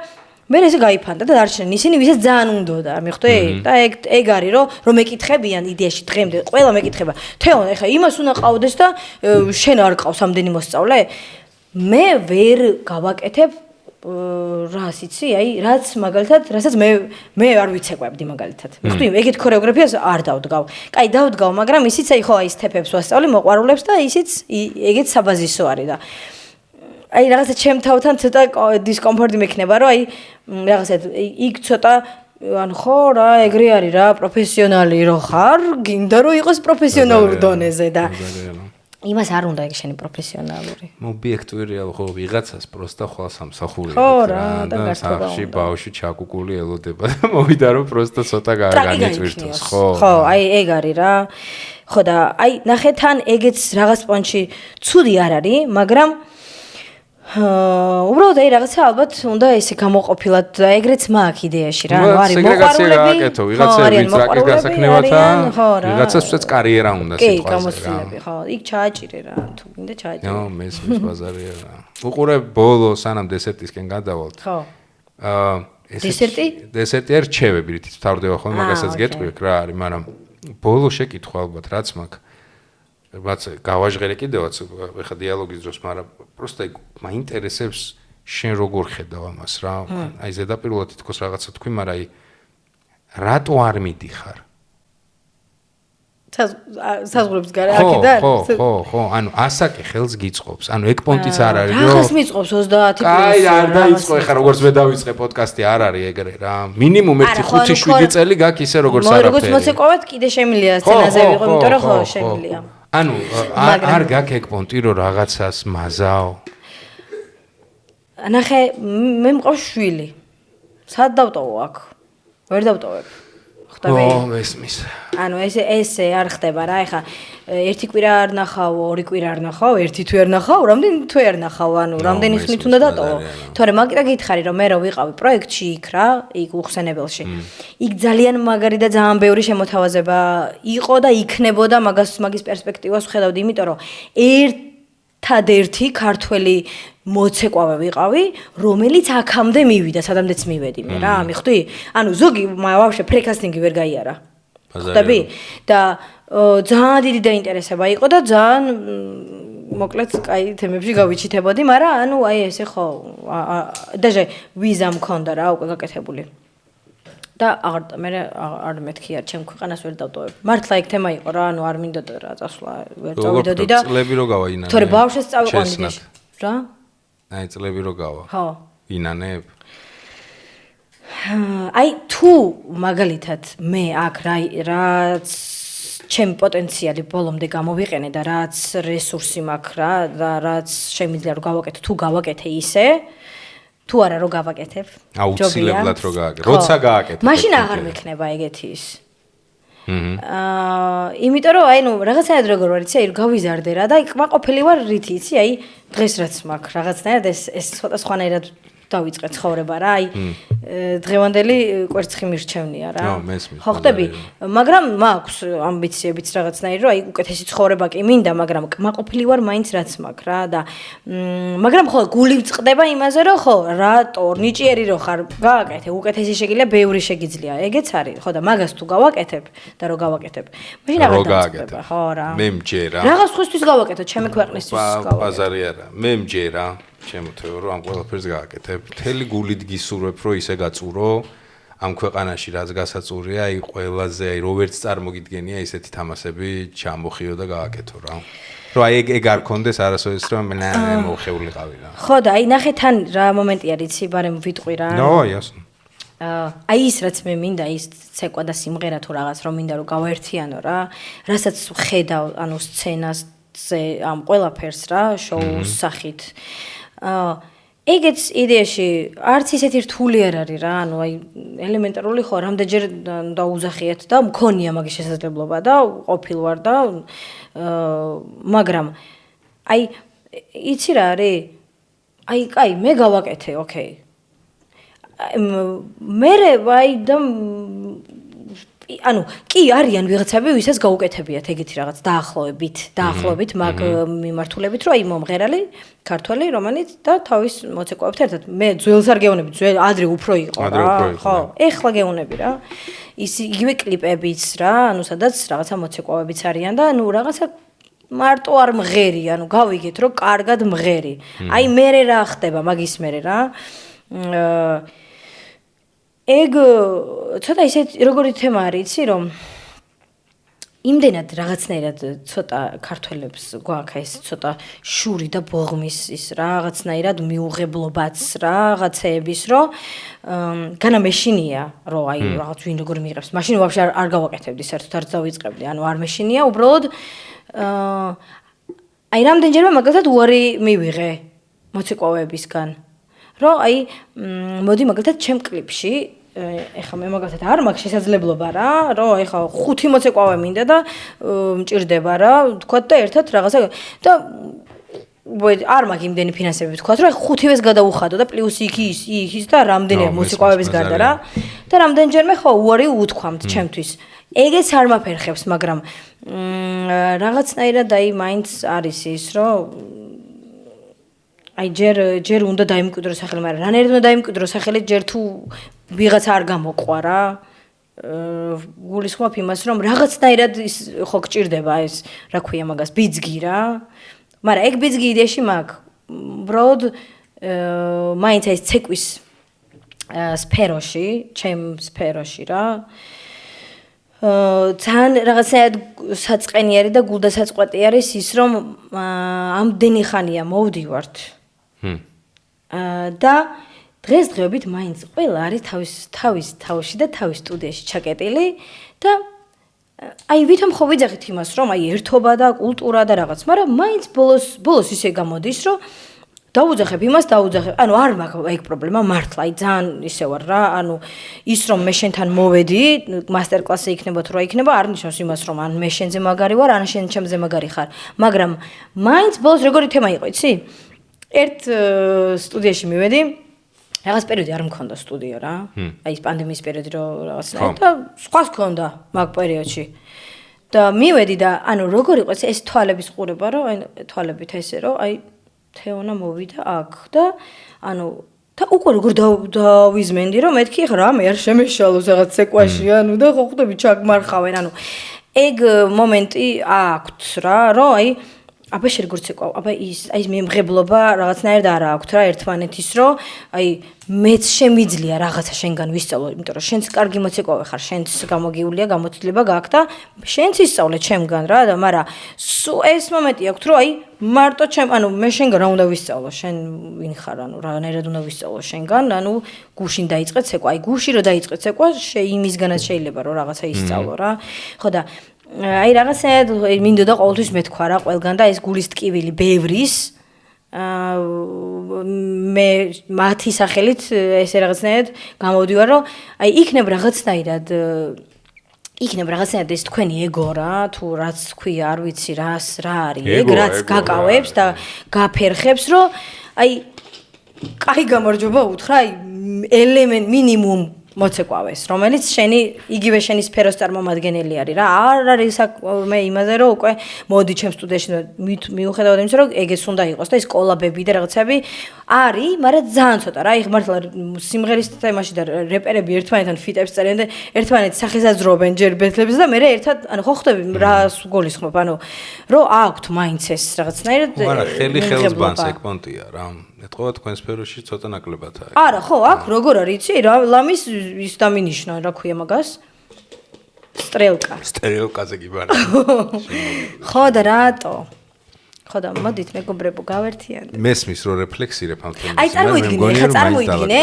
მე ესე გაიფანტა და დარჩნენ ისინი ვისაც ძალიან უნდოდა მიხვდი და ეგ არის რომ მეკითხებიან იდეაში დღემდე ყველა მეკითხება თეონ აი ხა იმას უნდა ყავდეს და შენ არ ყავს ამდენი მოსწავლე მე ვერ გავაკეთებ რას იცი აი რაც მაგალითად რასაც მე არ ვიცეკვებდი მაგალითად მიხვდი ეგეთ ქორეოგრაფიას არ დავდგავ კაი დავდგავ მაგრამ ისიც აი ხო აი სტეპებს ვასწავლი მოყვარულებს და ისიც ეგეთ საბაზისო არის და აი რაღაცა ჩემ თავთან ცოტა დისკომფორტი მექნება რომ აი რაღაცა იქ ცოტა ანუ ხო რა ეგრე არის რა პროფესიონალი რო ხარ გინდა რომ იყოს პროფესიონალურ დონეზე და იმას არ უნდა ეგ შენი პროფესიონალური. ობიექტური ხო ვიღაცას პროსტა ხვალ სამსახურია რა და სახში ბავშვი ჩაკუკული ელოდება და მოვიდა რომ პროსტა ცოტა განიწვირთოს ხო. ხო, აი ეგ არის რა. ხო და აი ნახე თან ეგეც რაღაც პონჩი ცუდი არ არის, მაგრამ უბრალოდ აი რაღაცა ალბათ უნდა ესე გამოყოფილად და ეგრეც მაქვს იდეაში რა, ანუ არის მოყვარულები. აკეთო, ვიღაცები ტრაკის გასაქმნელთან, ვიღაცასაც კარიერა უნდა სიტყვაზე რა. კი, გამოცდილები, ხო, იქ ჩააჭირე რა, თუ გინდა ჩააჭირე. ნო, მესმის ბაზარია რა. უყურე ბოლო სანამ დესერტისკენ გადავალთ. ხო. დესერტი? დესერტი არ რჩევები რითიც ვთავრდება ხოლმე, მაგასაც გეტყვიოთ რა არის, მაგრამ ბოლო შეკითხვა ალბათ რაც მაქვს. რაც გავაჟღერე კიდევაც ეხა დიალოგის დროს, მაგრამ პროსტა მაინტერესებს შენ როგორ ხედავ ამას რა. აი ზედაპირულად თითქოს რაღაცა თქვი, მაგრამ აი რატო არ მიდიხარ? საზღვრებს გარე აქედან? ხო, ანუ ასაკი ხელს გიწყობს. ანუ ეგ პონტიც არ არის, რომ რაღაც მიწყობს 30 პლუს. აი, არ დაიწყო ეხა როგორც მე დავიწყე პოდკასტი არ არის ეგრე რა. მინიმუმ 1-5-7 წელი გაქვს ისე როგორც არაფერი. როგორც მოცეკვავად კიდე შემილია სცენაზე ვიყო, იმიტომ რომ ხო შემილია. ანუ არ გაქვს ეგ პონტი რომ რაღაცას მაზაო. ნახე, მე მყავს შვილი. სად დავტოვო აქ? ვერ დავტოვებ. მესმის. ანუ ესე არ ხდება რა, ეხა ერთი კვირა არ ნახავ, ორი კვირა არ ნახავ, ერთი თვე არ ნახავ, რამდენი თვე არ ნახავ, ანუ რამდენი ხნით უნდა დატოვო. თორემ მაგიტა გითხარი რომ მე რო ვიყავი პროექტში იქ რა, იქ უხსენებელში. იქ ძალიან მაგარი და ძალიან ბევრი შემოთავაზება იყო და იქნებოდა მაგის პერსპექტივას ვხედავდი, იმიტომ რომ ერთადერთი ქართველი მოცეკვავე ვიყავი, რომელიც აქამდე მივიდა, სადამდეც მივედი მე რა, მიხვდი? ანუ ზოგი ვაფშე ფრეკასტინგი ვერ გაიარა. ხვდები? და ძალიან დიდი დაინტერესება იყო და ძალიან მოკლედ კაი თემებში გავიჩითებოდი, მაგრამ ანუ აი ესე ხო, დაჟე ვიზა მქონდა რა, უკვე გაკეთებული. და მე არ მეთქი არ ჩემ ქვეყანას ვერ დავტოვებ. მართლა იქ თემა იყო რა, ანუ არ მინდოდა რა წასვლა, ვერ წავიდოდი და წლები რო გავაინანე. თორე ბავშვებს წავიყვანდი რა? აი წლები რო გავა. ხო. ინანებ. აი თუ მაგალითად მე აქ რაც ჩემი პოტენციალი ბოლომდე გამოვიყენე და რაც რესურსი მაქვს რა და რაც შემიძლია რომ გავაკეთო, თუ გავაკეთე ისე, თუ არა რომ გავაკეთებ. აუცილებლად რომ გააკეთე. როცა გააკეთე. მაშინ აღარ მექნება ეგეთი ის. იმიტომ რომ აი ნუ რაღაცნაირად როგორ ვარ იცი, აი გავიზარდე რა და კმაყოფილი ვარ რითი იცი, აი დღეს რაც მაქვს რაღაცნაირად ეს ცოტა სხვანაირად დავიწყე ცხოვრება რა, აი დღევანდელი კვერცხი მირჩევნია რა. ხო ხტები, მაგრამ მაქვს ამბიციებიც რაღაცნაირი, რომ აი უკეთესი ცხოვრება კი მინდა, მაგრამ კმაყოფილი ვარ მაინც რაც მაქვს რა და მაგრამ ხო გული მწყდება იმაზე, რომ ხო რატო ნიჭიერი რო ხარ, გააკეთე, უკეთესი შეგიძლია, ბევრი შეგიძლია, ეგეც არის. ხო და მაგას თუ გავაკეთებ და რო გავაკეთებ, მაშინ აღარ დავწყდება, ხო რა. მე მჯერა. რაღაც ხოსთვის გავაკეთო, ჩემი ქვეყნისთვის გავაკეთე. ბაზარი არა. მე მჯერა. შემოთქვეო რომ ამ ყველაფერს გააკეთებ. მთელი გულით გისურვებ რომ ისე გაწურო ამ ქვეყანაში რაც გასაწურია, აი ყველაზე აი როვერც წარმოგიდგენია ისეთი თამასები ჩამოხიო და გააკეთო რა. რომ აი ეგ არ კონდეს არასოდეს რომ მე მოხეულიყავი რა. ხო და აი ნახე თან რა მომენტი არის, იცი, ბარემ ვიტყვი რა. აი ასო. აი ის რაც მე მინდა, ის ცეკვა და სიმღერა თუ რაღაც რომ მინდა რომ გავაერთიანო რა, რასაც ხედავ, ანუ სცენაზე ამ ყველაფერს რა, შოუს სახით. ეგეც იდეაში არც ისეთი რთული არ არის რა, ანუ აი ელემენტარული ხო, რამდენჯერ დაუზახიეთ და მქონია მაგის შესაძლებლობა და ყოფილ ვარ და მაგრამ აი იცი რა არის? აი კაი, მე გავაკეთე, ოკეი. მე აი და ანუ კი არიან ვიღაცები, ვისაც გაუკეთებიათ ეგეთი რაღაც დაახლოებით მაგ მიმართულებით, რომ აი მომღერალი ქართველი რომელიც და თავის მოცეკვავებთან ერთად მე ძველს არ გეუნები, ადრე უფრო იყო რა. ხო, ეხლა გეუნები რა. ის იგივე კლიპებიც რა, ანუ სადაც რაღაცა მოცეკვავებიც არიან და ანუ რაღაცა მარტო არ მღერი, ანუ გავიგეთ რომ კარგად მღერი. აი მე რა ხდება მაგის მერე რა. ეგ ცოტა ისეთ როგორი თემა არის, იცი რომ იმდენად რაღაცნაირად ცოტა ქართველებს გვაქვს ეს ცოტა შური და ბოღმის ის რაღაცნაირად მიუღებლობაც რაღაცეების რომ განა მეშინია რომ აი რაღაც ვინ როგორ მიიღებს მაშინ ვაფშე არ გავაკეთებდი საერთოდ არ დავიწყებდი ანუ არ მეშინია უბრალოდ აი რამდენჯერმე მაგალითად უარი მივიღე მოცეკვავებისგან რომ აი მოდი მაგალითად ჩემ კლიპში ეხლა მე მაგალითად არ მაქვს შესაძლებლობა რა რომ ეხლა 5 მოცეკვავე მინდა და მჭირდება რა თქვა და ერთად რაღაცა და არ მაქვს იმდენი ფინანსები თქვა რომ 5-ს გადაუხადო და პლუს ის და რამდენია მოცეკვავების გარდა რა და რამდენჯერმე ხო უარი უთქვამთ ჩემთვის ეგეც არ მაფერხებს მაგრამ რაღაცნაირად აი მაინც არის ის რომ აი ჯერ უნდა დაიმკვიდრო სახელი, მაგრამ რანაირად უნდა დაიმკვიდრო სახელი, ჯერ თუ ვიღაცა არ გამოყვა რა. გულისხმობ იმას, რომ რაღაცნაირად ის ხო გჭირდება ეს, რა ქვია მაგას, ბიძგი რა. მაგრამ ეგ ბიძგი იდეაში მაქვს. უბრალოდ მაინც ეს ცეკვის სფეროში, ჩემ სფეროში რა. ძალიან რაღაცნაირად საწყენიერი და გულდასაწყვეტი არის ის, რომ ამდენი ხანია მოვდივართ. და დღესდღეობით მაინც ყველა არის თავის თავში და თავის სტუდიაში ჩაკეტილი და აი ვითომ ხო ვიძახით იმას რომ აი ერთობა და კულტურა და რაღაც, მაგრამ მაინც ბოლოს ისე გამოდის რომ დაუძახებ იმას, ანუ არ მაქვს ეგ პრობლემა მართლა, აი ძალიან ისე ვარ რა, ანუ ის რომ მე შენთან მოვედი, მასტერკლასი იქნება თუ რა იქნება, არ ნიშნავს იმას რომ ან მე შენზე მაგარი ვარ, ან შენ ჩემზე მაგარი ხარ, მაგრამ მაინც ბოლოს როგორი თემა იყო, იცი? ერთ სტუდიაში მივედი, რაღაც პერიოდი არ მქონდა სტუდია რა, აი ეს პანდემიის პერიოდი რო რაღაცნაირად და სხვას მქონდა მაგ პერიოდში. და მივედი და ანუ როგორ იყო ეს თვალების ყურება რომ აი თვალებით ესე რომ აი თეონა მოვიდა აქ და ანუ და უკვე როგორ დავიზმენდი რომ მეთქი ხა რა მე არ შემეშალოს რაღაც ცეკვაში ანუ და ხო ხვდები ჩაგმარხავენ ანუ ეგ მომენტი აქვთ რა რომ აი აბა შეგორც ეკვა აბა ის აი მემღებლობა რაღაცნაირად არა აქვთ რა ერთმანეთის რომ აი მეც შემიძლია რაღაცა შენგან ვისწავლო იმიტომ რომ შენც კარგი მოცეკვავე ხარ შენც გამოგიულია გამოცდილება გაქვს და შენც ისწავლე ჩემგან რა და მაგრამ ეს მომენტი აქვს რომ აი მარტო ჩემ ანუ მე შენგან რა უნდა ვისწავლო შენ ვინ ხარ ანუ რანაირად უნდა ვისწავლო შენგან ანუ გუშინ დაიწყე ცეკვა აი გუში რო დაიწყე ცეკვა იმისგანაც შეიძლება რომ რაღაცა ისწავლო რა ხო და აი რაღაცა მინდოდა ყოველთვის მეთქვა რა ყველგან და ეს გულის ტკივილი ბევრის მე მათი სახელით ესე რაღაცნაირად გამოვდივარ რომ აი იქნებ რაღაცნაირად ეს თქვენი ეგო რა თუ რაც თქვია არ ვიცი რა არის ეგ რაც გაკავებს და გაფერხებს რომ აი კაი გამარჯობა უთხრა აი ელემენტ მინიმუმ მოცეკვავეს, რომელიც იგივე შენი სფეროს წარმომადგენელი არის რა. არ არის მე იმაზე რომ უკვე მოდი ჩემ სტუდიაში მიუხედავად იმისა რომ ეგეც უნდა იყოს და ეს კოლაბები და რაღაცები არის, მაგრამ ძალიან ცოტა რა. აი მართლა სიმღერის თემაში და რეპერები ერთმანეთთან ფიტებს წერენ და ერთმანეთს სახესაძრობენ ჯერ ბეთლებს და მე ერთად ანუ ხო ხვდები რას გულისხმობ, ანუ რომ აქვთ მაინც ეს რაღაცნაირად მაგრამ ხელს ბანს ეგ პონტია რა. ეთყობა თქვენ სფეროში ცოტა ნაკლებადაა. არა, ხო, აქ როგორ არის, იცი, რა ლამის ის დამინიშნა, რა ქვია მაგას? სტრელკაზე კი ბარა. ხო და რატო? ხო და მოდით მეგობრებო გავერთიანოთ. მესმის რო რეფლექსირებ ამ თემაზე. აი წარმოიდგინე,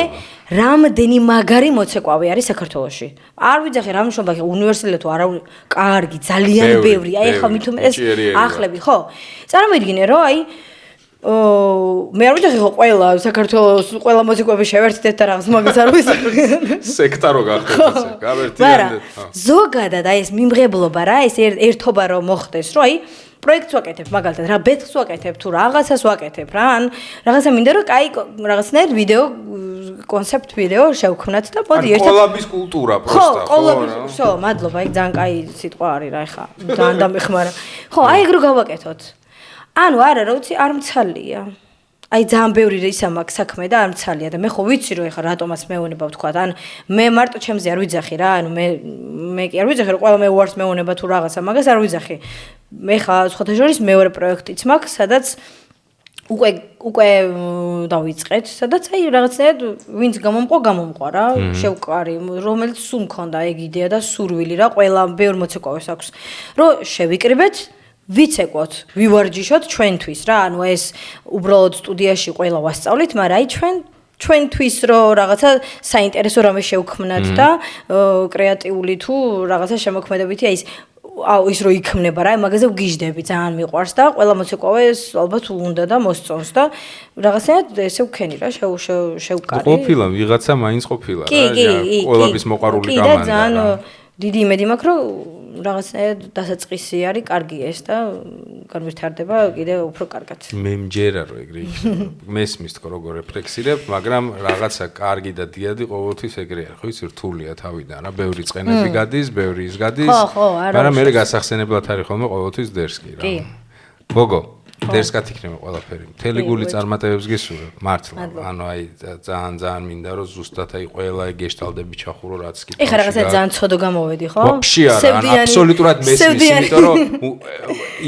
რამდენი მაგარი მოცეკვავე არის საქართველოში. არ ვიძახე რა მშობა უნივერსიტეტი თუ არა კარგი, ძალიან ბევრი. აი ხა მით უმეტეს ახლები, ხო? წარმოიდგინე რომ აი მე არ ვიცი ხო ყველა საქართველოს ყველა მოცეკვები შევერთდეთ და რაღაც მაგას არ ვიცი სექტარო გახდეთ გავერთიანდეთ ზოგადად აი ეს მიმღებლობა რა ეს ერთობა რომ მოხდეს რომ აი პროექტს ვაკეთებ მაგალითად რა ბეთლს ვაკეთებ თუ რაღაცას ვაკეთებ რა ან რაღაცა მინდა რომ კაი რაღაცნაირ ვიდეო კონცეპტ ვიდეო შევქმნათ და მოდი ერთად კოლაბის კულტურა პროსტა ხო მადლობა ეგ ძალიან კაი სიტყვა არის რა ეხა ძალიან დამეხმარა ხო აი ეგ რო გავაკეთოთ ანუ არა რა ვიცი არ მცალია. აი ძალიან ბევრი ისა მაქვს საქმე და არ მცალია და მე ხო ვიცი რომ ეხლა რატომაც მეუნება ვთქვა ან მე მარტო ჩემზე არ ვიძახი რა ანუ მე კი არ ვიძახი რომ ყველა მე უარს მეუნება თუ რაღაცა მაგას არ ვიძახი. მე ხა სხვათა შორის მეორე პროექტიც მაქვს სადაც უკვე დავიწყეთ სადაც აი რაღაცნაირად ვინც გამომყვა რა შევკარი რომელიც სულ მქონდა ეგ იდეა და სურვილი რა ყველა ბევრ მოცეკვავეს აქვს რომ შევიკრიბეთ ვიცეკვოთ, ვივარჯიშოთ ჩვენთვის რა, ანუ ეს უბრალოდ სტუდიაში ყველა ვასწავლით, მაგრამ აი ჩვენთვის რომ რაღაცა საინტერესო რამე შევქმნათ და კრეატიული თუ რაღაცა შემოქმედებითი აი ის რო იქმნება რა, მაგაზე ვგიჟდები, ძალიან მიყვარს და ყველა მოცეკვავეს ალბათ უნდა და მოსწონს და რაღაცნაირად ესე ვქენი რა, შევკარი. ყოფილა ვიღაცა მაინც ყოფილა რა, ყველაფრის მოყარული გამანდა. დიდი იმედი მაქვს რომ რაღაცნაირად დასაწყისი არის კარგი ეს და განვითარდება კიდე უფრო კარგად. მე მჯერა რომ ეგრე იქნება. მესმის თქო როგორ რეფლექსირებ, მაგრამ რაღაცა კარგი და დიადი ყოველთვის ეგრე არის. ხო იცი რთულია თავიდან რა, ბევრი წყენები გადის, ბევრი ის გადის. მაგრამ მე გასახსენებლად არის ხოლმე ყოველთვის დერსკი რა. გოგო დერსკად იქნება ყველაფერი. მთელი გული წარმატებებს გისურვებ, მართლა. ანუ აი ძალიან მინდა რომ ზუსტად აი ყველა გეშტალდები ჩახურო რაც კი. ეხლა რაღაცა ძალიან ცოდო გამოვედი, ხო? ვაფშე არა, აბსოლუტურად მესმის, იმიტომ რომ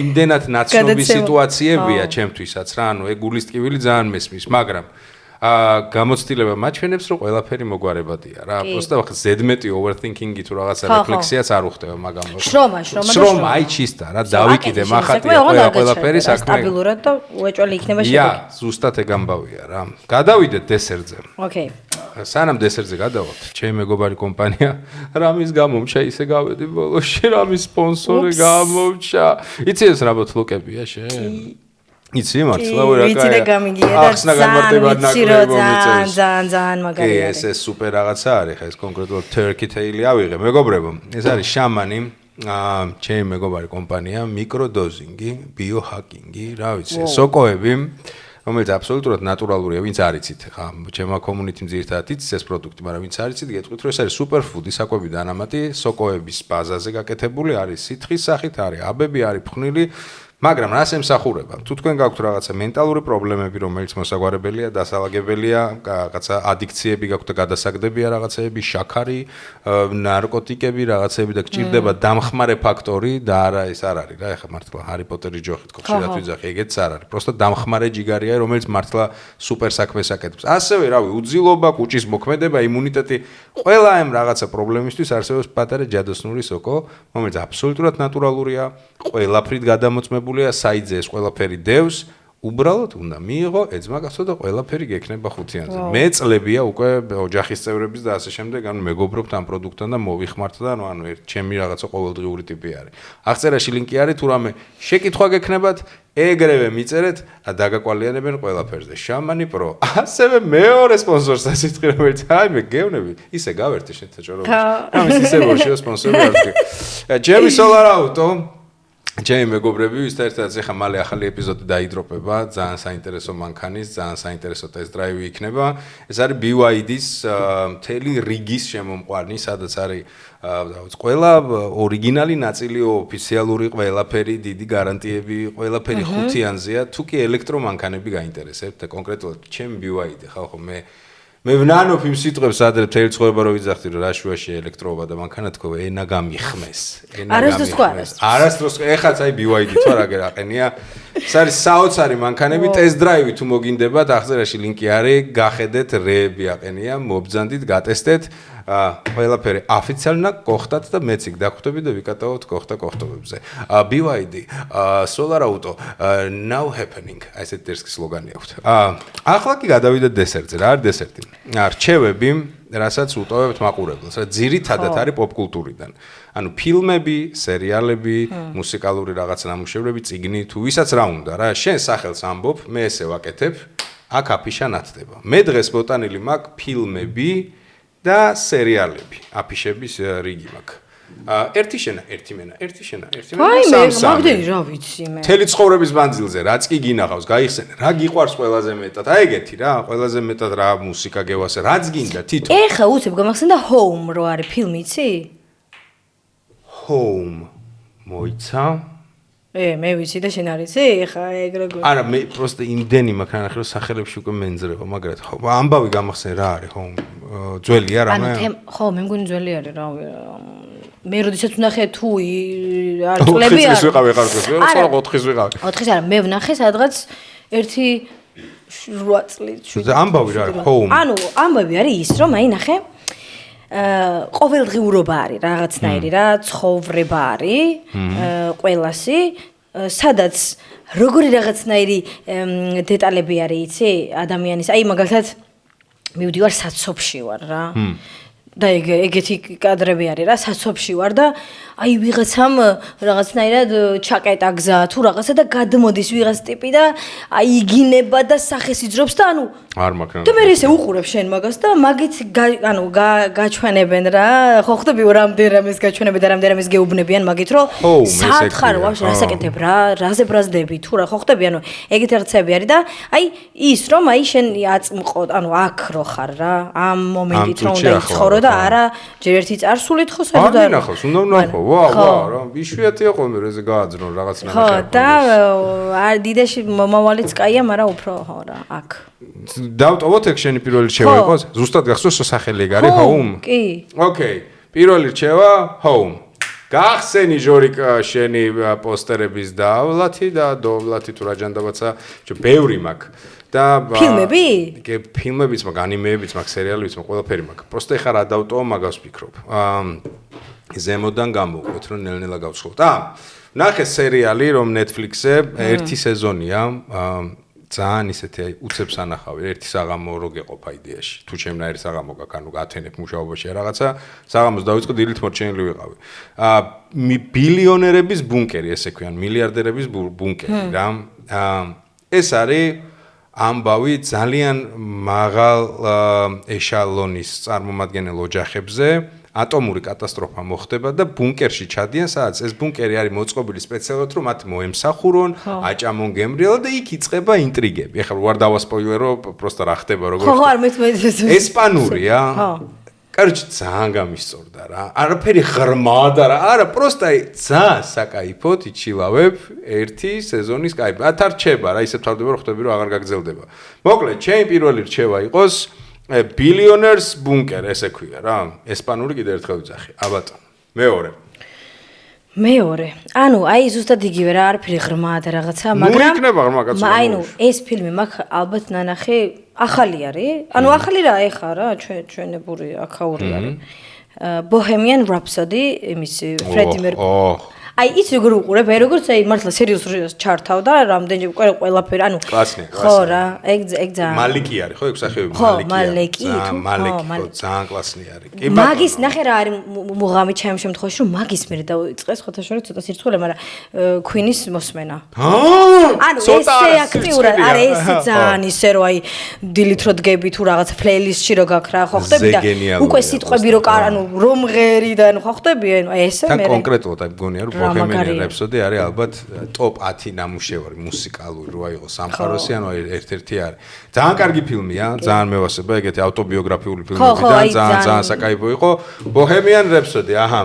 იმდენად ნაცნობი სიტუაციებია ჩემთვისაც რა, ანუ ეგ გულის ტკივილი ძალიან მესმის, მაგრამ გამოცდილება მაჩვენებს რომ ყველაფერი მოგვარებადია რა. პროსტა ხა ზედმეტი overthinking-ი თუ რაღაცა რეფლექსიაც არ უხდება მაგამ. შრომა აი ჩისტა რა, დავიკიდე მახატია ყველაფერი საქმე. სტაბილურად და უეჭველი იქნება შედეგი. ზუსტად ეგ ამბავია რა. გადავიდეთ დესერტზე. ოკეი. სანამ დესერტზე გადავალთ, ჩემი მეგობარი კომპანია რამის გამომჩა ისე გავედი ბოლოში, რამის სპონსორი გამომჩა. იცი ეს რა ბოთლოკებია შენ? იცი მართლა ვერა ვიცი და გამიგია და ძალიან მაგარია ეს სუპერ რაღაცა არის ხა ეს კონკრეტულად Turkey Tail-ი ავიღე მეგობრებო ეს არის შამანი ჩემი მეგობარი კომპანია მიკროდოზინგი ბიოჰაკინგი რა ვიცი სოკოები რომელიც აბსოლუტურად ნატურალურია ვინც არიცით ხა ჩემო კომუნიტიმ ძირითადად იცის ეს პროდუქტი მაგრამ ვინც არიცით გეტყვით რომ ეს არის სუპერფუდი საკვები დანამატი სოკოების ბაზაზე გაკეთებული არის სითხის სახით არის აბები არის ფხვნილი მაგრამ რას ემსახურება? თუ თქვენ გაქვთ რაღაცა მენტალური პრობლემები, რომელიც მოსაგვარებელია, დასალაგებელია, რაღაცა ადიქციები გაქვთ და გადასაგდებია რაღაცეები, შაქარი, ნარკოტიკები, რაღაცეები და გჭირდება დამხმარე ფაქტორი და არა ეს არ არის რა, ეხლა მართლა ჰარი პოტერის ჯოხით ხო ხშირად ვიძახი, ეგეც არ არის. პროსტა დამხმარე ჯიგარია, რომელიც მართლა სუპერ საქმეს აკეთებს. ასევე რავი, უძილობა, კუჭის მოქმედება, იმუნიტეტი, ყველა ამ რაღაცა პრობლემისთვის არსებობს პატარა ჯადოსნური სოკო, რომელიც აბსოლუტურად ნატურალურია, ყველაფრით გადამოწმებული საიძე ეს ყველაფერი დევს, უბრალოდ უნდა მიიღო ეძმაკაცო და ყველაფერი გექნება ხუთიანზე. მე წლებია უკვე ოჯახის წევრების და ასე შემდეგ, ანუ მეგობრობთ ამ პროდუქტთან და მოვიხმართ და ანუ ჩემი რაღაცა ყოველდღიური ტიპი არის. აღწერაში ლინკი არის, თუ რამე შეკითხვა გექნებათ, ეგრევე მიწერეთ და დაგაკვალიანებენ ყველაფერზე. შამანი პრო. ასევე მეორე სპონსორსაც იტყვი, რომელიც აი მე გევნები, ისე გავერთე შენთან ჭოროებში. ამის ისე ვორშიო სპონსორი არ ვთქვი. ჯემი სოლარ აუტო ჩემი მეგობრები, ვისთერთაც ეხა მალე ახალი ეპიზოდი დაიდროპება, ძალიან საინტერესო მანქანის, ძალიან საინტერესო ტესტ დრაივი იქნება. ეს არის BYD-ის მთელი რიგის შემომყვანი, სადაც არის ყველა ორიგინალი ნაწილი, ოფიციალური ყველაფერი, დიდი გარანტიები, ყველაფერი ხუთიანზეა. თუ კი ელექტრომანქანები გაინტერესებთ და კონკრეტულად ჩემი BYD ხალხო მე ვნანობ იმ სიტყვებს ადრე მთელი ცხოვრება რო ვიძახდი რომ რაშუაში ელექტროობა და მანქანა თქო ენა გამიხმეს არასდროს ეხაც აი BYD თუ არ აგერაყენია ეს არის საოცარი მანქანები ტესტ დრაივი თუ მოგინდებათ აღწერაში ლინკი არის გახედეთ რეები აყენია მობძანდით გატესტეთ ყველაფერი ოფიციალნა გოხდათ და მეც იქ დახვდები და ვიკატავთ გოხტობებზე BYD Solar Auto now happening ასეთ ტერსკი სლოგანი აქვს ახლა კი გადავიდეთ დესერტზე რა არის დესერტი რჩევები რასაც უტოვებთ მაყურებელს რა ძირითადად არის პოპკულტურიდან ანუ ფილმები სერიალები მუსიკალური რაღაც ნამუშევრები წიგნი თუ ვისაც რა უნდა რა შენ სახელს ამბობ მე ესე ვაკეთებ აქ აფიშა ნათდება მე დღეს მოტანილი მაქვს ფილმები და სერიალები აფიშების რიგი მაქვს ერთი შენა ერთი მენა მაგდენი რა ვიცი მე მთელი ცხოვრების მანძილზე რაც კი გინახავს გაიხსენე რა გიყვარს ყველაზე მეტად აი ეგეთი რა ყველაზე მეტად რა მუსიკა გევასე რაც გინდა თვითონ ეხა უცებ გამახსენდა Home რო არის ფილმი იცი Home მოიცა მე ვიცი და შენ არიცი ეხა ეგ როგორ არა მე პროსტა იმდენი მაქვს ნახე რომ სახელებში უკვე მენძრება მაგრამ ამბავი გამახსენე რა არის Home ძველია რამე ხო მე მგონი ძველი არის რა მე როდესაც ვნახე თუ არ წლები არის 4-ის ვიყავი ხარკოს 4-ის ვიყავი 4-ის არა მე ვნახე სადღაც 8 წლით ამბავი რა არის Home ანუ ამბავი არის ის რომ აი ნახე ყოველდღიურობა არის რაღაცნაირი რა ცხოვრება არის ყველასი სადაც როგორი რაღაცნაირი დეტალები არის იცი ადამიანის აი მაგალითად მივდივარ საცობში ვარ რა და ეგეთი კადრები არის რა საცობში ვარ და აი ვიღაცამ რაღაცნაირად ჩაკეტა გზა თუ რაღაცა და გადმოდის ვიღაც ტიპი და აი იგინება და სახეს იძრობს და ანუ არ მაქვს და მე ესე უყურებ შენ მაგას და მაგით ანუ გაჩვენებენ რა ხო ხვდები რამდენამეს გაჩვენებენ და რამდენამეს გეუბნებიან მაგით რომ სათხარ ვარ რასაკეთებ რა რაზე ბრაზდები თუ რა ხო ხვდები ანუ ეგეთი რაღაცები არის და აი ის რომ აი შენ აწმყო ანუ აქ რო ხარ რა ამ მომენტით რომ უნდა იცხოვრო და არა ჯერ ერთი წარსულით ხო საერთოდ არ ნახავს უნდა ვნახო ვა რა იშვიათია ხოლმე როზე გააძრონ რაღაც ნახე ხო და არ დიდაში მომავალიც კაია მაგრამ უფრო ხო რა აქ დავტოვოთ ეგ შენი პირველი რჩევა იყოს ზუსტად გახსოვს სახელი ეგ არის Home კი ოკეი პირველი რჩევა Home გახსენი ჟორიკ შენი პოსტერების დავლათი და დოვლათი თუ რა ჯანდაბაცა ბევრი მაქვს და ფილმები? კი, ფილმებიც მაქვს, ანიმეებიც მაქვს, სერიალებიც მაქვს, ყველაფერი მაქვს. პროსტა ეხა რა დავტოვო, მაგას ვფიქრობ. ზემოდან გამოვყოთ, რომ ნელ-ნელა გავცხოთ. ნახე სერიალი, რომ Netflix-ზე ერთი სეზონია, ძალიან ისეთი უცებს ანახავი, ერთი საღამო რო გეყოფა იდეაში. თუ ჩემნაირი საღამო გაქვს, ანუ გათენებ მუშაობაში რაღაცა, საღამოს დავიწყო დილით მორჩენილი ვიყავი. ბილიონერების ბუნკერი, ესე ქვიან, მილიარდერების ბუნკერი რა. ეს არის ამბავი ძალიან მაღალ ეშალონის წარმომადგენელ ოჯახებზე. ატომური კატასტროფა მოხდება და ბუნკერში ჩადიან, სადაც ეს ბუნკერი არის მოწყობილი სპეციალურად, რომ მათ მოემსახურონ, აჭამონ გემრიელა და იქ იწყება ინტრიგები. ეხლა ვარ დავასპოილერო, პროსტა რა ხდება, როგორ ხო, არ მეც ესპანურია. კაროჩი ძალიან გამისწორდა რა. არაფერი ღრმა და რა, არა, პროსტა ძალიან საკაიფოდ იჩილავებ ერთი სეზონის კაიფი. ათ არ რჩება რა, ისე თავდება რომ ხვდები რომ აღარ გაგრძელდება. მოკლედ, ჩემი პირველი რჩევა იყოს Billionaires Bunker, ესე ქვია რა. ესპანური კიდე ერთხელ ვიძახი. აბატონ. მეორე. ანუ აი ზუსტად იგივე რა, არაფერი ღრმა და რაღაცა, მაგრამ იქნება ღრმა კაცო. ანუ ეს ფილმი მაგ ალბათ ნანახი ახალი არის. ანუ ახალი რა ეხა რა, ჩვენებური აქაური არის. Bohemian Rhapsody, იმის Freddie Mercury. აი ის როგორ უყურებ, როგორც აი მართლა სერიოზულად ჩართავდა, რამდენი ყველაფერი, ანუ კლასია. ხო რა, ეგ ძალიან მალიკი არის, ხო, ეგ სახეები მალიკი. მალიკი, ძალიან კლასია არის. მაგის ნახე რა არის მუღამი ჩემ შემთხვევაში, რომ მაგის მერე დაიწყეს ხოთაშორი ცოტა სირცხულე, მაგრამ Queen-ის მოსმენა. ანუ ესე აქტიურად, არა ეს ძალიან ისე რომ აი დილით რო დგები თუ რაღაც პლეილისტში რო გაქრა, ხო ხდები და უკვე სიტყვები რო ანუ რომ ღერი და ხო ხდები, აი ესე მე. თან კონკრეტულად აი მგონია რომ Bohemian Rhapsody არის ალბათ top 10 ნამუშევარი მუსიკალური რო აიღო სამყაროსი, ანუ ერთ-ერთი არის. ძალიან კარგი ფილმია, ძალიან მევასება, ეგეთი ავტობიოგრაფიული ფილმებიდან, ძალიან საკაიფო იყო. Bohemian Rhapsody, აჰა,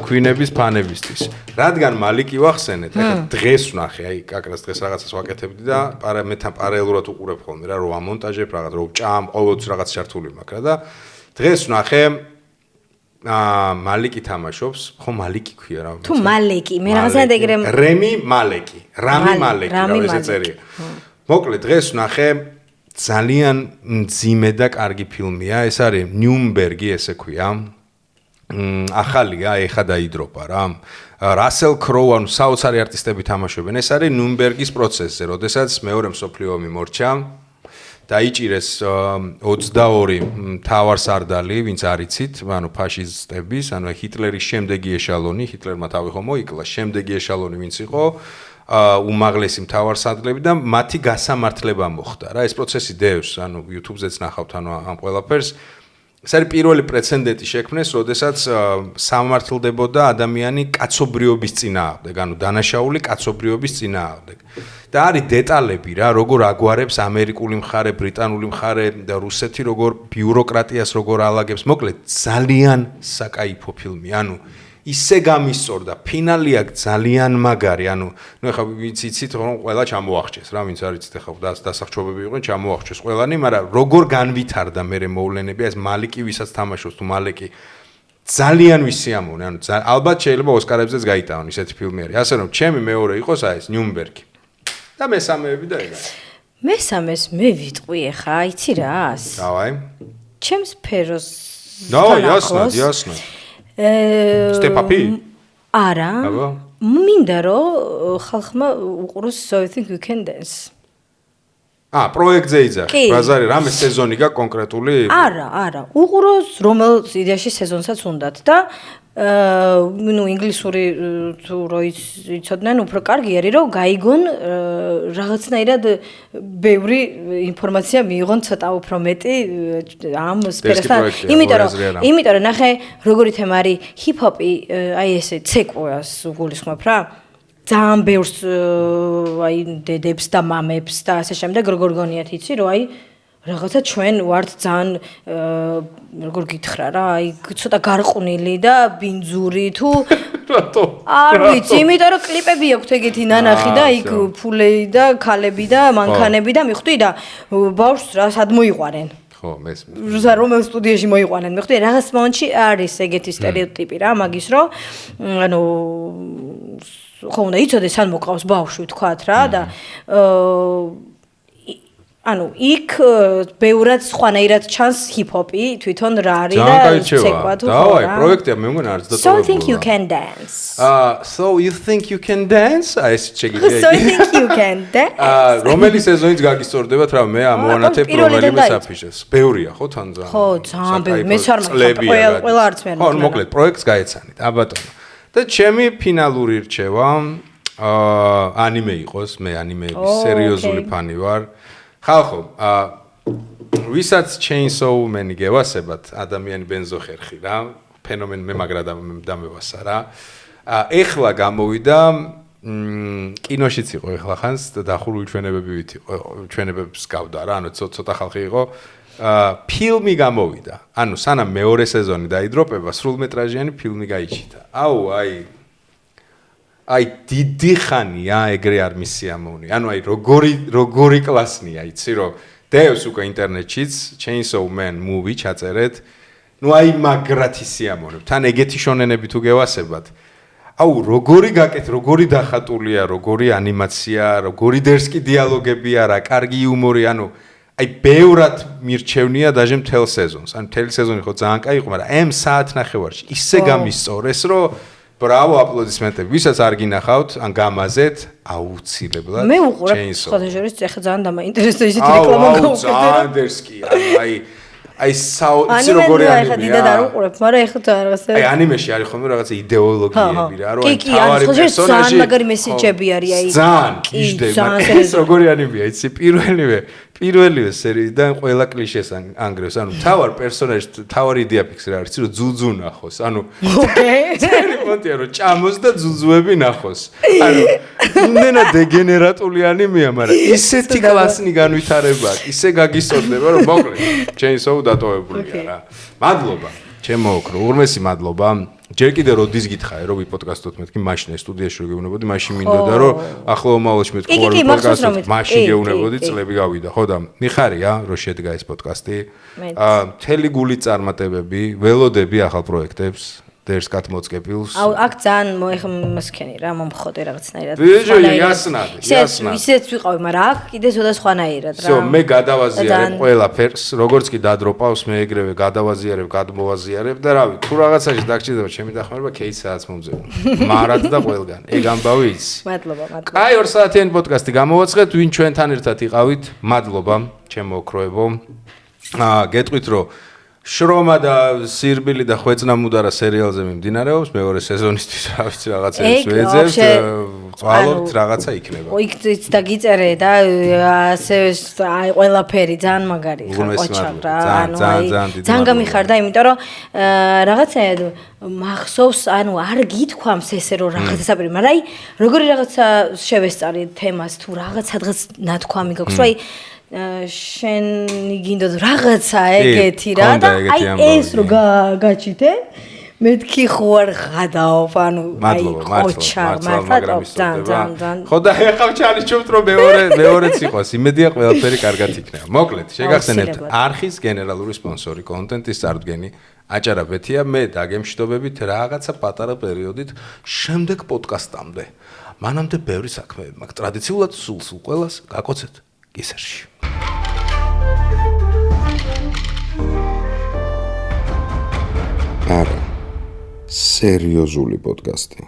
Queen-ების ფანებისთვის. რადგან მალიკი ვახსენეთ, ეხლა დღეს ვნახე, აი კაკრას დღეს რაღაცას ვაკეთებდი და მე თან პარალელურად უყურებ ხოლმე რა, რო ამონტაჟებ რაღაც, რო ვჭამ, ყოველთვის რაღაც ჩართული მაქვს რა და დღეს ვნახე მალიკი თამაშობს, ხო მალიკი ქვია რა. თუ მალეკი, მე რაღაცა ეგრე რემი მალეკი, რამი მალეკი, რა ესე წერია. მოკლედ დღეს ვნახე ძალიან მძიმე და კარგი ფილმია, ეს არის ნიუმბერგი ესე ქვია. ახალია, ეხა დაიდროპა რა. Russell Crowe, ანუ საოცარი არტისტები თამაშობენ. ეს არის ნიუმბერგის პროცესზე, როდესაც მეორე მსოფლიო ომი მორჩა. დაიჭირეს 22 მთავარსარდალი, ვინც არიცით, ანუ ფაშისტების, ანუ ჰიტლერის შემდეგი ეშალონი, ჰიტლერმა თავი ხომ მოიკლა, შემდეგი ეშალონი ვინც იყო, უმაღლესი მთავარსარდლები და მათი გასამართლება მოხდა. რა ეს პროცესი დევს, ანუ YouTube-ზეც ნახავთ ანუ ამ ყველაფერს. ეს არის პირველი პრეცედენტი შექმნეს, როდესაც სამართლდებოდა ადამიანი კაცობრიობის წინააღმდეგ, ანუ დანაშაული კაცობრიობის წინააღმდეგ. და არის დეტალები რა, როგორ აგვარებს ამერიკული მხარე, ბრიტანული მხარე და რუსეთი როგორ ბიუროკრატიას როგორ ალაგებს. მოკლედ ძალიან საკაიფო ფილმი, ანუ ისე გამისწორდა, ფინალი აქ ძალიან მაგარი, ანუ ეხლა ვინც იცით, რომ ყველა ჩამოახჩეს რა, ვინც არიცით ეხლა დასახჩობები იყვნენ, ჩამოახჩეს ყველანი, მაგრამ როგორ განვითარდა მე მოვლენები, ეს მალიკი ვისაც თამაშობს თუ მალეკი ძალიან ვისიამოვნე, ანუ ალბათ შეიძლება ოსკარებზეც გაიტანონ ისეთი ფილმი არის. ასე რომ ჩემი მეორე იყოს აი ეს ნიუმბერგი. და მესამეები და ეგ. მესამეს მე ვიტყვი ახლა, იცი რას? დავაი. ჩემს სფეროს. დავაი, ясно. Step-up-ი? არა. მინდა რომ ხალხმა უყუროს So I Think You Can Dance. პროექტზე იძახი. ბაზარი რამე სეზონი გა კონკრეტული? არა. უყუროს რომელ იდეაში სეზონსაც უნდათ და ნუ ინგლისური თუ რო იცოდნენ, უფრო კარგი არის რომ გაიგონ რაღაცნაირად ბევრი ინფორმაცია მიიღონ ცოტა უფრო მეტი ამ სფეროსთან. იმიტომ რომ ნახე როგორი თემა არის ჰიპ-ჰოპი, აი ესე ცეკვას უგულისხმობ რა. ძალიან ბევრს აი დედებს და მამებს და ასე შემდეგ როგორ გონიათ იცი რომ აი რაღაცა ჩვენ ვართ ძალიან როგორ გითხრა რა აი ცოტა გარყვნილი და ბინძური თუ რატო არ ვიცი იმიტომ რომ კლიპები აქვს ეგეთი ნანახი და იქ ფულები და ქალები და მანქანები და მიხვდი და ბავშვს რა სად მოიყვანენ ხო მეს რომელ სტუდიაში მოიყვანენ მიხვდი რაღაც მომენტში არის ეგეთი სტერეოტიპი რა მაგის რომ ანუ ხო უნდა იცოდეს ან მოყავს ბავშვი თქვათ რა და ანუ იქ ბევრად სხვანაირად ჩანს ჰიპ-ჰოპი თვითონ რა არის და ცეკვა თუ ხო რა. დავაი, პროექტია მე მგონა არის დატოვებული. So I think you can dance. So you think you can dance? ეს შეგიძლია. So I think you can dance. რომელი სეზონიც გაგისწორდებათ რა მე ამოვანათებ რომელიმე საფიშეს. ბევრია ხო თან ძალიან. ხო, ძალიან ბევრი. მე არ მაქვს ყველა არც მე არ მაქვს. ხო, მოკლედ პროექტს გაეცანით. აბატონო. და ჩემი ფინალური რჩევა ანიმე იყოს, მე ანიმეების სერიოზული ფანი ვარ. ხალხო, ვისაც Chainsaw Man-ი გევასებათ, ადამიანი ბენზოხერხი რა, ფენომენ მე მაგრა დამევასა რა. ეხლა გამოვიდა კინოშიც იყო ეხლა ხანს დახურული ჩვენებებით იყო, ჩვენებებს გავდა რა, ანუ ცოტა ხალხი იყო. ფილმი გამოვიდა. ანუ სანამ მეორე სეზონი დაიდროპება, სრულმეტრაჟიანი ფილმი გაიჩიტა. აი დიდი ხანია ეგრე არ მისიამოვნი. ანუ აი როგორი კლასნია, იცი რომ დევს უკვე ინტერნეტშიც Chainsaw Man movie ჩაწერეთ. ნუ აი მაგრად ისიამოვნებ. თან ეგეთი შონენები თუ გევასებათ. როგორი გაკეთ, როგორი დახატულია, როგორი ანიმაცია, როგორი დერსკი დიალოგებია რა, კარგი იუმორი, ანუ აი ბევრად მირჩევნია დაჟე მთელ სეზონს. ანუ მთელი სეზონი ხო ძალიან კაი იყო, მაგრამ ამ საათნახევარში ისე გამისწორეს, რომ ბრავო, აპლოდისმენტები. ვისაც არ გინახავთ, ან გამაზეთ, აუცილებლად. მე უყურებ სხვათა შორის ეხა ძალიან დამაინტერესდა ისეთი რეკლამა გავუკეთე. ძალიან დერსკი, აი იცი როგორი ანიმეა. ეხა დიდად არ უყურებ, მაგრამ ეხა რაღაცა. აი ანიმეში არის ხოლმე რაღაცა იდეოლოგიები რა, რომ აი თავარი პერსონაჟი ძალიან მაგარი მესეჯები არის აი. ძალიან კიჟდება. ეს როგორი ანიმეა, იცი პირველივე სერიიდან ყველა კლიშეს ანგრევს. ანუ თავარ პერსონაჟს თავარი იდეაფიქსი რა არის, რომ ძუძუ ნახოს. ანუ ძელი მონტია რომ ჭამოს და ძუძუები ნახოს. ანუ იმენა დეგენერატული ანიმეა, მაგრამ ისეთი კლასნი განვითარება, ისე გაგისწორდება, რომ მოკლედ Chainsaw დატოვებულია რა. მადლობა. ჩემო ოქრო, ურმესი მადლობა. ჯერ კიდე როდის გითხარი, რომ ვიპოდკასტოთ მეთქი მაშინ სტუდიაში რო გეუნებოდი, მაშინ მინდოდა რომ ახლა მომავალში მეთქი რომ პოდკასტოთ, მაშინ გეუნებოდი, წლები გავიდა, ხო და მიხარია რომ შედგა ეს პოდკასტი. მთელი გულით წარმატებები, ველოდები ახალ პროექტებს. დერსკათ მოწკეპილს. აქ ძალიან მოეხმ მასქენი რა, მომხოდე რაღაცნაირად. იასნად. ისეც ვიყავი, მაგრამ აქ კიდე ცოტა სხვანაირად რა. მე გადავაზიარებ ყველაფერს, როგორც კი დადროპავს, მე ეგრევე გადავაზიარებ, გადმოვაზიარებ და რავი, თუ რაღაცაში დაგჭირდება ჩემი დახმარება, кейსაც მომძებნა. მარად და ყველგან. ეგ ამბავი იცი. მადლობა. აი 2 საათიანი პოდკასტი გამოვაცხეთ, ვინ ჩვენთან ერთად იყავით. მადლობა, ჩემო ოქროებო. გეტყვით რომ შრომა და სირბილი და ხვეწნა მუდარა სერიალზე მიმდინარეობს, მეორე სეზონისთვის რაღაცებს ვეძებთ, წვალობთ რაღაცა იქნება. იქ დაგიწერე და ასე აი ყველაფერი ძალიან მაგარი ხარ ყოჩა რა, ანუ აი ძალიან გამიხარდა, იმიტომ რომ რაღაცა მახსოვს, ანუ არ გითქვამს ესე რომ რაღაცა საპირე, მაგრამ აი როგორი რაღაცა შევესწარი თემას თუ რაღაცადღაც ნათქვამი გაქვს, რომ აი შენი გინდოდ რაღაცა ეგეთი რა და აი ეს რო გაჩითე მეთქი ხო არ ღადაობ ანუ აი ყოჩა მართლა ძალიან ხო და ეხავ ჩალიჩობთ რომ მეორეც იყოს იმედია ყველაფერი კარგად იქნება მოკლედ შეგახსენებთ არხის გენერალური სპონსორი კონტენტის წარდგენი აჭარა ბეთია მე დაგემშვიდობებით რაღაცა პატარა პერიოდით შემდეგ პოდკასტამდე მანამდე ბევრი საქმეები მაქვს ტრადიციულად სულ ყველას გაკოცეთ გისერში არა სერიოზული პოდკასტი